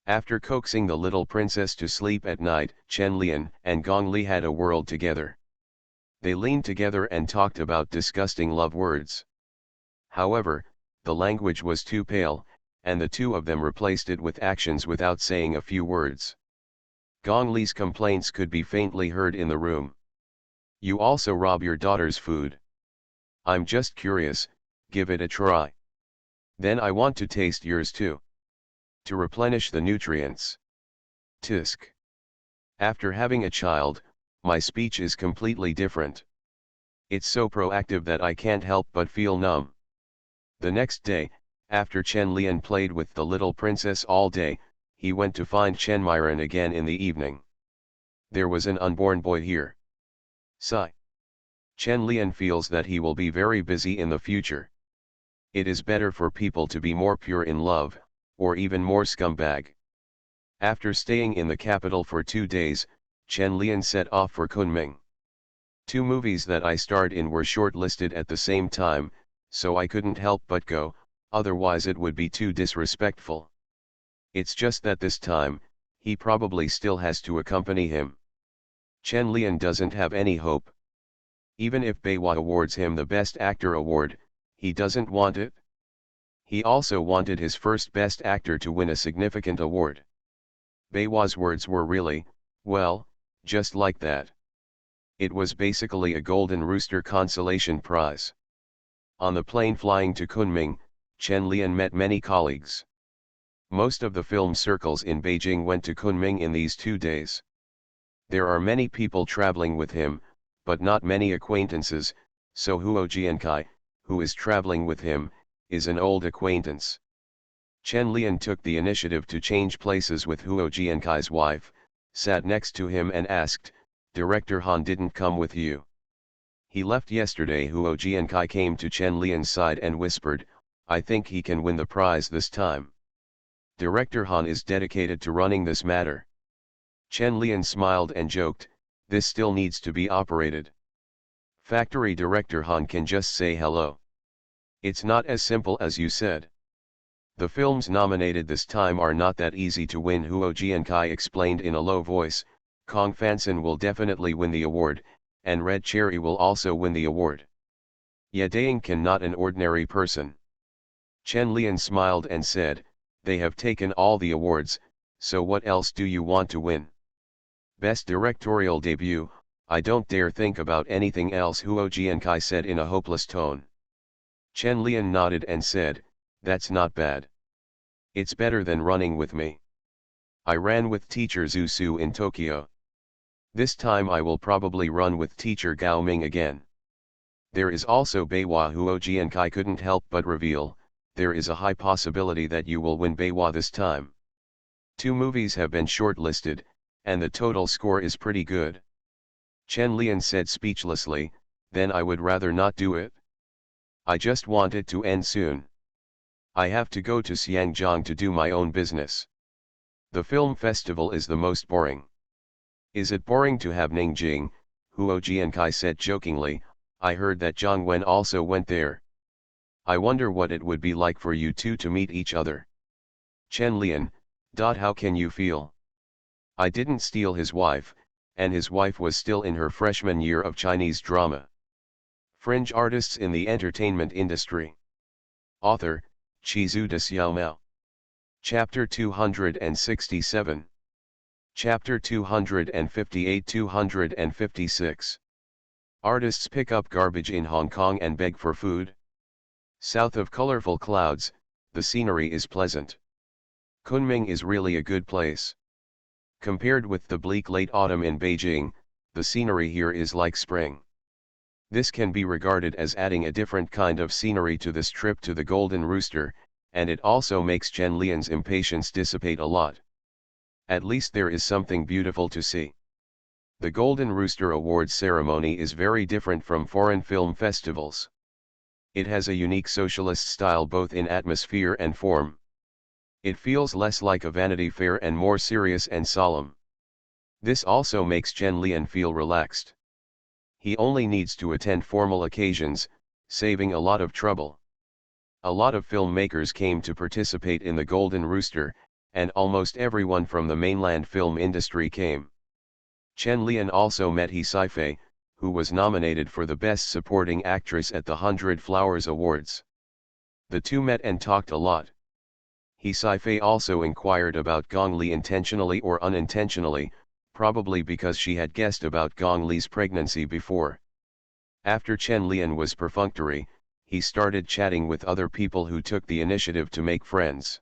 After coaxing the little princess to sleep at night, Chen Lian and Gong Li had a world together. They leaned together and talked about disgusting love words. However, the language was too pale, and the two of them replaced it with actions without saying a few words. Gong Li's complaints could be faintly heard in the room. "You also rob your daughter's food. I'm just curious, give it a try. Then I want to taste yours too. To replenish the nutrients." Tisk. After having a child, my speech is completely different. It's so proactive that I can't help but feel numb. The next day, after Chen Lian played with the little princess all day, he went to find Chen Myron again in the evening. There was an unborn boy here. Sigh. Chen Lian feels that he will be very busy in the future. It is better for people to be more pure in love, or even more scumbag. After staying in the capital for 2 days, Chen Lian set off for Kunming. 2 movies that I starred in were shortlisted at the same time, so I couldn't help but go, otherwise it would be too disrespectful. It's just that this time, he probably still has to accompany him. Chen Lian doesn't have any hope. Even if Beiwa awards him the Best Actor award, he doesn't want it. He also wanted his first Best Actor to win a significant award. Beiwa's words were really, well, just like that. It was basically a Golden Rooster consolation prize. On the plane flying to Kunming, Chen Lian met many colleagues. Most of the film circles in Beijing went to Kunming in these 2 days. There are many people traveling with him, but not many acquaintances, so Huo Jiankai, who is traveling with him, is an old acquaintance. Chen Lian took the initiative to change places with Huo Jiankai's wife, sat next to him and asked, "Director Han didn't come with you?" "He left yesterday." Huo Jiankai came to Chen Lian's side and whispered, "I think he can win the prize this time. Director Han is dedicated to running this matter." Chen Lian smiled and joked, "This still needs to be operated. Factory Director Han can just say hello. It's not as simple as you said. The films nominated this time are not that easy to win." Huo Jiankai explained in a low voice, "Kong Fansen will definitely win the award, and Red Cherry will also win the award. Ye Daing can not an ordinary person." Chen Lian smiled and said, "They have taken all the awards, so what else do you want to win? Best directorial debut, I don't dare think about anything else." Huo Jiankai said in a hopeless tone. Chen Lian nodded and said, "That's not bad. It's better than running with me. I ran with teacher Zhu Su in Tokyo. This time I will probably run with teacher Gao Ming again. There is also Beiwa." Huo Jiankai couldn't help but reveal, "There is a high possibility that you will win Beiwa this time. 2 movies have been shortlisted, and the total score is pretty good." Chen Lian said speechlessly, "Then I would rather not do it. I just want it to end soon. I have to go to Xiangjiang to do my own business. The film festival is the most boring." "Is it boring to have Nanjing?" Huo Jiankai said jokingly, "I heard that Zhang Wen also went there. I wonder what it would be like for you two to meet each other." Chen Lian, "How can you feel? I didn't steal his wife, and his wife was still in her freshman year of Chinese drama." Fringe artists in the entertainment industry. Author, Chizu de Xiaomao. Chapter 267. Chapter 258-256. Artists pick up garbage in Hong Kong and beg for food. South of colorful clouds, the scenery is pleasant. Kunming is really a good place. Compared with the bleak late autumn in Beijing, the scenery here is like spring. This can be regarded as adding a different kind of scenery to this trip to the Golden Rooster, and it also makes Chen Lian's impatience dissipate a lot. At least there is something beautiful to see. The Golden Rooster Awards ceremony is very different from foreign film festivals. It has a unique socialist style both in atmosphere and form. It feels less like a Vanity Fair and more serious and solemn. This also makes Chen Lian feel relaxed. He only needs to attend formal occasions, saving a lot of trouble. A lot of filmmakers came to participate in the Golden Rooster, and almost everyone from the mainland film industry came. Chen Lian also met He Sci-fi, who was nominated for the Best Supporting Actress at the 100 Flowers Awards. The two met and talked a lot. He Sci-fi also inquired about Gong Li intentionally or unintentionally, probably because she had guessed about Gong Li's pregnancy before. After Chen Lian was perfunctory, he started chatting with other people who took the initiative to make friends.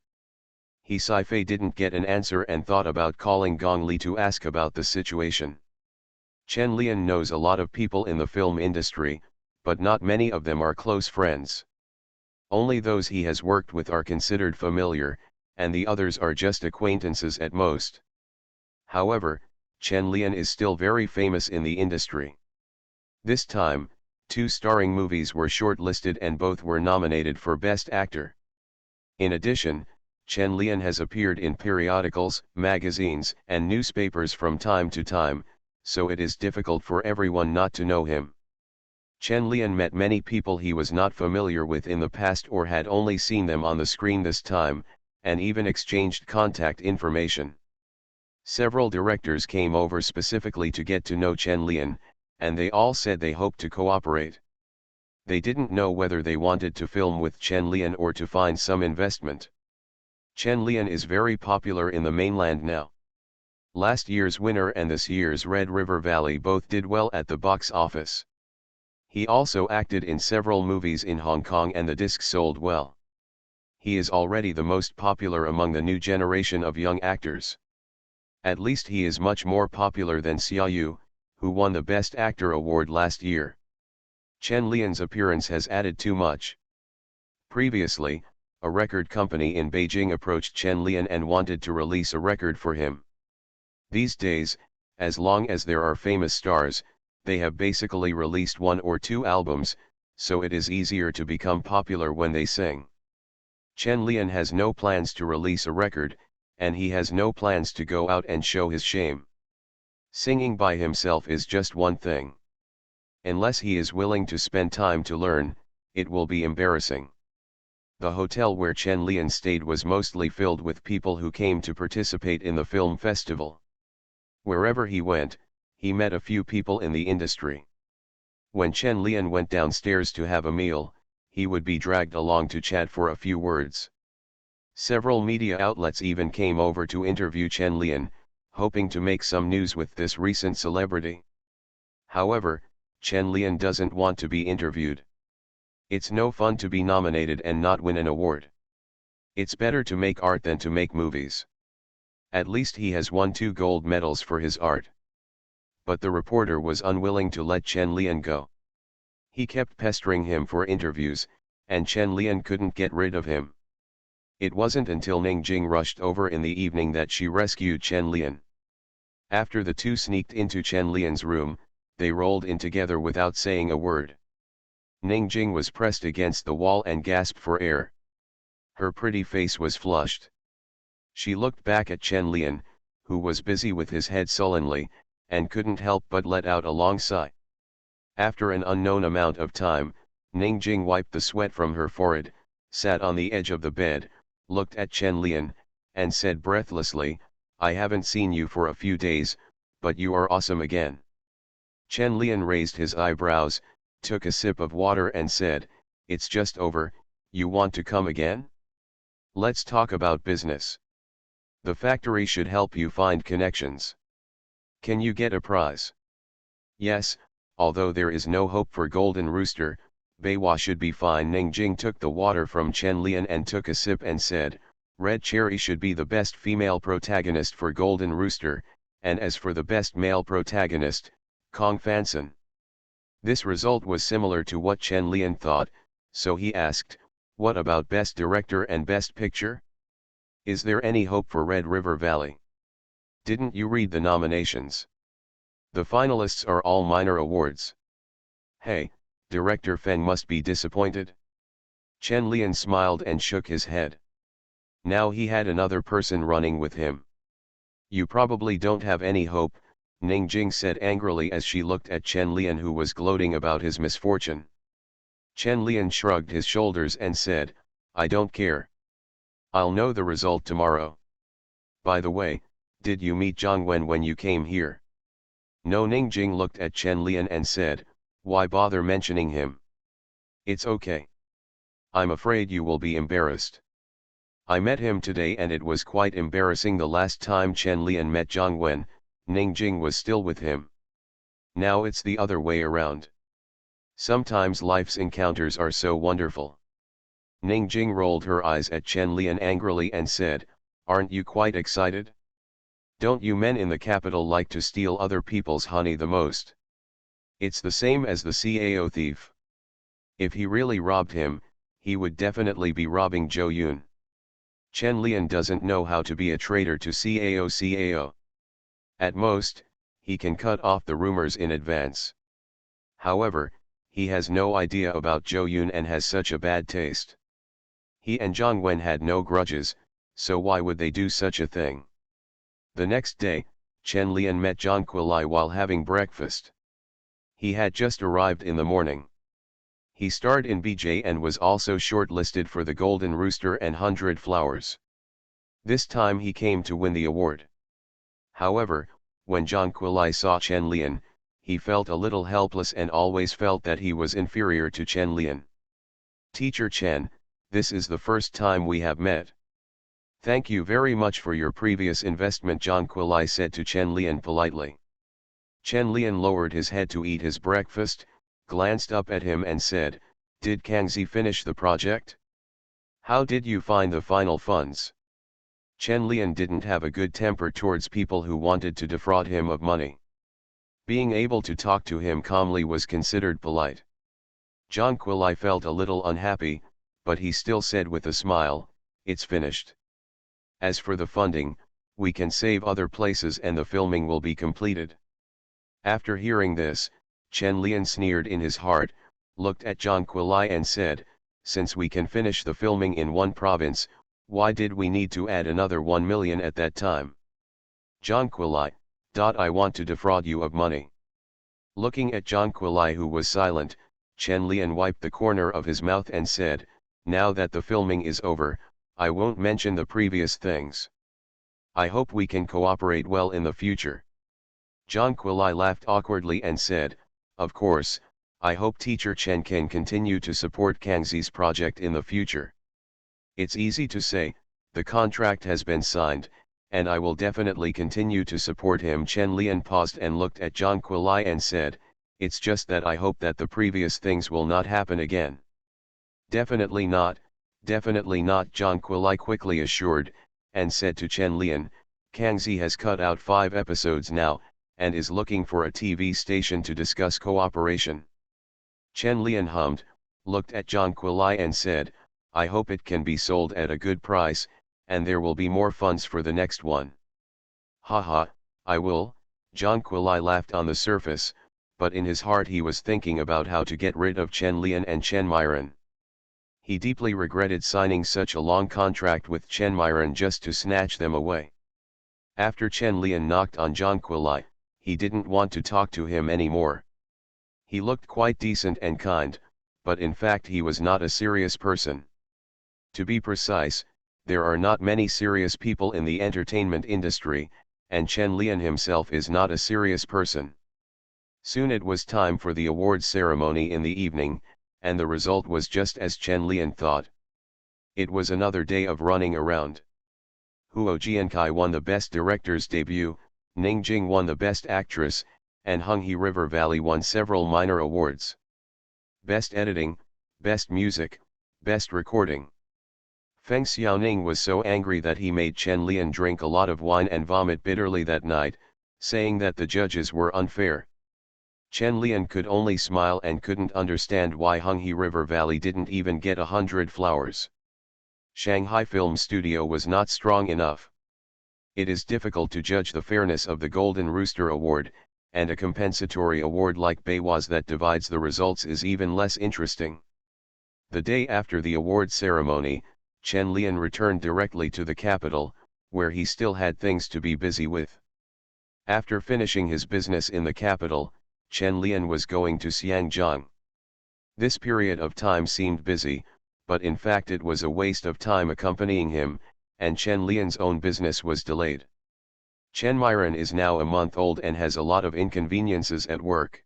He Sci-fi didn't get an answer and thought about calling Gong Li to ask about the situation. Chen Lian knows a lot of people in the film industry, but not many of them are close friends. Only those he has worked with are considered familiar, and the others are just acquaintances at most. However, Chen Lian is still very famous in the industry. This time, 2 starring movies were shortlisted and both were nominated for Best Actor. In addition, Chen Lian has appeared in periodicals, magazines, and newspapers from time to time, so it is difficult for everyone not to know him. Chen Lian met many people he was not familiar with in the past or had only seen them on the screen this time, and even exchanged contact information. Several directors came over specifically to get to know Chen Lian, and they all said they hoped to cooperate. They didn't know whether they wanted to film with Chen Lian or to find some investment. Chen Lian is very popular in the mainland now. Last year's Winner and this year's Red River Valley both did well at the box office. He also acted in several movies in Hong Kong and the discs sold well. He is already the most popular among the new generation of young actors. At least he is much more popular than Xia Yu, who won the Best Actor award last year. Chen Lian's appearance has added too much. Previously, a record company in Beijing approached Chen Lian and wanted to release a record for him. These days, as long as there are famous stars, they have basically released 1 or 2 albums, so it is easier to become popular when they sing. Chen Lian has no plans to release a record, and he has no plans to go out and show his shame. Singing by himself is just one thing. Unless he is willing to spend time to learn, it will be embarrassing. The hotel where Chen Lian stayed was mostly filled with people who came to participate in the film festival. Wherever he went, he met a few people in the industry. When Chen Lian went downstairs to have a meal, he would be dragged along to chat for a few words. Several media outlets even came over to interview Chen Lian, hoping to make some news with this recent celebrity. However, Chen Lian doesn't want to be interviewed. It's no fun to be nominated and not win an award. It's better to make art than to make movies. At least he has won 2 gold medals for his art. But the reporter was unwilling to let Chen Lian go. He kept pestering him for interviews, and Chen Lian couldn't get rid of him. It wasn't until Ning Jing rushed over in the evening that she rescued Chen Lian. After the two sneaked into Chen Lian's room, they rolled in together without saying a word. Ning Jing was pressed against the wall and gasped for air. Her pretty face was flushed. She looked back at Chen Lian, who was busy with his head sullenly, and couldn't help but let out a long sigh. After an unknown amount of time, Ning Jing wiped the sweat from her forehead, sat on the edge of the bed, looked at Chen Lian, and said breathlessly, "I haven't seen you for a few days, but you are awesome again." Chen Lian raised his eyebrows, took a sip of water and said, "It's just over, you want to come again? Let's talk about business. The factory should help you find connections. Can you get a prize?" "Yes, although there is no hope for Golden Rooster, Beiwa should be fine." Ning Jing took the water from Chen Lian and took a sip and said, "Red Cherry should be the best female protagonist for Golden Rooster, and as for the best male protagonist, Kong Fansen." This result was similar to what Chen Lian thought, so he asked, "What about Best Director and Best Picture? Is there any hope for Red River Valley? Didn't you read the nominations? The finalists are all minor awards. Hey, Director Feng must be disappointed." Chen Lian smiled and shook his head. Now he had another person running with him. "You probably don't have any hope," Ning Jing said angrily as she looked at Chen Lian, who was gloating about his misfortune. Chen Lian shrugged his shoulders and said, "I don't care. I'll know the result tomorrow. By the way, did you meet Zhang Wen when you came here?" "No." Ning Jing looked at Chen Lian and said, "Why bother mentioning him? It's okay. I'm afraid you will be embarrassed. I met him today and it was quite embarrassing. The last time Chen Lian met Zhang Wen, Ning Jing was still with him. Now it's the other way around. Sometimes life's encounters are so wonderful." Ning Jing rolled her eyes at Chen Lian angrily and said, "Aren't you quite excited? Don't you men in the capital like to steal other people's honey the most? It's the same as the CAO thief. If he really robbed him, he would definitely be robbing Zhou Yun. Chen Lian doesn't know how to be a traitor to CAO. At most, he can cut off the rumors in advance. However, he has no idea about Zhou Yun and has such a bad taste. He and Zhang Wen had no grudges, so why would they do such a thing?" The next day, Chen Lian met Zhang Quilai while having breakfast. He had just arrived in the morning. He starred in BJ and was also shortlisted for the Golden Rooster and 100 Flowers. This time he came to win the award. However, when Zhang Kuilai saw Chen Lian, he felt a little helpless and always felt that he was inferior to Chen Lian. "Teacher Chen, this is the first time we have met. Thank you very much for your previous investment," Zhang Kuilai said to Chen Lian politely. Chen Lian lowered his head to eat his breakfast, glanced up at him and said, "Did Kangzi finish the project? How did you find the final funds?" Chen Lian didn't have a good temper towards people who wanted to defraud him of money. Being able to talk to him calmly was considered polite. Zhang Kuilai felt a little unhappy, but he still said with a smile, "It's finished. As for the funding, we can save other places and the filming will be completed." After hearing this, Chen Lian sneered in his heart, looked at Zhang Kuilai and said, "Since we can finish the filming in one province, why did we need to add another 1 million at that time? Zhang Kuilai, I want to defraud you of money." Looking at Zhang Kuilai, who was silent, Chen Lian wiped the corner of his mouth and said, "Now that the filming is over, I won't mention the previous things. I hope we can cooperate well in the future." Zhang Kuilai laughed awkwardly and said, "Of course, I hope Teacher Chen can continue to support Kangzi's project in the future. It's easy to say, the contract has been signed, and I will definitely continue to support him." Chen Lian paused and looked at Zhang Kuilai and said, "It's just that I hope that the previous things will not happen again." Definitely not," Zhang Kuilai quickly assured, and said to Chen Lian, "Kangzi has cut out 5 episodes now, and is looking for a TV station to discuss cooperation." Chen Lian hummed, looked at Zhang Kuilai and said, "I hope it can be sold at a good price, and there will be more funds for the next one." "Haha, I will," Zhang Kuilai laughed on the surface, but in his heart he was thinking about how to get rid of Chen Lian and Chen Myron. He deeply regretted signing such a long contract with Chen Myron just to snatch them away. After Chen Lian knocked on Zhang Kuilai, he didn't want to talk to him anymore. He looked quite decent and kind, but in fact he was not a serious person. To be precise, there are not many serious people in the entertainment industry, and Chen Lian himself is not a serious person. Soon it was time for the awards ceremony in the evening, and the result was just as Chen Lian thought. It was another day of running around. Huo Jiankai won the Best Director's Debut, Ning Jing won the Best Actress, and Hunghe River Valley won several minor awards. Best Editing, Best Music, Best Recording. Feng Xiaoning was so angry that he made Chen Lian drink a lot of wine and vomit bitterly that night, saying that the judges were unfair. Chen Lian could only smile and couldn't understand why Hunghe River Valley didn't even get 100 flowers. Shanghai Film Studio was not strong enough. It is difficult to judge the fairness of the Golden Rooster Award, and a compensatory award like Beiwa's that divides the results is even less interesting. The day after the award ceremony, Chen Lian returned directly to the capital, where he still had things to be busy with. After finishing his business in the capital, Chen Lian was going to Xiangjiang. This period of time seemed busy, but in fact it was a waste of time accompanying him, and Chen Lian's own business was delayed. Chen Myron is now a month old and has a lot of inconveniences at work.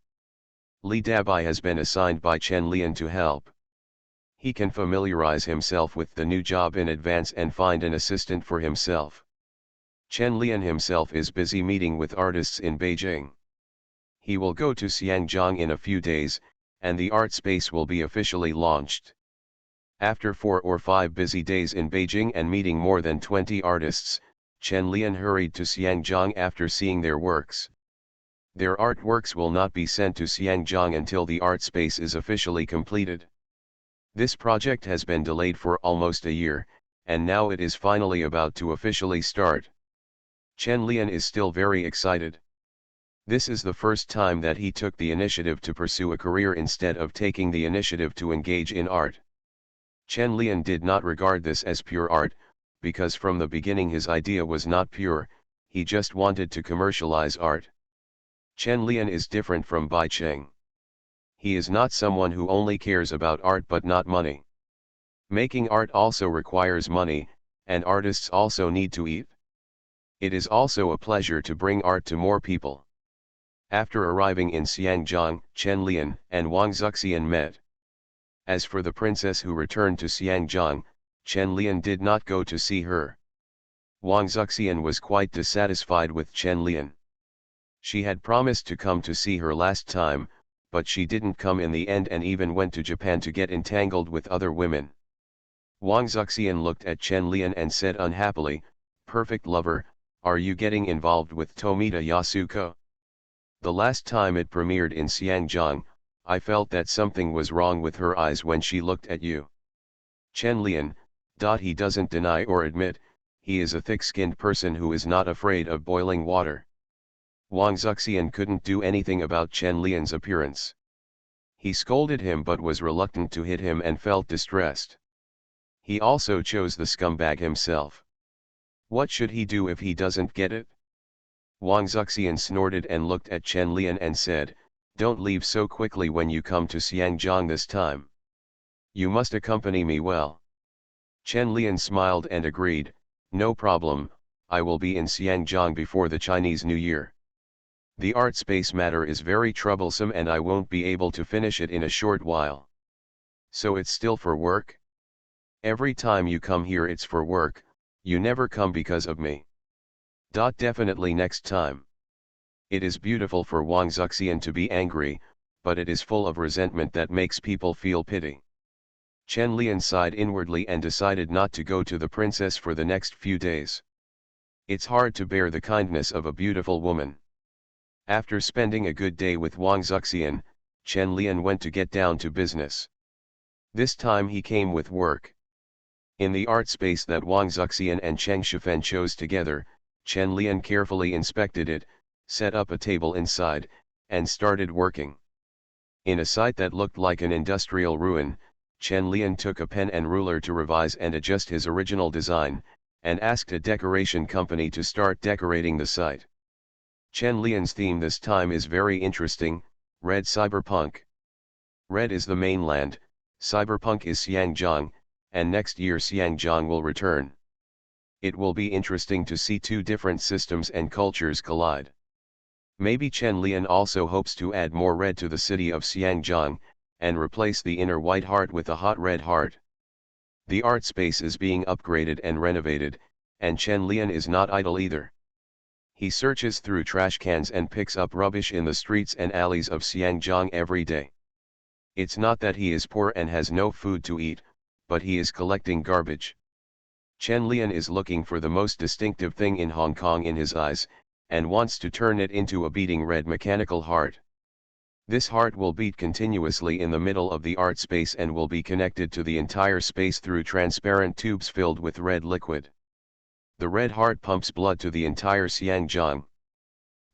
Li Dabai has been assigned by Chen Lian to help. He can familiarize himself with the new job in advance and find an assistant for himself. Chen Lian himself is busy meeting with artists in Beijing. He will go to Xiangjiang in a few days, and the art space will be officially launched. After 4 or 5 busy days in Beijing and meeting more than 20 artists, Chen Lian hurried to Xiangjiang after seeing their works. Their artworks will not be sent to Xiangjiang until the art space is officially completed. This project has been delayed for almost a year, and now it is finally about to officially start. Chen Lian is still very excited. This is the first time that he took the initiative to pursue a career instead of taking the initiative to engage in art. Chen Lian did not regard this as pure art, because from the beginning his idea was not pure, he just wanted to commercialize art. Chen Lian is different from Bai Cheng. He is not someone who only cares about art but not money. Making art also requires money, And artists also need to eat. It is also a pleasure to bring art to more people. After arriving in Xiangjiang, Chen Lian and Wang Zuxian met. As for the princess who returned to Xiangjiang, Chen Lian did not go to see her. Wang Zuxian was quite dissatisfied with Chen Lian. She had promised to come to see her last time, but she didn't come in the end and even went to Japan to get entangled with other women. Wang Zuxian looked at Chen Lian and said unhappily, "Perfect lover, are you getting involved with Tomita Yasuko? The last time it premiered in Xiangjiang, I felt that something was wrong with her eyes when she looked at you." Chen Lian, he doesn't deny or admit, he is a thick-skinned person who is not afraid of boiling water. Wang Zuxian couldn't do anything about Chen Lian's appearance. He scolded him but was reluctant to hit him and felt distressed. He also chose the scumbag himself. What should he do if he doesn't get it? Wang Zuxian snorted and looked at Chen Lian and said, "Don't leave so quickly when you come to Xiangjiang this time. You must accompany me well." Chen Lian smiled and agreed, "No problem, I will be in Xiangjiang before the Chinese New Year. The art space matter is very troublesome and I won't be able to finish it in a short while." "So it's still for work? Every time you come here it's for work, you never come because of me." Definitely next time." It is beautiful for Wang Zuxian to be angry, but it is full of resentment that makes people feel pity. Chen Lian sighed inwardly and decided not to go to the princess for the next few days. It's hard to bear the kindness of a beautiful woman. After spending a good day with Wang Zuxian, Chen Lian went to get down to business. This time he came with work. In the art space that Wang Zuxian and Cheng Shifen chose together, Chen Lian carefully inspected it, set up a table inside, and started working. In a site that looked like an industrial ruin, Chen Lian took a pen and ruler to revise and adjust his original design, and asked a decoration company to start decorating the site. Chen Lian's theme this time is very interesting: red cyberpunk. Red is the mainland, cyberpunk is Xiangjiang, and next year Xiangjiang will return. It will be interesting to see two different systems and cultures collide. Maybe Chen Lian also hopes to add more red to the city of Xiangjiang, and replace the inner white heart with a hot red heart. The art space is being upgraded and renovated, and Chen Lian is not idle either. He searches through trash cans and picks up rubbish in the streets and alleys of Xiangjiang every day. It's not that he is poor and has no food to eat, but he is collecting garbage. Chen Lian is looking for the most distinctive thing in Hong Kong in his eyes, and wants to turn it into a beating red mechanical heart. This heart will beat continuously in the middle of the art space and will be connected to the entire space through transparent tubes filled with red liquid. The red heart pumps blood to the entire Xiangjiang.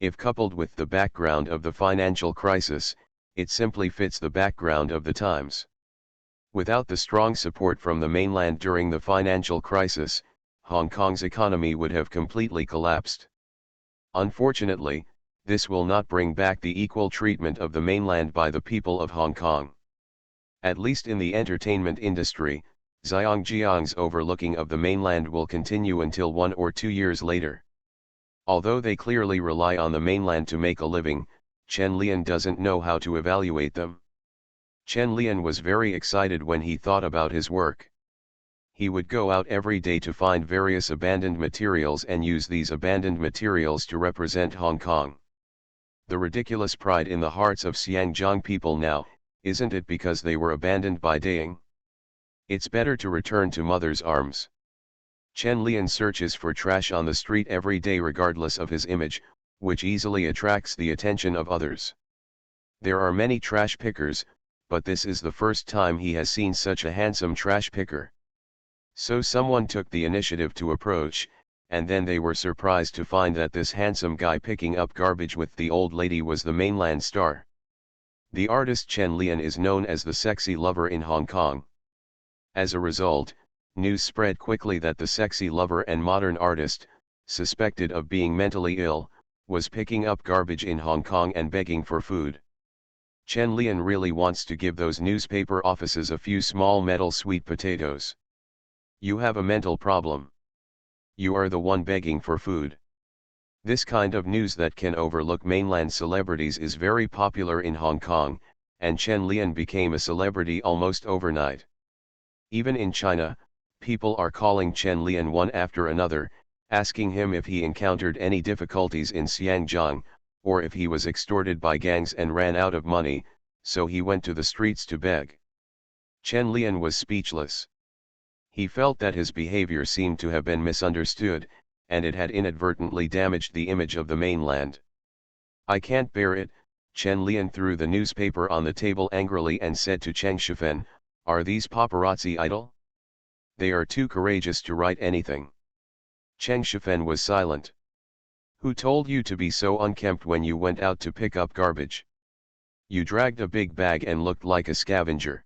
If coupled with the background of the financial crisis, it simply fits the background of the times. Without the strong support from the mainland during the financial crisis, Hong Kong's economy would have completely collapsed. Unfortunately, this will not bring back the equal treatment of the mainland by the people of Hong Kong. At least in the entertainment industry, Xiangjiang's overlooking of the mainland will continue until 1 or 2 years later. Although they clearly rely on the mainland to make a living, Chen Lian doesn't know how to evaluate them. Chen Lian was very excited when he thought about his work. He would go out every day to find various abandoned materials and use these abandoned materials to represent Hong Kong. The ridiculous pride in the hearts of Xiangjiang people now, isn't it because they were abandoned by dying? It's better to return to mother's arms. Chen Lian searches for trash on the street every day regardless of his image, which easily attracts the attention of others. There are many trash pickers, but this is the first time he has seen such a handsome trash picker. So someone took the initiative to approach, and then they were surprised to find that this handsome guy picking up garbage with the old lady was the mainland star. The artist Chen Lian is known as the sexy lover in Hong Kong. As a result, news spread quickly that the sexy lover and modern artist, suspected of being mentally ill, was picking up garbage in Hong Kong and begging for food. Chen Lian really wants to give those newspaper offices a few small metal sweet potatoes. You have a mental problem. You are the one begging for food. This kind of news that can overlook mainland celebrities is very popular in Hong Kong, and Chen Lian became a celebrity almost overnight. Even in China, people are calling Chen Lian one after another, asking him if he encountered any difficulties in Xiangjiang, or if he was extorted by gangs and ran out of money, so he went to the streets to beg. Chen Lian was speechless. He felt that his behavior seemed to have been misunderstood, and it had inadvertently damaged the image of the mainland. I can't bear it. Chen Lian threw the newspaper on the table angrily and said to Cheng Shifen, "Are these paparazzi idle? They are too courageous to write anything." Cheng Shifen was silent. "Who told you to be so unkempt when you went out to pick up garbage? You dragged a big bag and looked like a scavenger."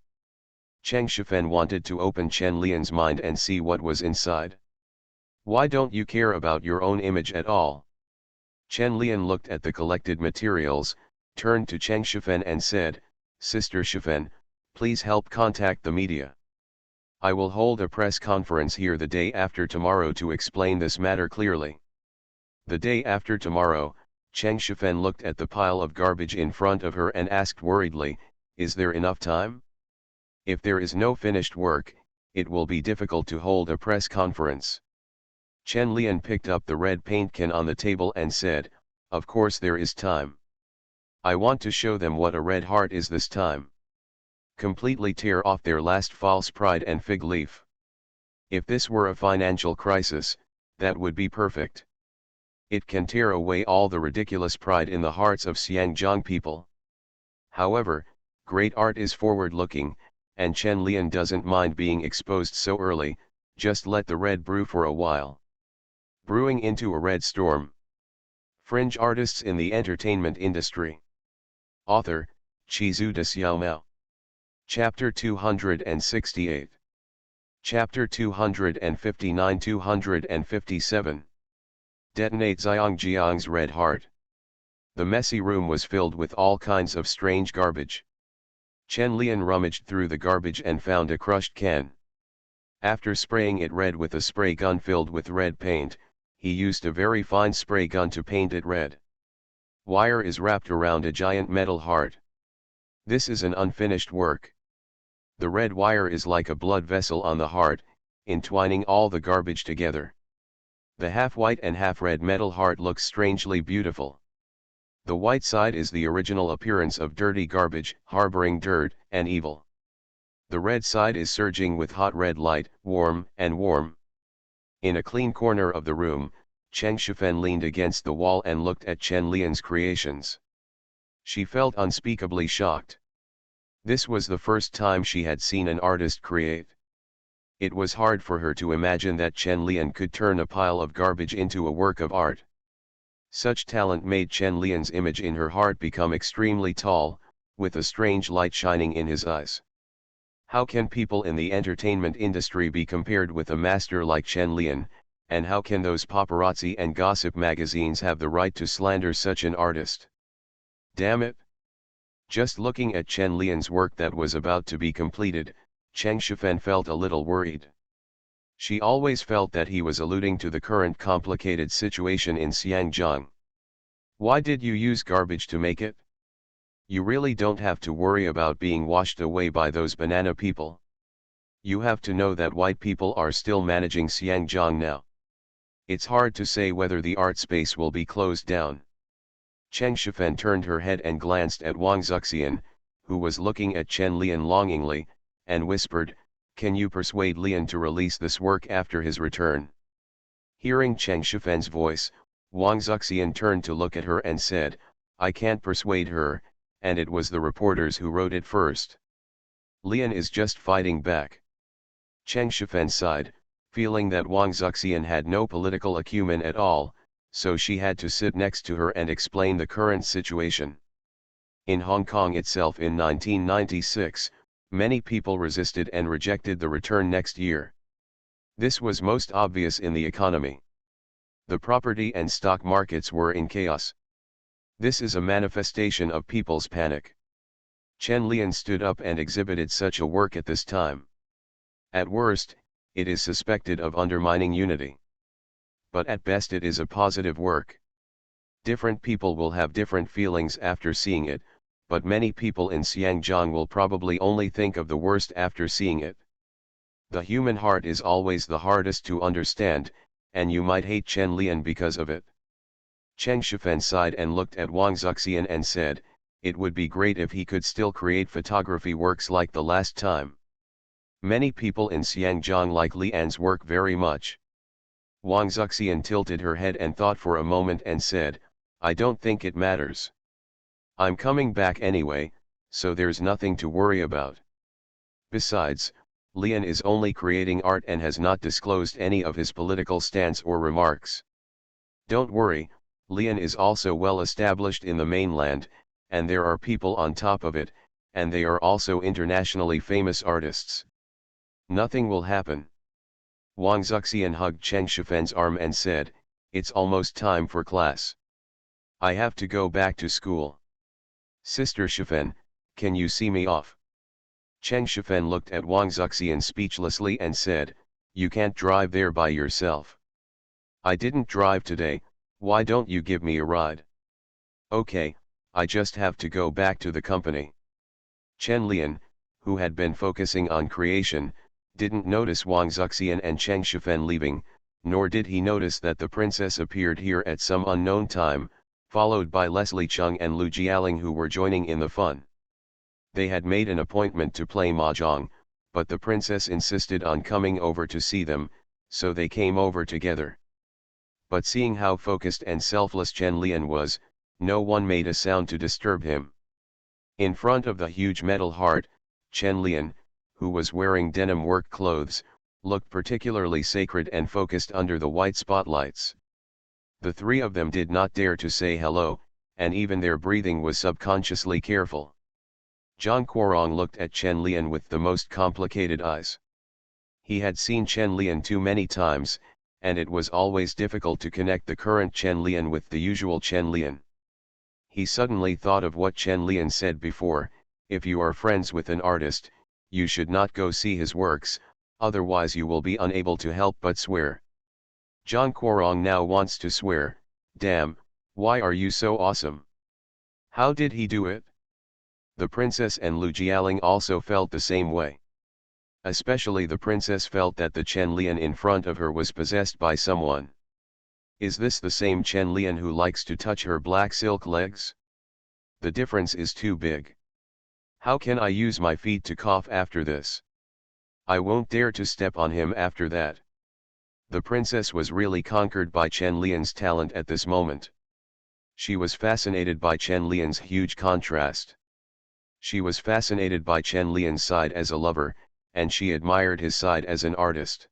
Cheng Shifen wanted to open Chen Lian's mind and see what was inside. "Why don't you care about your own image at all?" Chen Lian looked at the collected materials, turned to Cheng Shifen and said, "Sister Shifen, please help contact the media. I will hold a press conference here the day after tomorrow to explain this matter clearly." The day after tomorrow, Cheng Shifen looked at the pile of garbage in front of her and asked worriedly, "Is there enough time? If there is no finished work, it will be difficult to hold a press conference." Chen Lian picked up the red paint can on the table and said, "Of course there is time. I want to show them what a red heart is this time. Completely tear off their last false pride and fig leaf. If this were a financial crisis, that would be perfect. It can tear away all the ridiculous pride in the hearts of Xiangjiang people." However, great art is forward-looking, and Chen Lian doesn't mind being exposed so early. Just let the red brew for a while. Brewing into a red storm. Fringe artists in the entertainment industry. Author, Chizu de Xiaomao. Chapter 268. Chapter 259-257. Detonate Xiangjiang's red heart. The messy room was filled with all kinds of strange garbage. Chen Lian rummaged through the garbage and found a crushed can. After spraying it red with a spray gun filled with red paint, he used a very fine spray gun to paint it red. Wire is wrapped around a giant metal heart. This is an unfinished work. The red wire is like a blood vessel on the heart, entwining all the garbage together. The half-white and half-red metal heart looks strangely beautiful. The white side is the original appearance of dirty garbage, harboring dirt and evil. The red side is surging with hot red light, warm and warm. In a clean corner of the room, Cheng Shifen leaned against the wall and looked at Chen Lian's creations. She felt unspeakably shocked. This was the first time she had seen an artist create. It was hard for her to imagine that Chen Lian could turn a pile of garbage into a work of art. Such talent made Chen Lian's image in her heart become extremely tall, with a strange light shining in his eyes. How can people in the entertainment industry be compared with a master like Chen Lian, and how can those paparazzi and gossip magazines have the right to slander such an artist? Damn it! Just looking at Chen Lian's work that was about to be completed, Cheng Shifen felt a little worried. She always felt that he was alluding to the current complicated situation in Xiangjiang. "Why did you use garbage to make it? You really don't have to worry about being washed away by those banana people. You have to know that white people are still managing Xiangjiang now. It's hard to say whether the art space will be closed down." Cheng Shifen turned her head and glanced at Wang Zuxian, who was looking at Chen Lian longingly, and whispered, "Can you persuade Lian to release this work after his return?" Hearing Cheng Shifen's voice, Wang Zuxian turned to look at her and said, "I can't persuade her, and it was the reporters who wrote it first. Lian is just fighting back." Cheng Shifen sighed, feeling that Wang Zuxian had no political acumen at all, so she had to sit next to her and explain the current situation. In Hong Kong itself in 1996, many people resisted and rejected the return next year. This was most obvious in the economy. The property and stock markets were in chaos. This is a manifestation of people's panic. Chen Lian stood up and exhibited such a work at this time. At worst, it is suspected of undermining unity. but at best it is a positive work. Different people will have different feelings after seeing it, but many people in Xiangjiang will probably only think of the worst after seeing it. The human heart is always the hardest to understand, and you might hate Chen Lian because of it. Cheng Shifen sighed and looked at Wang Zuxian and said, it would be great if he could still create photography works like the last time. Many people in Xiangjiang like Lian's work very much. Wang Zuxian tilted her head and thought for a moment and said, I don't think it matters. I'm coming back anyway, so there's nothing to worry about. Besides, Lian is only creating art and has not disclosed any of his political stance or remarks. Don't worry, Lian is also well established in the mainland, and there are people on top of it, and they are also internationally famous artists. Nothing will happen. Wang Zuxian hugged Cheng Shifen's arm and said, it's almost time for class. I have to go back to school. Sister Shifen, can you see me off? Cheng Shifen looked at Wang Zuxian speechlessly and said, you can't drive there by yourself. I didn't drive today, why don't you give me a ride? Okay, I just have to go back to the company. Chen Lian, who had been focusing on creation, didn't notice Wang Zuxian and Cheng Shifen leaving, nor did he notice that the princess appeared here at some unknown time, followed by Leslie Chung and Lu Jialing who were joining in the fun. They had made an appointment to play mahjong, but the princess insisted on coming over to see them, so they came over together. But seeing how focused and selfless Chen Lian was, no one made a sound to disturb him. In front of the huge metal heart, Chen Lian, who was wearing denim work clothes, looked particularly sacred and focused under the white spotlights. The three of them did not dare to say hello, and even their breathing was subconsciously careful. Zhang Guorong looked at Chen Lian with the most complicated eyes. He had seen Chen Lian too many times, and it was always difficult to connect the current Chen Lian with the usual Chen Lian. He suddenly thought of what Chen Lian said before, if you are friends with an artist, you should not go see his works, otherwise you will be unable to help but swear. Zhang Guorong now wants to swear, damn, why are you so awesome? How did he do it? The princess and Lu Jialing also felt the same way. Especially the princess felt that the Chen Lian in front of her was possessed by someone. Is this the same Chen Lian who likes to touch her black silk legs? The difference is too big. How can I use my feet to cough after this? I won't dare to step on him after that. The princess was really conquered by Chen Lian's talent at this moment. She was fascinated by Chen Lian's huge contrast. She was fascinated by Chen Lian's side as a lover, and she admired his side as an artist.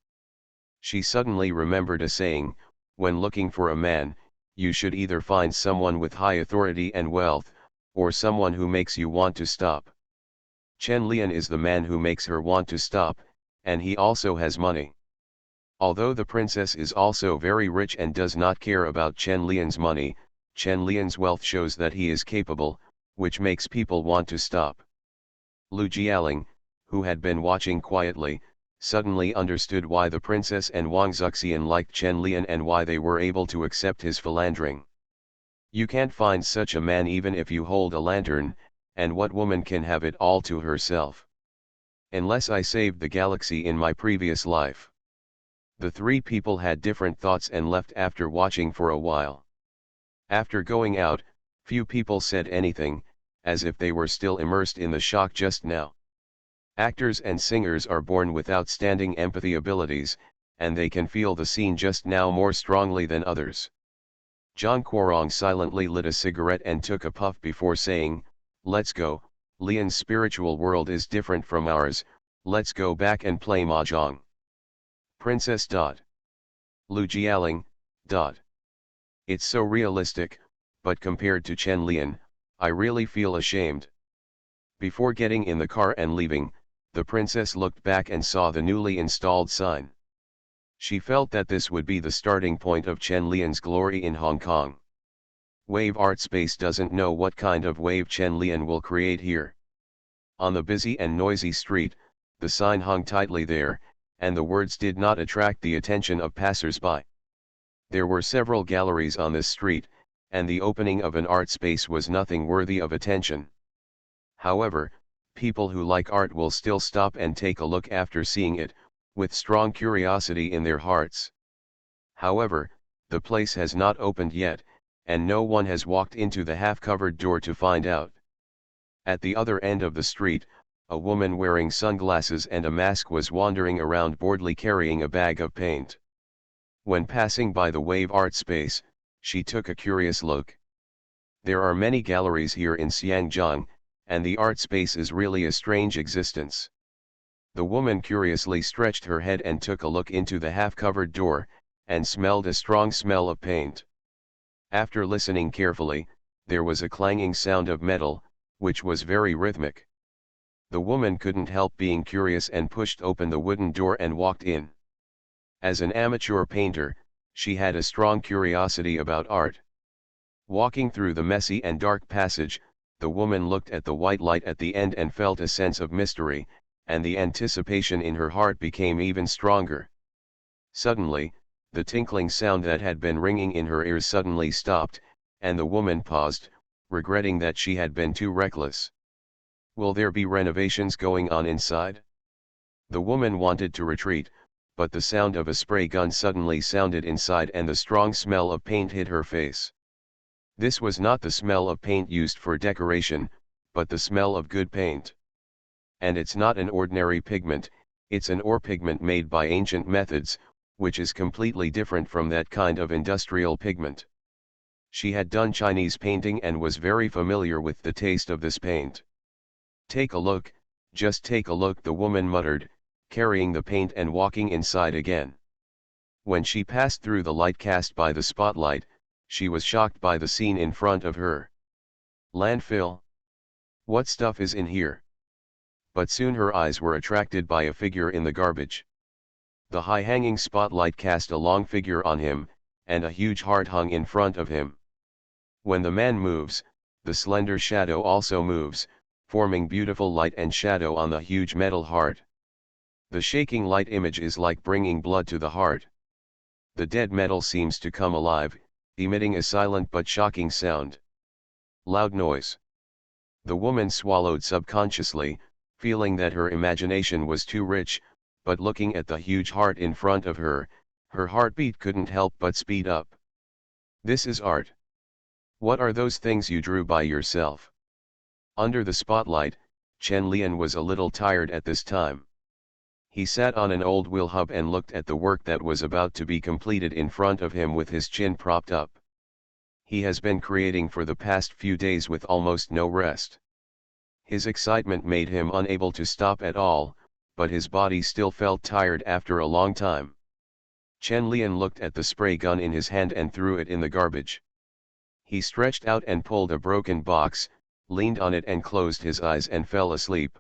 She suddenly remembered a saying, when looking for a man, you should either find someone with high authority and wealth, or someone who makes you want to stop. Chen Lian is the man who makes her want to stop, and he also has money. Although the princess is also very rich and does not care about Chen Lian's money, Chen Lian's wealth shows that he is capable, which makes people want to stop. Lu Jialing, who had been watching quietly, suddenly understood why the princess and Wang Zuxian liked Chen Lian and why they were able to accept his philandering. You can't find such a man even if you hold a lantern, and what woman can have it all to herself? Unless I saved the galaxy in my previous life. The three people had different thoughts and left after watching for a while. After going out, few people said anything, as if they were still immersed in the shock just now. Actors and singers are born with outstanding empathy abilities, and they can feel the scene just now more strongly than others. Zhang Guorong silently lit a cigarette and took a puff before saying, let's go, Lian's spiritual world is different from ours, let's go back and play mahjong. Princess. Lu Jialing. It's so realistic, but compared to Chen Lian, I really feel ashamed. Before getting in the car and leaving, the princess looked back and saw the newly installed sign. She felt that this would be the starting point of Chen Lian's glory in Hong Kong. Wave Art Space doesn't know what kind of wave Chen Lian will create here. On the busy and noisy street, the sign hung tightly there, and the words did not attract the attention of passers-by. There were several galleries on this street, and the opening of an art space was nothing worthy of attention. However, people who like art will still stop and take a look after seeing it, with strong curiosity in their hearts. However, the place has not opened yet, and no one has walked into the half-covered door to find out. At the other end of the street, a woman wearing sunglasses and a mask was wandering around boredly carrying a bag of paint. When passing by the Wave art space, she took a curious look. There are many galleries here in Xiangjiang, and the art space is really a strange existence. The woman curiously stretched her head and took a look into the half-covered door, and smelled a strong smell of paint. After listening carefully, there was a clanging sound of metal, which was very rhythmic. The woman couldn't help being curious and pushed open the wooden door and walked in. As an amateur painter, she had a strong curiosity about art. Walking through the messy and dark passage, the woman looked at the white light at the end and felt a sense of mystery, and the anticipation in her heart became even stronger. Suddenly, the tinkling sound that had been ringing in her ears suddenly stopped, and the woman paused, regretting that she had been too reckless. Will there be renovations going on inside? The woman wanted to retreat, but the sound of a spray gun suddenly sounded inside and the strong smell of paint hit her face. This was not the smell of paint used for decoration, but the smell of good paint. And it's not an ordinary pigment, it's an ore pigment made by ancient methods, which is completely different from that kind of industrial pigment. She had done Chinese painting and was very familiar with the taste of this paint. Take a look, just take a look, the woman muttered, carrying the paint and walking inside again. When she passed through the light cast by the spotlight, she was shocked by the scene in front of her. Landfill? What stuff is in here? But soon her eyes were attracted by a figure in the garbage. The high-hanging spotlight cast a long figure on him, and a huge heart hung in front of him. When the man moves, the slender shadow also moves, forming beautiful light and shadow on the huge metal heart. The shaking light image is like bringing blood to the heart. The dead metal seems to come alive, emitting a silent but shocking sound. Loud noise. The woman swallowed subconsciously, feeling that her imagination was too rich, but looking at the huge heart in front of her, her heartbeat couldn't help but speed up. This is art. What are those things you drew by yourself? Under the spotlight, Chen Lian was a little tired at this time. He sat on an old wheel hub and looked at the work that was about to be completed in front of him with his chin propped up. He has been creating for the past few days with almost no rest. His excitement made him unable to stop at all, but his body still felt tired after a long time. Chen Lian looked at the spray gun in his hand and threw it in the garbage. He stretched out and pulled a broken box, leaned on it and closed his eyes and fell asleep.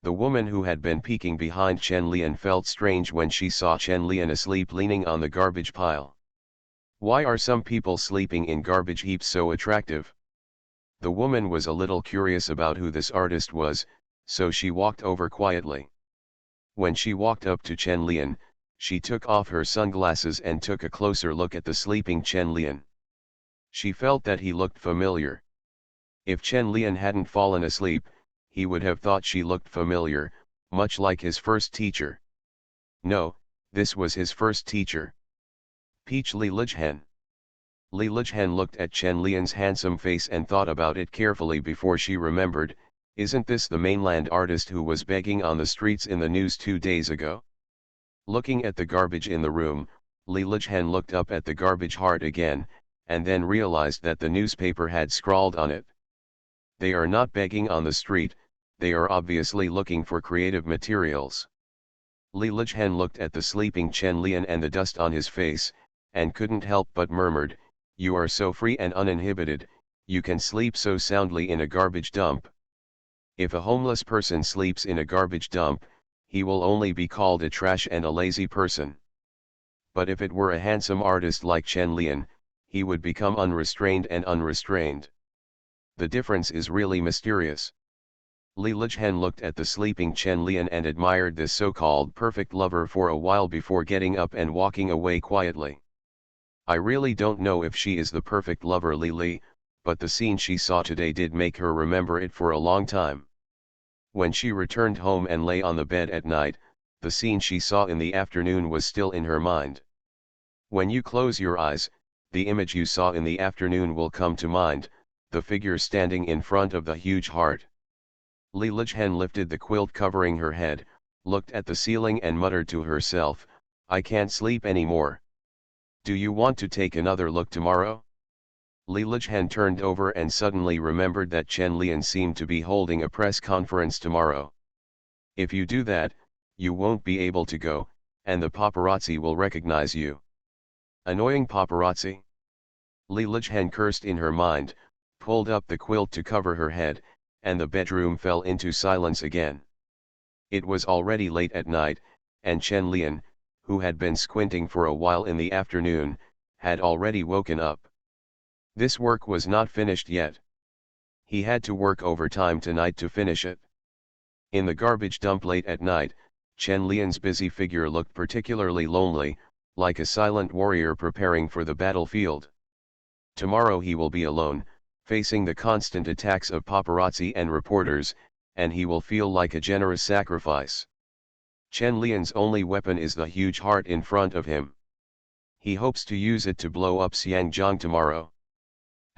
The woman who had been peeking behind Chen Lian felt strange when she saw Chen Lian asleep leaning on the garbage pile. Why are some people sleeping in garbage heaps so attractive? The woman was a little curious about who this artist was, so she walked over quietly. When she walked up to Chen Lian, she took off her sunglasses and took a closer look at the sleeping Chen Lian. She felt that he looked familiar. If Chen Lian hadn't fallen asleep, he would have thought she looked familiar, much like his first teacher. No, this was his first teacher. Peach Li Lijhen. Li Lijhen looked at Chen Lian's handsome face and thought about it carefully before she remembered, isn't this the mainland artist who was begging on the streets in the news 2 days ago? Looking at the garbage in the room, Li Lijhen looked up at the garbage heart again, and then realized that the newspaper had scrawled on it. They are not begging on the street, they are obviously looking for creative materials. Li Lijhen looked at the sleeping Chen Lian and the dust on his face, and couldn't help but murmured, "You are so free and uninhibited, you can sleep so soundly in a garbage dump." If a homeless person sleeps in a garbage dump, he will only be called a trash and a lazy person. But if it were a handsome artist like Chen Lian, he would become unrestrained and unrestrained. The difference is really mysterious. Li Lijhen looked at the sleeping Chen Lian and admired this so-called perfect lover for a while before getting up and walking away quietly. I really don't know if she is the perfect lover Lily, but the scene she saw today did make her remember it for a long time. When she returned home and lay on the bed at night, the scene she saw in the afternoon was still in her mind. When you close your eyes, the image you saw in the afternoon will come to mind, the figure standing in front of the huge heart. Lilijhen lifted the quilt covering her head, looked at the ceiling and muttered to herself, I can't sleep anymore. Do you want to take another look tomorrow? Lilijhen turned over and suddenly remembered that Chen Lian seemed to be holding a press conference tomorrow. If you do that, you won't be able to go, and the paparazzi will recognize you. Annoying paparazzi. Lilijhen cursed in her mind, pulled up the quilt to cover her head, and the bedroom fell into silence again. It was already late at night, and Chen Lian, who had been squinting for a while in the afternoon, had already woken up. This work was not finished yet. He had to work overtime tonight to finish it. In the garbage dump late at night, Chen Lian's busy figure looked particularly lonely, like a silent warrior preparing for the battlefield. Tomorrow he will be alone, facing the constant attacks of paparazzi and reporters, and he will feel like a generous sacrifice. Chen Lian's only weapon is the huge heart in front of him. He hopes to use it to blow up Xiangjiang tomorrow.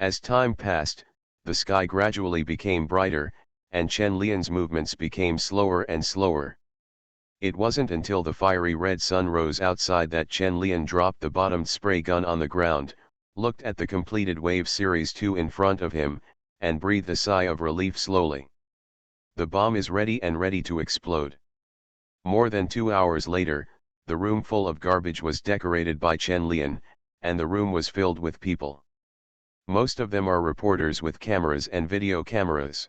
As time passed, the sky gradually became brighter, and Chen Lian's movements became slower and slower. It wasn't until the fiery red sun rose outside that Chen Lian dropped the bottomed spray gun on the ground, looked at the completed Wave Series 2 in front of him, and breathed a sigh of relief slowly. The bomb is ready and ready to explode. More than 2 hours later, the room full of garbage was decorated by Chen Lian, and the room was filled with people. Most of them are reporters with cameras and video cameras.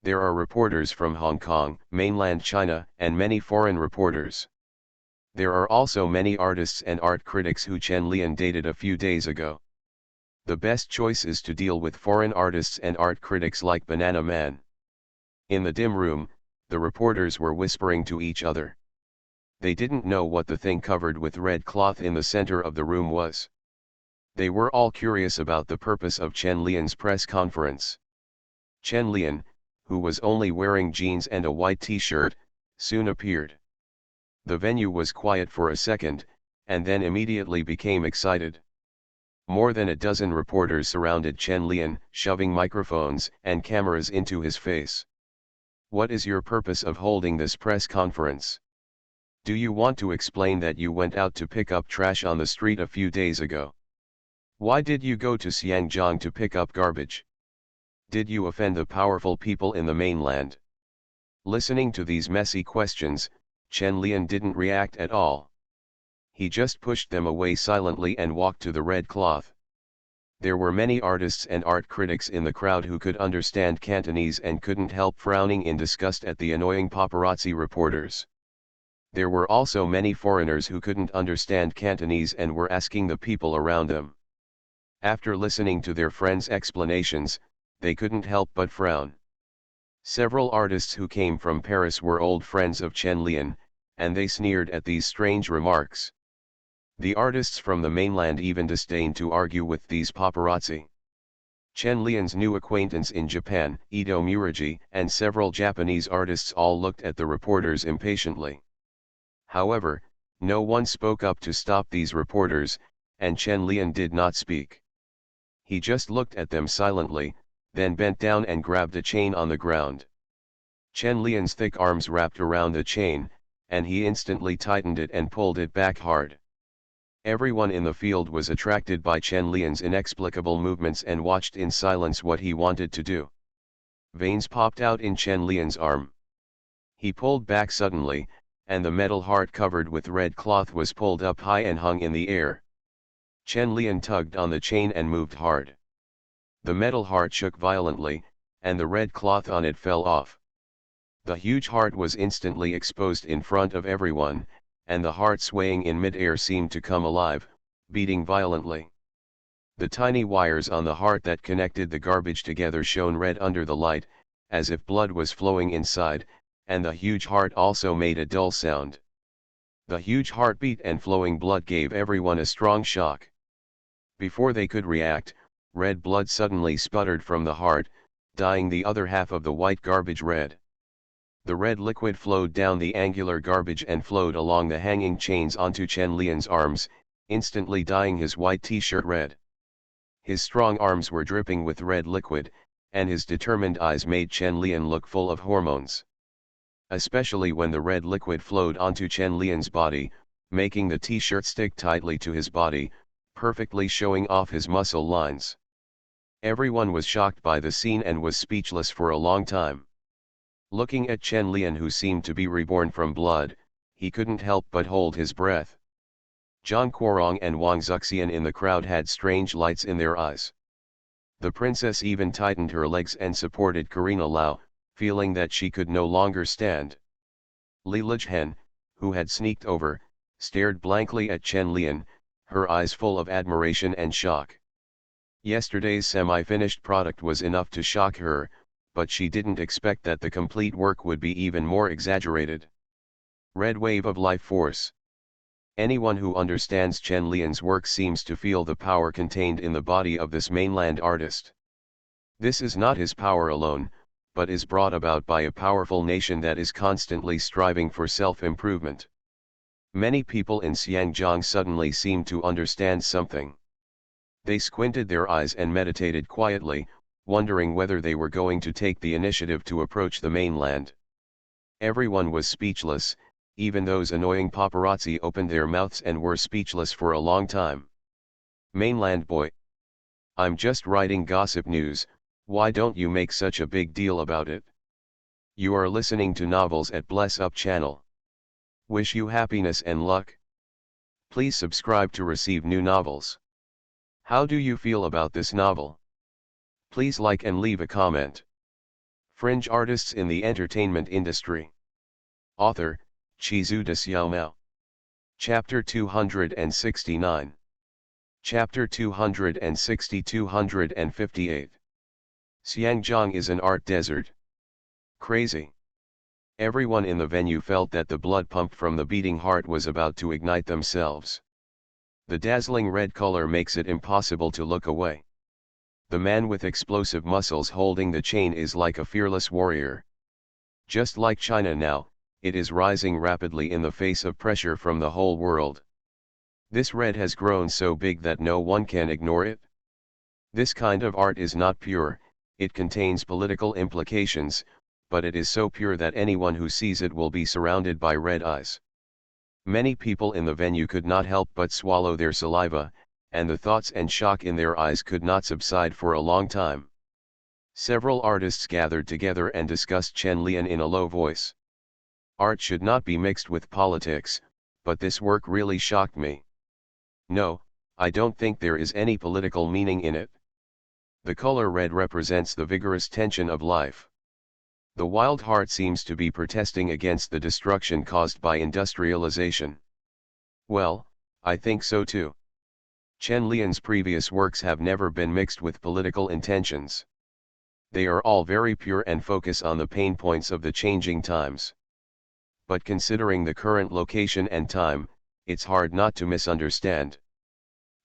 There are reporters from Hong Kong, mainland China, and many foreign reporters. There are also many artists and art critics who Chen Lian dated a few days ago. The best choice is to deal with foreign artists and art critics like Banana Man. In the dim room, the reporters were whispering to each other. They didn't know what the thing covered with red cloth in the center of the room was. They were all curious about the purpose of Chen Lian's press conference. Chen Lian, who was only wearing jeans and a white t-shirt, soon appeared. The venue was quiet for a second, and then immediately became excited. More than a dozen reporters surrounded Chen Lian, shoving microphones and cameras into his face. What is your purpose of holding this press conference? Do you want to explain that you went out to pick up trash on the street a few days ago? Why did you go to Xiangjiang to pick up garbage? Did you offend the powerful people in the mainland? Listening to these messy questions, Chen Lian didn't react at all. He just pushed them away silently and walked to the red cloth. There were many artists and art critics in the crowd who could understand Cantonese and couldn't help frowning in disgust at the annoying paparazzi reporters. There were also many foreigners who couldn't understand Cantonese and were asking the people around them. After listening to their friends' explanations, they couldn't help but frown. Several artists who came from Paris were old friends of Chen Lian, and they sneered at these strange remarks. The artists from the mainland even disdained to argue with these paparazzi. Chen Lian's new acquaintance in Japan, Ito Muragi, and several Japanese artists all looked at the reporters impatiently. However, no one spoke up to stop these reporters, and Chen Lian did not speak. He just looked at them silently, then bent down and grabbed a chain on the ground. Chen Lian's thick arms wrapped around the chain, and he instantly tightened it and pulled it back hard. Everyone in the field was attracted by Chen Lian's inexplicable movements and watched in silence what he wanted to do. Veins popped out in Chen Lian's arm. He pulled back suddenly, and the metal heart covered with red cloth was pulled up high and hung in the air. Chen Lian tugged on the chain and moved hard. The metal heart shook violently, and the red cloth on it fell off. The huge heart was instantly exposed in front of everyone, and the heart swaying in mid-air seemed to come alive, beating violently. The tiny wires on the heart that connected the garbage together shone red under the light, as if blood was flowing inside, and the huge heart also made a dull sound. The huge heartbeat and flowing blood gave everyone a strong shock. Before they could react, red blood suddenly sputtered from the heart, dyeing the other half of the white garbage red. The red liquid flowed down the angular garbage and flowed along the hanging chains onto Chen Lian's arms, instantly dyeing his white t-shirt red. His strong arms were dripping with red liquid, and his determined eyes made Chen Lian look full of hormones. Especially when the red liquid flowed onto Chen Lian's body, making the t-shirt stick tightly to his body, perfectly showing off his muscle lines. Everyone was shocked by the scene and was speechless for a long time. Looking at Chen Lian, who seemed to be reborn from blood, he couldn't help but hold his breath. Zhang Guorong and Wang Zuxian in the crowd had strange lights in their eyes. The princess even tightened her legs and supported Karina Lau, feeling that she could no longer stand. Li Lijhen, who had sneaked over, stared blankly at Chen Lian, her eyes full of admiration and shock. Yesterday's semi-finished product was enough to shock her, but she didn't expect that the complete work would be even more exaggerated. Red wave of life force. Anyone who understands Chen Lian's work seems to feel the power contained in the body of this mainland artist. This is not his power alone, but is brought about by a powerful nation that is constantly striving for self-improvement. Many people in Xiangjiang suddenly seemed to understand something. They squinted their eyes and meditated quietly, wondering whether they were going to take the initiative to approach the mainland. Everyone was speechless, even those annoying paparazzi opened their mouths and were speechless for a long time. Mainland boy. I'm just writing gossip news, why don't you make such a big deal about it? You are listening to Novels at Bless Up channel. Wish you happiness and luck. Please subscribe to receive new novels. How do you feel about this novel? Please like and leave a comment. Fringe artists in the entertainment industry. Author, Chizu de Xiaomao. Chapter 269. Chapter 260-258. Xiangjiang is an art desert. Crazy. Everyone in the venue felt that the blood pump from the beating heart was about to ignite themselves. The dazzling red color makes it impossible to look away. The man with explosive muscles holding the chain is like a fearless warrior. Just like China now, it is rising rapidly in the face of pressure from the whole world. This red has grown so big that no one can ignore it. This kind of art is not pure, it contains political implications, but it is so pure that anyone who sees it will be surrounded by red eyes. Many people in the venue could not help but swallow their saliva, and the thoughts and shock in their eyes could not subside for a long time. Several artists gathered together and discussed Chen Lian in a low voice. Art should not be mixed with politics, but this work really shocked me. No, I don't think there is any political meaning in it. The color red represents the vigorous tension of life. The wild heart seems to be protesting against the destruction caused by industrialization. Well, I think so too. Chen Lian's previous works have never been mixed with political intentions. They are all very pure and focus on the pain points of the changing times. But considering the current location and time, it's hard not to misunderstand.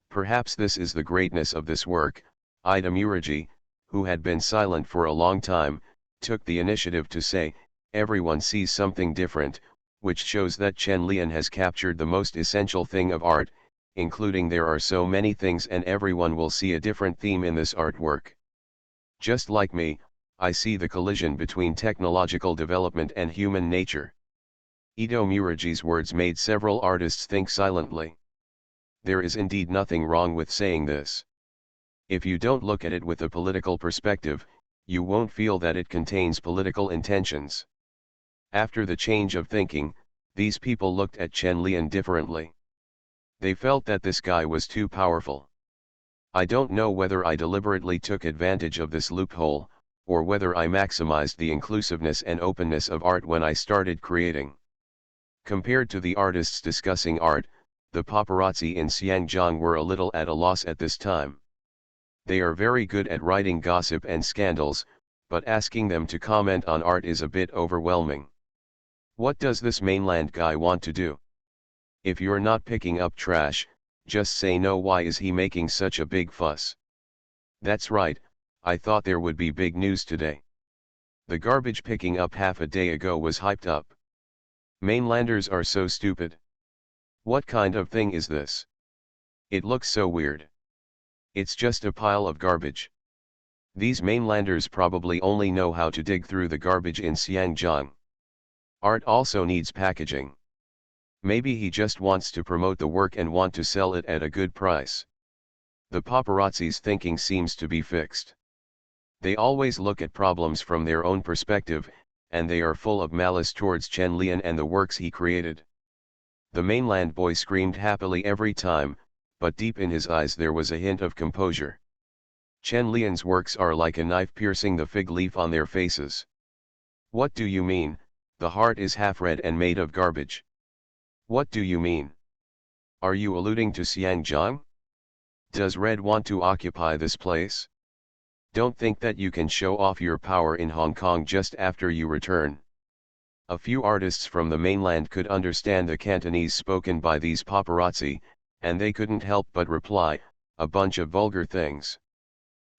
Perhaps this is the greatness of this work. Ida Muriji, who had been silent for a long time, took the initiative to say, everyone sees something different, which shows that Chen Lian has captured the most essential thing of art, including there are so many things and everyone will see a different theme in this artwork. Just like me, I see the collision between technological development and human nature. Ito Muriji's words made several artists think silently. There is indeed nothing wrong with saying this. If you don't look at it with a political perspective, you won't feel that it contains political intentions. After the change of thinking, these people looked at Chen Lian differently. They felt that this guy was too powerful. I don't know whether I deliberately took advantage of this loophole, or whether I maximized the inclusiveness and openness of art when I started creating. Compared to the artists discussing art, the paparazzi in Xiangjiang were a little at a loss at this time. They are very good at writing gossip and scandals, but asking them to comment on art is a bit overwhelming. What does this mainland guy want to do? If you're not picking up trash, Just say no. Why is he making such a big fuss? That's right, I thought there would be big news today. The garbage picking up half a day ago was hyped up. Mainlanders are so stupid. What kind of thing is this? It looks so weird. It's just a pile of garbage. These mainlanders probably only know how to dig through the garbage in Xinjiang. Art also needs packaging. Maybe he just wants to promote the work and want to sell it at a good price. The paparazzi's thinking seems to be fixed. They always look at problems from their own perspective, and they are full of malice towards Chen Lian and the works he created. The mainland boy screamed happily every time, but deep in his eyes there was a hint of composure. Chen Lian's works are like a knife piercing the fig leaf on their faces. What do you mean, the heart is half red and made of garbage? What do you mean? Are you alluding to Xinjiang? Does Red want to occupy this place? Don't think that you can show off your power in Hong Kong just after you return. A few artists from the mainland could understand the Cantonese spoken by these paparazzi, and they couldn't help but reply, a bunch of vulgar things.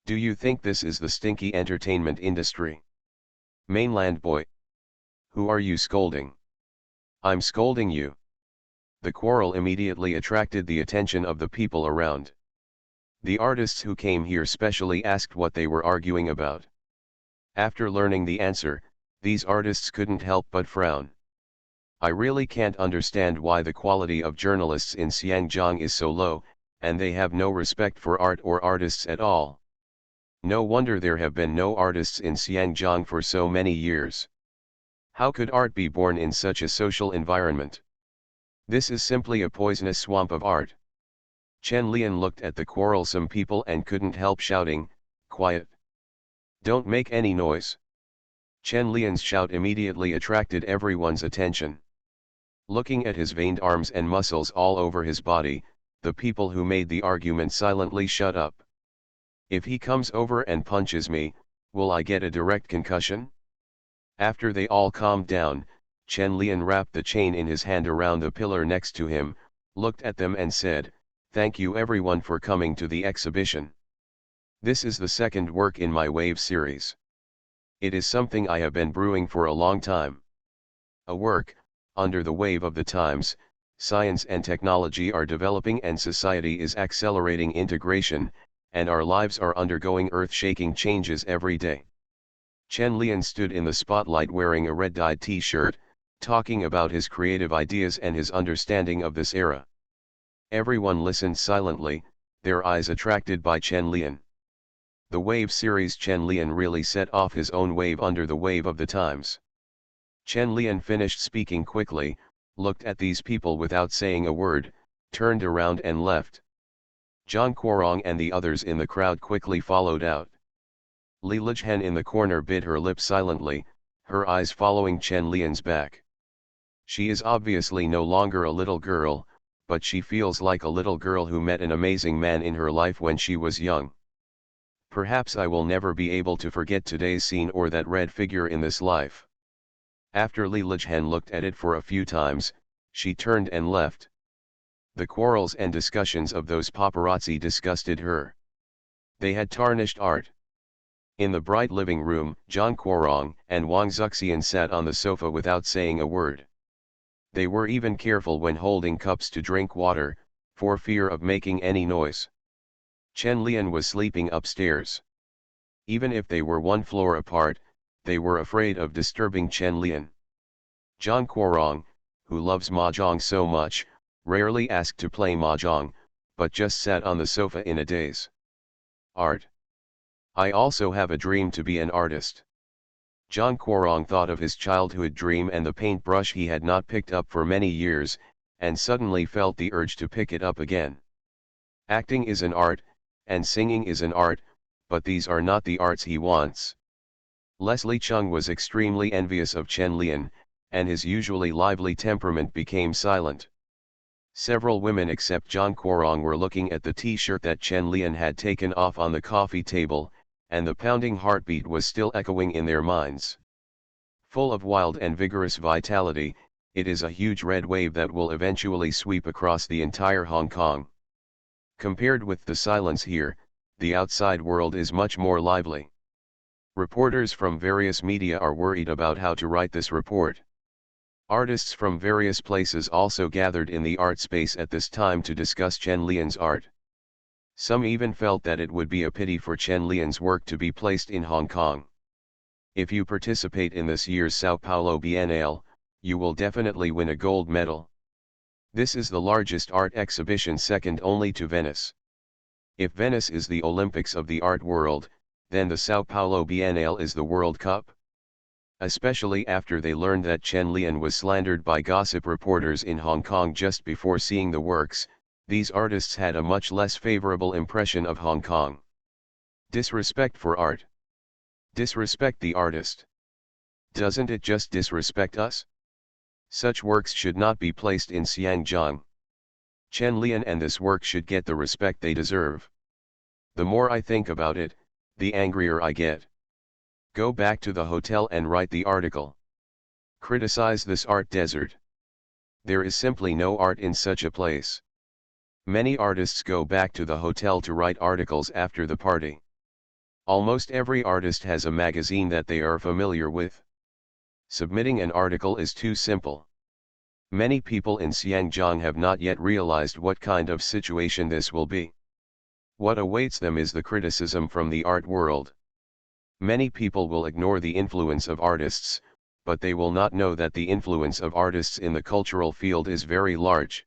Do you think this is the stinky entertainment industry? Mainland boy. Who are you scolding? I'm scolding you. The quarrel immediately attracted the attention of the people around. The artists who came here specially asked what they were arguing about. After learning the answer, these artists couldn't help but frown. I really can't understand why the quality of journalists in Xinjiang is so low, and they have no respect for art or artists at all. No wonder there have been no artists in Xinjiang for so many years. How could art be born in such a social environment? This is simply a poisonous swamp of art. Chen Lian looked at the quarrelsome people and couldn't help shouting, "Quiet! Don't make any noise!" Chen Lian's shout immediately attracted everyone's attention. Looking at his veined arms and muscles all over his body, the people who made the argument silently shut up. If he comes over and punches me, will I get a direct concussion? After they all calmed down, Chen Lian wrapped the chain in his hand around the pillar next to him, looked at them and said, "Thank you everyone for coming to the exhibition. This is the second work in my Wave series. It is something I have been brewing for a long time. A work, under the wave of the times, science and technology are developing and society is accelerating integration, and our lives are undergoing earth-shaking changes every day." Chen Lian stood in the spotlight wearing a red-dyed t-shirt, talking about his creative ideas and his understanding of this era. Everyone listened silently, their eyes attracted by Chen Lian. The Wave series. Chen Lian really set off his own wave under the wave of the times. Chen Lian finished speaking quickly, looked at these people without saying a word, turned around and left. Zhang Guorong and the others in the crowd quickly followed out. Li Lijhen in the corner bit her lip silently, her eyes following Chen Lian's back. She is obviously no longer a little girl, but she feels like a little girl who met an amazing man in her life when she was young. Perhaps I will never be able to forget today's scene or that red figure in this life. After Li Lijhen looked at it for a few times, she turned and left. The quarrels and discussions of those paparazzi disgusted her. They had tarnished art. In the bright living room, Zhang Guorong and Wang Zuxian sat on the sofa without saying a word. They were even careful when holding cups to drink water, for fear of making any noise. Chen Lian was sleeping upstairs. Even if they were one floor apart, they were afraid of disturbing Chen Lian. Zhang Guorong, who loves mahjong so much, rarely asked to play mahjong, but just sat on the sofa in a daze. Art. I also have a dream to be an artist. Zhang Guorong thought of his childhood dream and the paintbrush he had not picked up for many years, and suddenly felt the urge to pick it up again. Acting is an art, and singing is an art, but these are not the arts he wants. Leslie Chung was extremely envious of Chen Lian, and his usually lively temperament became silent. Several women except Zhang Guorong were looking at the t-shirt that Chen Lian had taken off on the coffee table, and the pounding heartbeat was still echoing in their minds. Full of wild and vigorous vitality, it is a huge red wave that will eventually sweep across the entire Hong Kong. Compared with the silence here, the outside world is much more lively. Reporters from various media are worried about how to write this report. Artists from various places also gathered in the art space at this time to discuss Chen Lian's art. Some even felt that it would be a pity for Chen Lian's work to be placed in Hong Kong. If you participate in this year's Sao Paulo Biennale, you will definitely win a gold medal. This is the largest art exhibition second only to Venice. If Venice is the Olympics of the art world, then the Sao Paulo Biennale is the World Cup. Especially after they learned that Chen Lian was slandered by gossip reporters in Hong Kong just before seeing the works, these artists had a much less favorable impression of Hong Kong. Disrespect for art. Disrespect the artist. Doesn't it just disrespect us? Such works should not be placed in Xiangjiang. Chen Lian and this work should get the respect they deserve. The more I think about it, the angrier I get. Go back to the hotel and write the article. Criticize this art desert. There is simply no art in such a place. Many artists go back to the hotel to write articles after the party. Almost every artist has a magazine that they are familiar with. Submitting an article is too simple. Many people in Xiangjiang have not yet realized what kind of situation this will be. What awaits them is the criticism from the art world. Many people will ignore the influence of artists, but they will not know that the influence of artists in the cultural field is very large.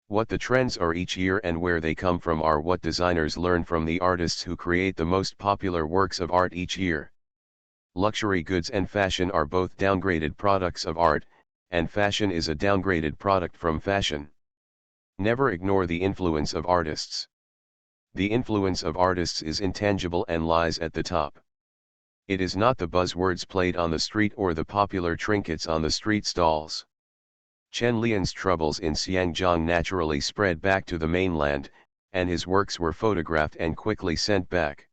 What the trends are each year and where they come from are what designers learn from the artists who create the most popular works of art each year. Luxury goods and fashion are both downgraded products of art, and fashion is a downgraded product from fashion. Never ignore the influence of artists. The influence of artists is intangible and lies at the top. It is not the buzzwords played on the street or the popular trinkets on the street stalls. Chen Lian's troubles in Xiangjiang naturally spread back to the mainland, and his works were photographed and quickly sent back.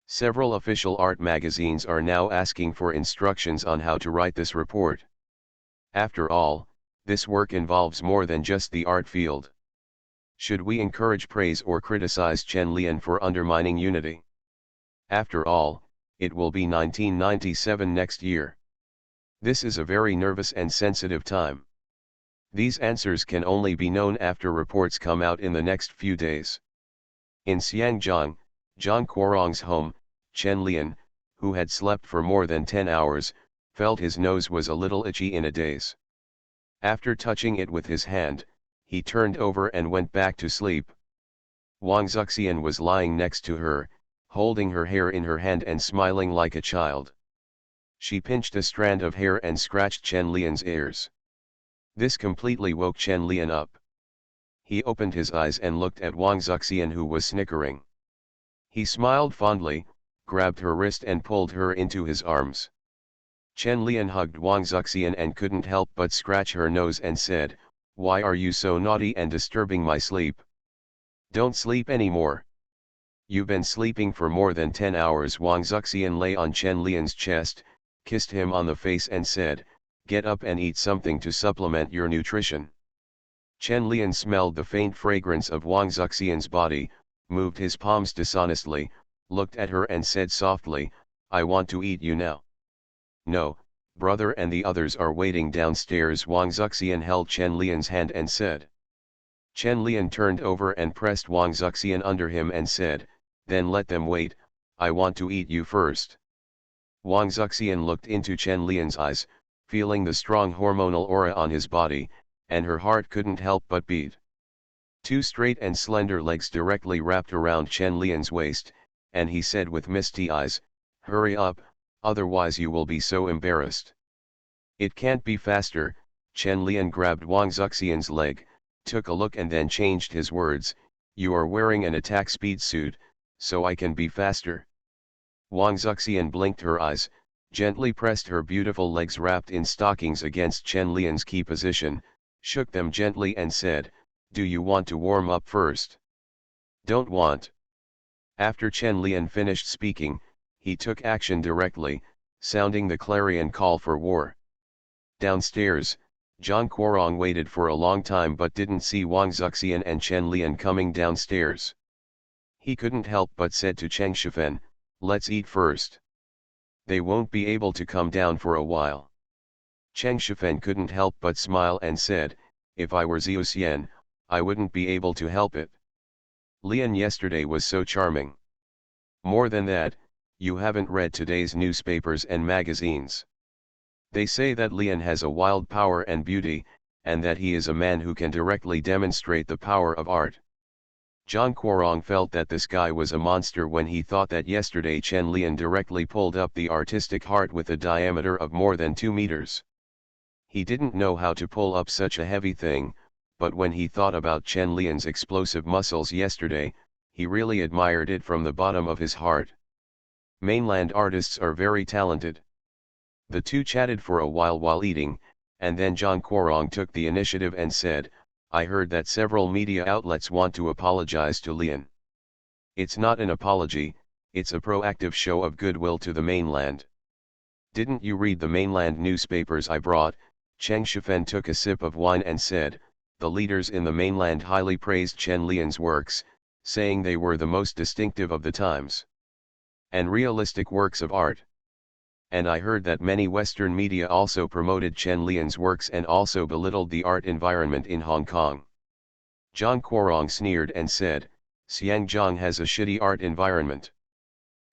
Several official art magazines are now asking for instructions on how to write this report. After all, this work involves more than just the art field. Should we encourage praise or criticize Chen Lian for undermining unity? After all, it will be 1997 next year. This is a very nervous and sensitive time. These answers can only be known after reports come out in the next few days. In Xiangjiang, Zhang Quorong's home, Chen Lian, who had slept for more than 10 hours, felt his nose was a little itchy in a daze. After touching it with his hand, he turned over and went back to sleep. Wang Zuxian was lying next to her, holding her hair in her hand and smiling like a child. She pinched a strand of hair and scratched Chen Lian's ears. This completely woke Chen Lian up. He opened his eyes and looked at Wang Zuxian, who was snickering. He smiled fondly, grabbed her wrist and pulled her into his arms. Chen Lian hugged Wang Zuxian and couldn't help but scratch her nose and said, "Why are you so naughty and disturbing my sleep? Don't sleep anymore. You've been sleeping for more than 10 hours." Wang Zuxian lay on Chen Lian's chest, kissed him on the face and said, "Get up and eat something to supplement your nutrition." Chen Lian smelled the faint fragrance of Wang Zuxian's body, moved his palms dishonestly, looked at her and said softly, "I want to eat you now." "No, brother, and the others are waiting downstairs." Wang Zuxian held Chen Lian's hand and said. Chen Lian turned over and pressed Wang Zuxian under him and said, "Then let them wait, I want to eat you first." Wang Zuxian looked into Chen Lian's eyes, feeling the strong hormonal aura on his body, and her heart couldn't help but beat. Two straight and slender legs directly wrapped around Chen Lian's waist, and he said with misty eyes, "Hurry up, otherwise you will be so embarrassed." "It can't be faster." Chen Lian grabbed Wang Zuxian's leg, took a look and then changed his words, "You are wearing an attack speed suit, so I can be faster." Wang Zuxian blinked her eyes, gently pressed her beautiful legs wrapped in stockings against Chen Lian's key position, shook them gently and said, "Do you want to warm up first?" "Don't want." After Chen Lian finished speaking, he took action directly, sounding the clarion call for war. Downstairs, Zhang Guorong waited for a long time but didn't see Wang Zuxian and Chen Lian coming downstairs. He couldn't help but said to Cheng Shifen, "Let's eat first. They won't be able to come down for a while." Cheng Shifen couldn't help but smile and said, "If I were Xiu Xian, I wouldn't be able to help it. Lian yesterday was so charming. More than that, you haven't read today's newspapers and magazines. They say that Lian has a wild power and beauty, and that he is a man who can directly demonstrate the power of art." Zhang Guorong felt that this guy was a monster when he thought that yesterday Chen Lian directly pulled up the artistic heart with a diameter of more than 2 meters. He didn't know how to pull up such a heavy thing, but when he thought about Chen Lian's explosive muscles yesterday, he really admired it from the bottom of his heart. Mainland artists are very talented. The two chatted for a while eating, and then Zhang Guorong took the initiative and said, "I heard that several media outlets want to apologize to Lian. It's not an apology, it's a proactive show of goodwill to the mainland. Didn't you read the mainland newspapers I brought?" Cheng Shifen took a sip of wine and said, "The leaders in the mainland highly praised Chen Lian's works, saying they were the most distinctive of the times and realistic works of art. And I heard that many Western media also promoted Chen Lian's works and also belittled the art environment in Hong Kong." Zhang Guorong sneered and said, "Xiangjiang has a shitty art environment."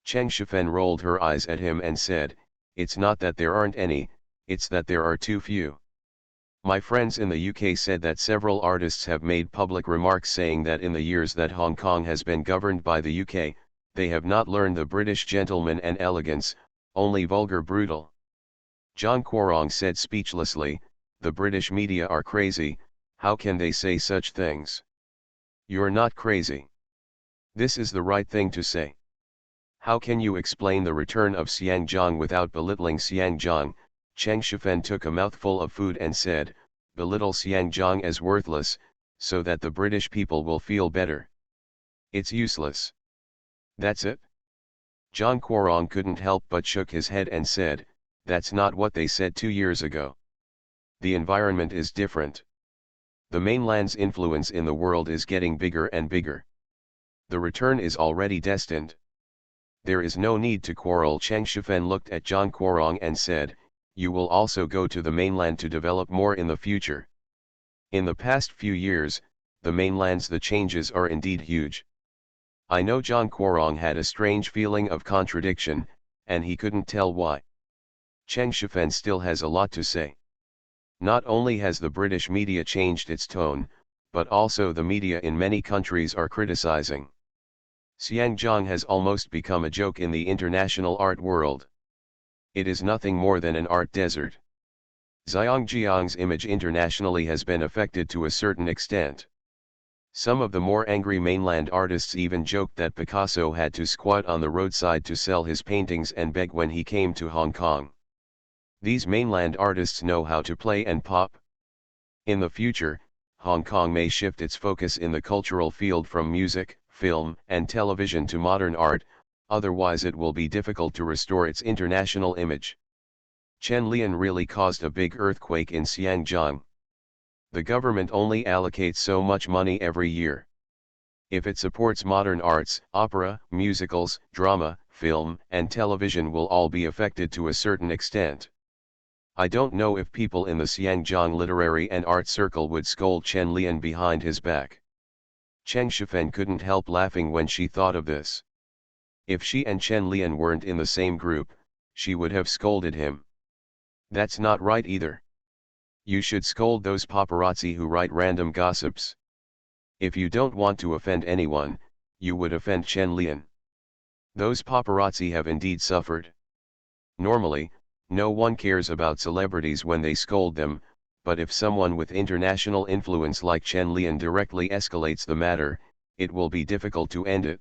Cheng Shifen rolled her eyes at him and said, "It's not that there aren't any, it's that there are too few. My friends in the UK said that several artists have made public remarks saying that in the years that Hong Kong has been governed by the UK, they have not learned the British gentleman and elegance, only vulgar brutal." Zhang Guorong said speechlessly, "The British media are crazy, how can they say such things? You're not crazy. This is the right thing to say. How can you explain the return of Xiangjiang without belittling Xiangjiang?" Cheng Shifen took a mouthful of food and said, "Belittle Xiangjiang as worthless, so that the British people will feel better. It's useless. That's it?" Zhang Guorong couldn't help but shook his head and said, "That's not what they said 2 years ago. The environment is different. The mainland's influence in the world is getting bigger and bigger. The return is already destined. There is no need to quarrel." Cheng Shifen looked at Zhang Guorong and said, "You will also go to the mainland to develop more in the future. In the past few years, the changes are indeed huge." I know Zhang Guorong had a strange feeling of contradiction, and he couldn't tell why. Cheng Shifen still has a lot to say. Not only has the British media changed its tone, but also the media in many countries are criticizing. Xiangjiang has almost become a joke in the international art world. It is nothing more than an art desert. Xiangjiang's image internationally has been affected to a certain extent. Some of the more angry mainland artists even joked that Picasso had to squat on the roadside to sell his paintings and beg when he came to Hong Kong. These mainland artists know how to play and pop. In the future, Hong Kong may shift its focus in the cultural field from music, film, and television to modern art, otherwise it will be difficult to restore its international image. Chen Lian really caused a big earthquake in Xiangjiang. The government only allocates so much money every year. If it supports modern arts, opera, musicals, drama, film, and television will all be affected to a certain extent. I don't know if people in the Xiangjiang literary and art circle would scold Chen Lian behind his back. Cheng Shifen couldn't help laughing when she thought of this. If she and Chen Lian weren't in the same group, she would have scolded him. That's not right either. You should scold those paparazzi who write random gossips. If you don't want to offend anyone, you would offend Chen Lian. Those paparazzi have indeed suffered. Normally, no one cares about celebrities when they scold them, but if someone with international influence like Chen Lian directly escalates the matter, it will be difficult to end it.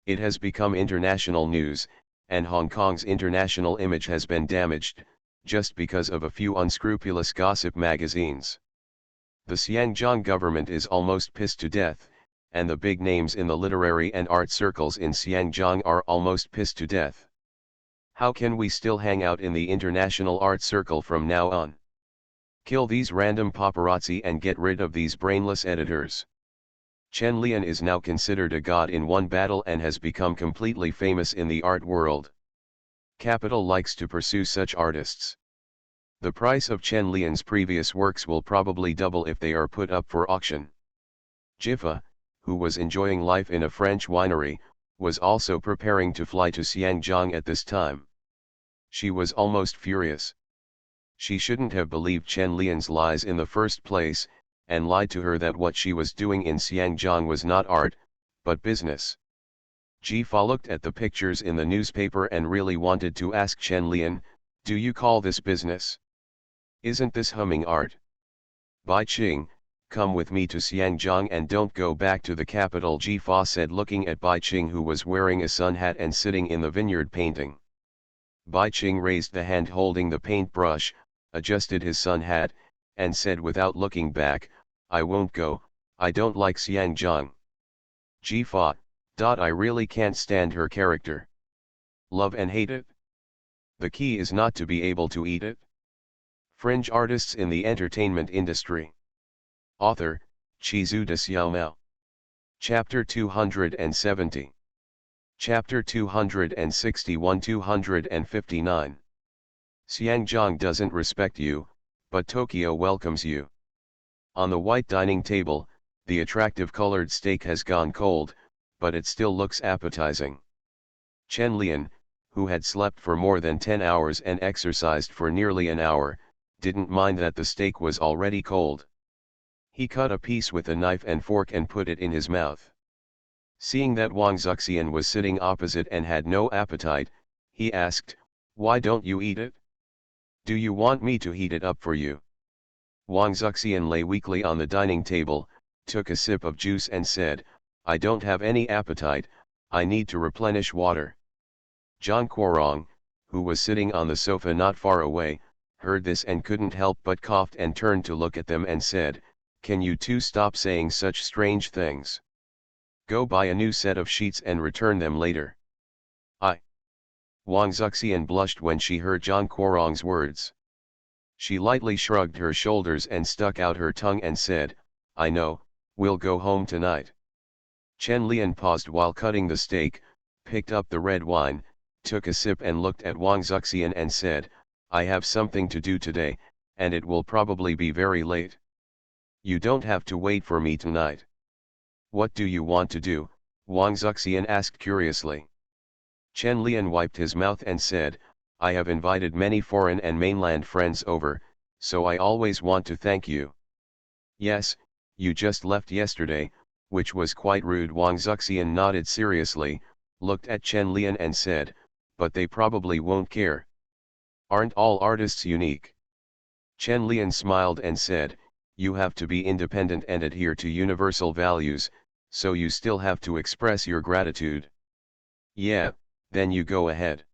It has become international news, and Hong Kong's international image has been damaged, just because of a few unscrupulous gossip magazines. The Xiangjiang government is almost pissed to death, and the big names in the literary and art circles in Xiangjiang are almost pissed to death. How can we still hang out in the international art circle from now on? Kill these random paparazzi and get rid of these brainless editors. Chen Lian is now considered a god in one battle and has become completely famous in the art world. Capital likes to pursue such artists. The price of Chen Lian's previous works will probably double if they are put up for auction. Jiffa, who was enjoying life in a French winery, was also preparing to fly to Xiangjiang at this time. She was almost furious. She shouldn't have believed Chen Lian's lies in the first place, and lied to her that what she was doing in Xiangjiang was not art, but business. Jiffa looked at the pictures in the newspaper and really wanted to ask Chen Lian, "Do you call this business? Isn't this humming art? Bai Qing, come with me to Xiangjiang and don't go back to the capital," Jiffa said, looking at Bai Qing, who was wearing a sun hat and sitting in the vineyard painting. Bai Qing raised the hand holding the paintbrush, adjusted his sun hat, and said without looking back, "I won't go, I don't like Xiangjiang." Jiffa, I really can't stand her character. Love and hate it? The key is not to be able to eat it. Fringe artists in the entertainment industry. Author, Chizu de Xiaomao. Chapter 270. Chapter 261-259. Xiangjiang doesn't respect you, but Tokyo welcomes you. On the white dining table, the attractive colored steak has gone cold, but it still looks appetizing. Chen Lian, who had slept for more than 10 hours and exercised for nearly an hour, didn't mind that the steak was already cold. He cut a piece with a knife and fork and put it in his mouth. Seeing that Wang Zuxian was sitting opposite and had no appetite, he asked, "Why don't you eat it? Do you want me to heat it up for you?" Wang Zuxian lay weakly on the dining table, took a sip of juice and said, "I don't have any appetite, I need to replenish water." Zhang Guorong, who was sitting on the sofa not far away, heard this and couldn't help but coughed and turned to look at them and said, "Can you two stop saying such strange things? Go buy a new set of sheets and return them later." Wang Zuxian blushed when she heard Zhang Guorong's words. She lightly shrugged her shoulders and stuck out her tongue and said, "I know, we'll go home tonight." Chen Lian paused while cutting the steak, picked up the red wine, took a sip and looked at Wang Zuxian and said, "I have something to do today, and it will probably be very late. You don't have to wait for me tonight." "What do you want to do?" Wang Zuxian asked curiously. Chen Lian wiped his mouth and said, "I have invited many foreign and mainland friends over, so I always want to thank you." "Yes, you just left yesterday, which was quite rude." Wang Zuxian nodded seriously, looked at Chen Lian and said, "But they probably won't care. Aren't all artists unique?" Chen Lian smiled and said, "You have to be independent and adhere to universal values, so you still have to express your gratitude." "Yeah, then you go ahead.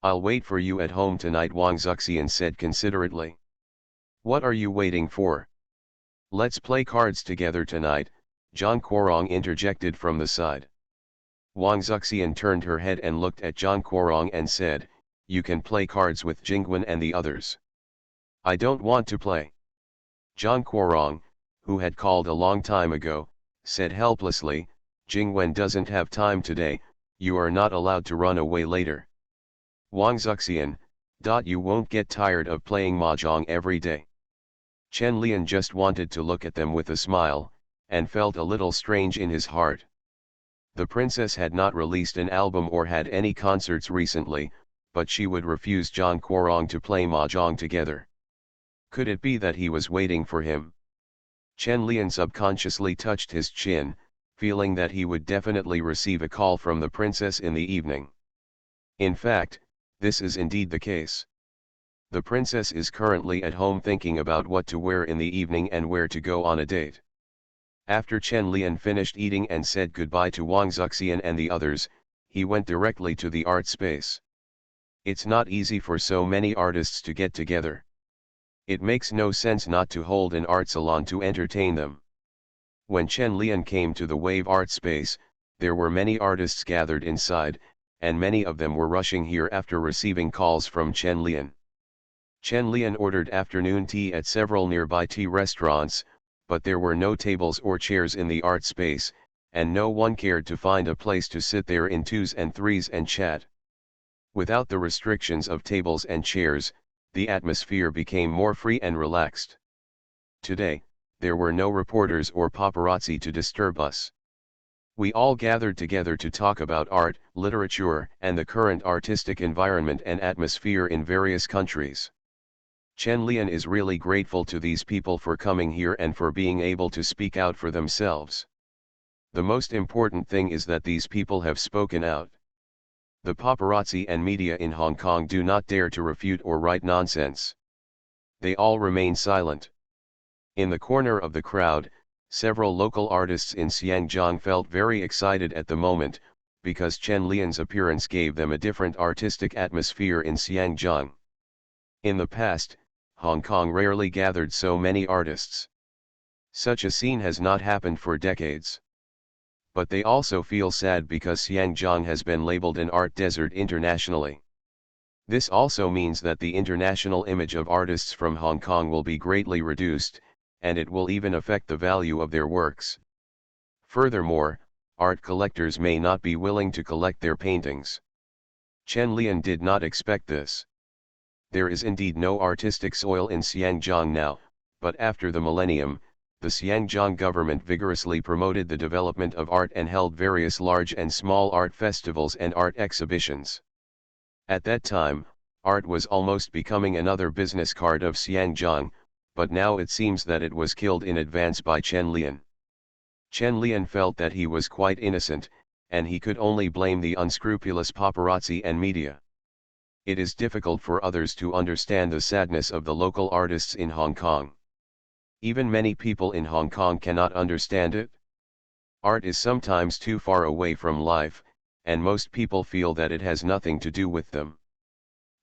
I'll wait for you at home tonight," Wang Zuxian said considerately. "What are you waiting for? Let's play cards together tonight," Zhang Guorong interjected from the side. Wang Zuxian turned her head and looked at Zhang Guorong and said, "You can play cards with Jingwen and the others. I don't want to play." Zhang Guorong, who had called a long time ago, said helplessly, "Jingwen doesn't have time today, you are not allowed to run away later." Wang Zuxian, "You won't get tired of playing mahjong every day?" Chen Lian just wanted to look at them with a smile, and felt a little strange in his heart. The princess had not released an album or had any concerts recently, but she would refuse Zhang Guorong to play mahjong together. Could it be that he was waiting for him? Chen Lian subconsciously touched his chin, feeling that he would definitely receive a call from the princess in the evening. In fact, this is indeed the case. The princess is currently at home thinking about what to wear in the evening and where to go on a date. After Chen Lian finished eating and said goodbye to Wang Zuxian and the others, he went directly to the art space. It's not easy for so many artists to get together. It makes no sense not to hold an art salon to entertain them. When Chen Lian came to the Wave art space, there were many artists gathered inside, and many of them were rushing here after receiving calls from Chen Lian. Chen Lian ordered afternoon tea at several nearby tea restaurants, but there were no tables or chairs in the art space, and no one cared to find a place to sit there in twos and threes and chat. Without the restrictions of tables and chairs, the atmosphere became more free and relaxed. Today, there were no reporters or paparazzi to disturb us. We all gathered together to talk about art, literature, and the current artistic environment and atmosphere in various countries. Chen Lian is really grateful to these people for coming here and for being able to speak out for themselves. The most important thing is that these people have spoken out. The paparazzi and media in Hong Kong do not dare to refute or write nonsense. They all remain silent. In the corner of the crowd, several local artists in Xiangjiang felt very excited at the moment, because Chen Lian's appearance gave them a different artistic atmosphere in Xiangjiang. In the past, Hong Kong rarely gathered so many artists. Such a scene has not happened for decades. But they also feel sad because Xiangjiang has been labeled an art desert internationally. This also means that the international image of artists from Hong Kong will be greatly reduced, and it will even affect the value of their works. Furthermore, art collectors may not be willing to collect their paintings. Chen Lian did not expect this. There is indeed no artistic soil in Xiangjiang now, but after the millennium, the Xiangjiang government vigorously promoted the development of art and held various large and small art festivals and art exhibitions. At that time, art was almost becoming another business card of Xiangjiang, but now it seems that it was killed in advance by Chen Lian. Chen Lian felt that he was quite innocent, and he could only blame the unscrupulous paparazzi and media. It is difficult for others to understand the sadness of the local artists in Hong Kong. Even many people in Hong Kong cannot understand it. Art is sometimes too far away from life, and most people feel that it has nothing to do with them.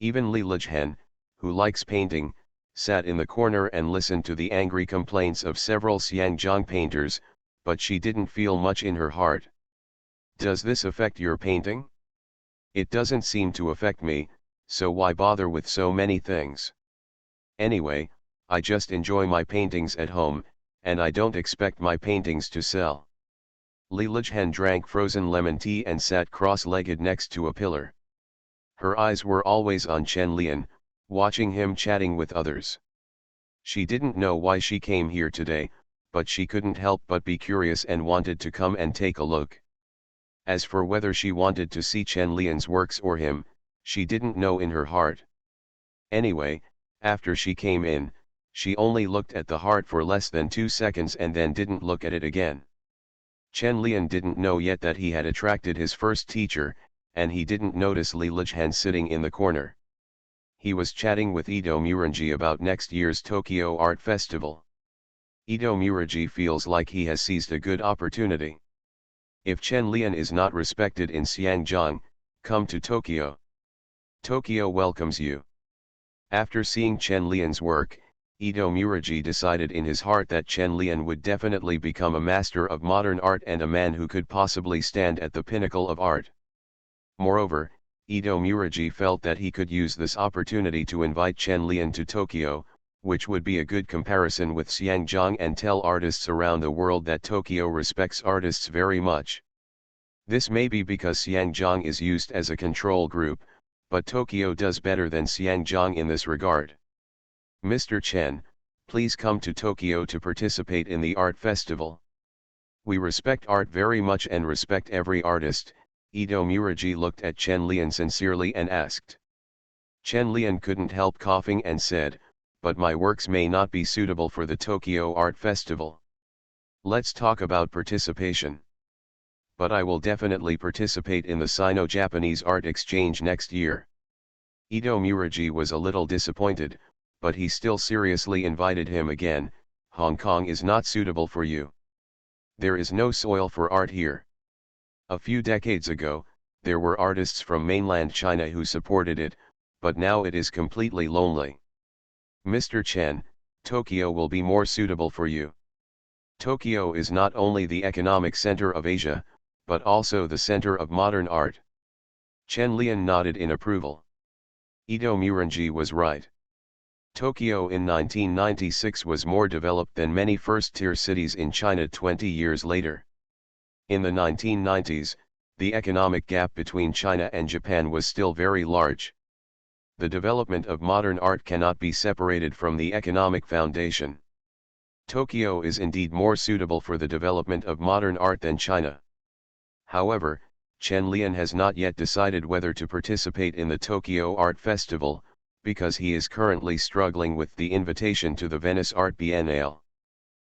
Even Li Lijhen, who likes painting, sat in the corner and listened to the angry complaints of several Xiangjiang painters, but she didn't feel much in her heart. Does this affect your painting? It doesn't seem to affect me, so why bother with so many things? Anyway, I just enjoy my paintings at home, and I don't expect my paintings to sell. Li Lijhen drank frozen lemon tea and sat cross-legged next to a pillar. Her eyes were always on Chen Lian, watching him chatting with others. She didn't know why she came here today, but she couldn't help but be curious and wanted to come and take a look. As for whether she wanted to see Chen Lian's works or him, she didn't know in her heart. Anyway, after she came in, she only looked at the heart for less than 2 seconds and then didn't look at it again. Chen Lian didn't know yet that he had attracted his first teacher, and he didn't notice Li Lijhen sitting in the corner. He was chatting with Ito Murangi about next year's Tokyo Art Festival. Ito Murangi feels like he has seized a good opportunity. If Chen Lian is not respected in Xiangjiang, come to Tokyo. Tokyo welcomes you. After seeing Chen Lian's work, Ito Murangi decided in his heart that Chen Lian would definitely become a master of modern art and a man who could possibly stand at the pinnacle of art. Moreover, Ito Murangi felt that he could use this opportunity to invite Chen Lian to Tokyo, which would be a good comparison with Xiangjiang, and tell artists around the world that Tokyo respects artists very much. This may be because Xiangjiang is used as a control group, but Tokyo does better than Xiangjiang in this regard. Mr. Chen, please come to Tokyo to participate in the art festival. We respect art very much and respect every artist. Ito Murangi looked at Chen Lian sincerely and asked. Chen Lian couldn't help coughing and said, but my works may not be suitable for the Tokyo Art Festival. Let's talk about participation. But I will definitely participate in the Sino-Japanese art exchange next year. Ito Murangi was a little disappointed, but he still seriously invited him again. Hong Kong is not suitable for you. There is no soil for art here. A few decades ago, there were artists from mainland China who supported it, but now it is completely lonely. Mr. Chen, Tokyo will be more suitable for you. Tokyo is not only the economic center of Asia, but also the center of modern art. Chen Lian nodded in approval. Ito Murangi was right. Tokyo in 1996 was more developed than many first-tier cities in China 20 years later. In the 1990s, the economic gap between China and Japan was still very large. The development of modern art cannot be separated from the economic foundation. Tokyo is indeed more suitable for the development of modern art than China. However, Chen Lian has not yet decided whether to participate in the Tokyo Art Festival, because he is currently struggling with the invitation to the Venice Art Biennale.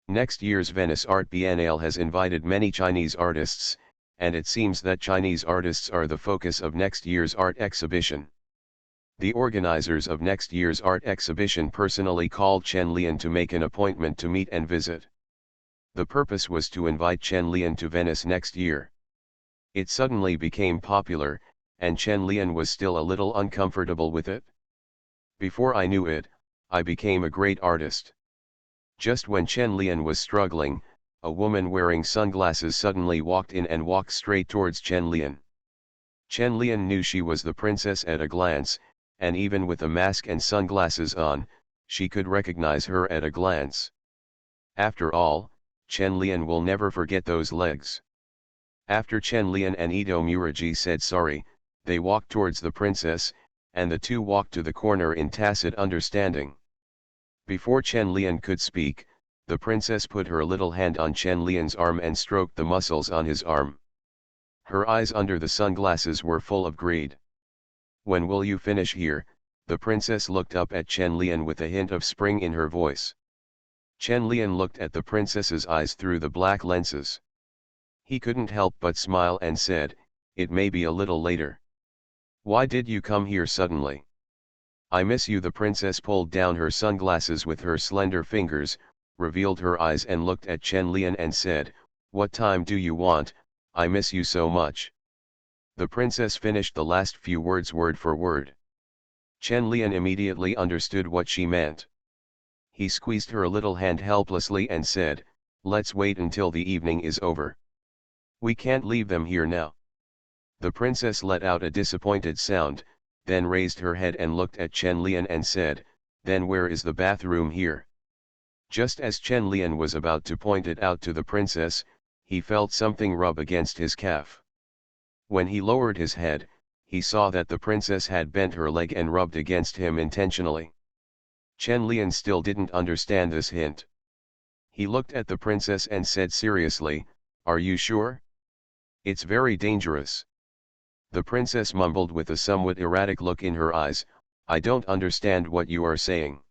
Next year's Venice Art Biennale has invited many Chinese artists, and it seems that Chinese artists are the focus of next year's art exhibition. The organizers of next year's art exhibition personally called Chen Lian to make an appointment to meet and visit. The purpose was to invite Chen Lian to Venice next year. It suddenly became popular, and Chen Lian was still a little uncomfortable with it. Before I knew it, I became a great artist. Just when Chen Lian was struggling, a woman wearing sunglasses suddenly walked in and walked straight towards Chen Lian. Chen Lian knew she was the princess at a glance, and even with a mask and sunglasses on, she could recognize her at a glance. After all, Chen Lian will never forget those legs. After Chen Lian and Ito Muragi said sorry, they walked towards the princess, and the two walked to the corner in tacit understanding. Before Chen Lian could speak, the princess put her little hand on Chen Lian's arm and stroked the muscles on his arm. Her eyes under the sunglasses were full of greed. "When will you finish here?" the princess looked up at Chen Lian with a hint of spring in her voice. Chen Lian looked at the princess's eyes through the black lenses. He couldn't help but smile and said, "It may be a little later." "Why did you come here suddenly?" "I miss you." The princess pulled down her sunglasses with her slender fingers, revealed her eyes and looked at Chen Lian and said, "What time do you want? I miss you so much." The princess finished the last few words word for word. Chen Lian immediately understood what she meant. He squeezed her little hand helplessly and said, "Let's wait until the evening is over. We can't leave them here now." The princess let out a disappointed sound, then raised her head and looked at Chen Lian and said, "Then where is the bathroom here?" Just as Chen Lian was about to point it out to the princess, he felt something rub against his calf. When he lowered his head, he saw that the princess had bent her leg and rubbed against him intentionally. Chen Lian still didn't understand this hint. He looked at the princess and said seriously, "Are you sure? It's very dangerous." The princess mumbled with a somewhat erratic look in her eyes, "I don't understand what you are saying."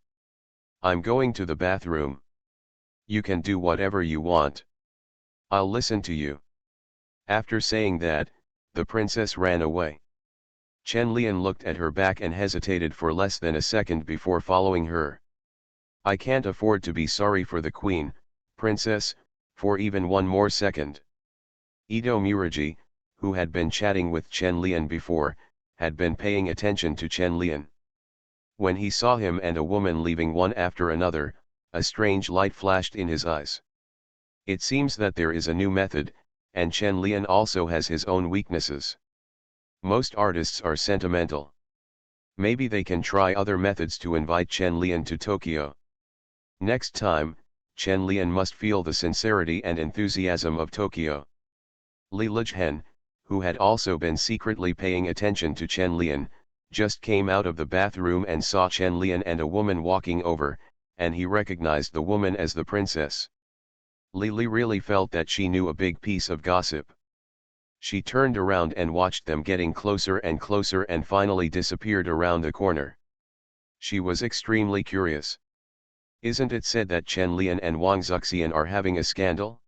"I'm going to the bathroom." "You can do whatever you want. I'll listen to you." After saying that, the princess ran away. Chen Lian looked at her back and hesitated for less than a second before following her. "I can't afford to be sorry for the queen, princess, for even one more second." Ito Muragi, who had been chatting with Chen Lian before, had been paying attention to Chen Lian. When he saw him and a woman leaving one after another, a strange light flashed in his eyes. It seems that there is a new method, and Chen Lian also has his own weaknesses. Most artists are sentimental. Maybe they can try other methods to invite Chen Lian to Tokyo. Next time, Chen Lian must feel the sincerity and enthusiasm of Tokyo. Li Lijhen, who had also been secretly paying attention to Chen Lian, just came out of the bathroom and saw Chen Lian and a woman walking over, and he recognized the woman as the princess. Li really felt that she knew a big piece of gossip. She turned around and watched them getting closer and closer and finally disappeared around the corner. She was extremely curious. "Isn't it said that Chen Lian and Wang Zuxian are having a scandal?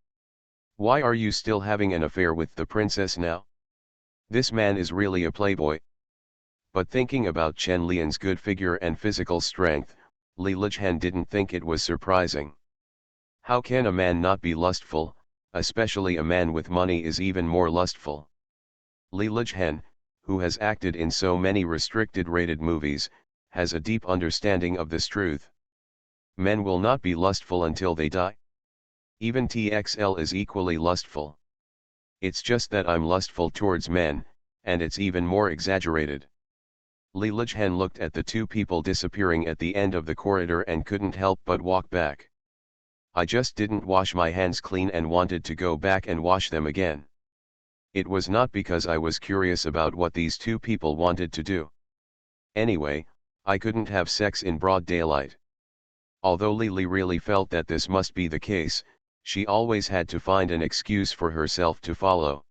Why are you still having an affair with the princess now? This man is really a playboy." But thinking about Chen Lian's good figure and physical strength, Li Lijhen didn't think it was surprising. How can a man not be lustful? Especially a man with money is even more lustful. Li Lijhen, who has acted in so many restricted-rated movies, has a deep understanding of this truth. Men will not be lustful until they die. Even TXL is equally lustful. It's just that I'm lustful towards men, and it's even more exaggerated. Li Lijhen looked at the two people disappearing at the end of the corridor and couldn't help but walk back. I just didn't wash my hands clean and wanted to go back and wash them again. It was not because I was curious about what these two people wanted to do. Anyway, I couldn't have sex in broad daylight. Although Lily really felt that this must be the case, she always had to find an excuse for herself to follow.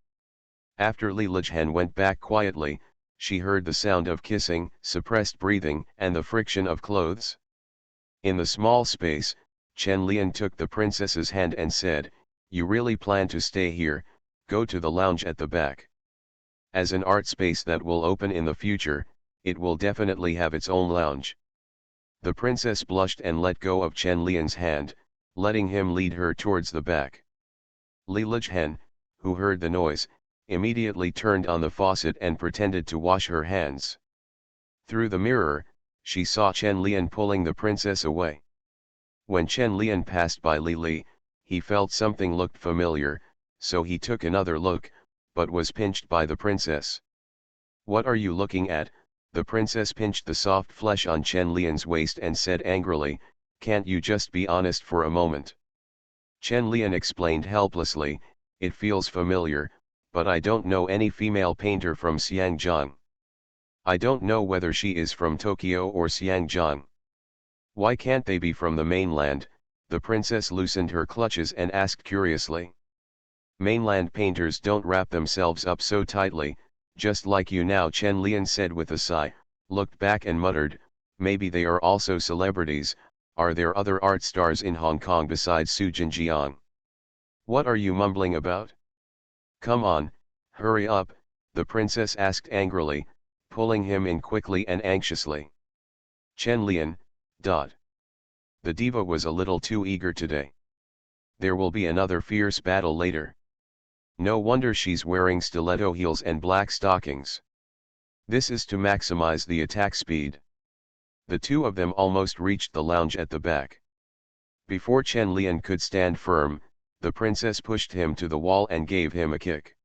After Li Lijhen went back quietly, she heard the sound of kissing, suppressed breathing, and the friction of clothes. In the small space, Chen Lian took the princess's hand and said, "You really plan to stay here? Go to the lounge at the back. As an art space that will open in the future, it will definitely have its own lounge." The princess blushed and let go of Chen Lian's hand, letting him lead her towards the back. Li Lijhen, who heard the noise, immediately turned on the faucet and pretended to wash her hands. Through the mirror, she saw Chen Lian pulling the princess away. When Chen Lian passed by Li Li, he felt something looked familiar, so he took another look, but was pinched by the princess. "What are you looking at?" The princess pinched the soft flesh on Chen Lian's waist and said angrily, "Can't you just be honest for a moment?" Chen Lian explained helplessly, "It feels familiar, but I don't know any female painter from Xiangjiang. I don't know whether she is from Tokyo or Xiangjiang. Why can't they be from the mainland?" The princess loosened her clutches and asked curiously. "Mainland painters don't wrap themselves up so tightly, just like you now," Chen Lian said with a sigh, looked back and muttered, "Maybe they are also celebrities. Are there other art stars in Hong Kong besides Su Jinjiang? What are you mumbling about? Come on, hurry up," the princess asked angrily, pulling him in quickly and anxiously. Chen Lian, dot. The diva was a little too eager today. There will be another fierce battle later. No wonder she's wearing stiletto heels and black stockings. This is to maximize the attack speed. The two of them almost reached the lounge at the back. Before Chen Lian could stand firm, the princess pushed him to the wall and gave him a kick.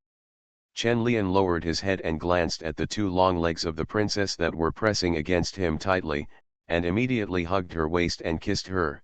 Chen Lian lowered his head and glanced at the two long legs of the princess that were pressing against him tightly, and immediately hugged her waist and kissed her.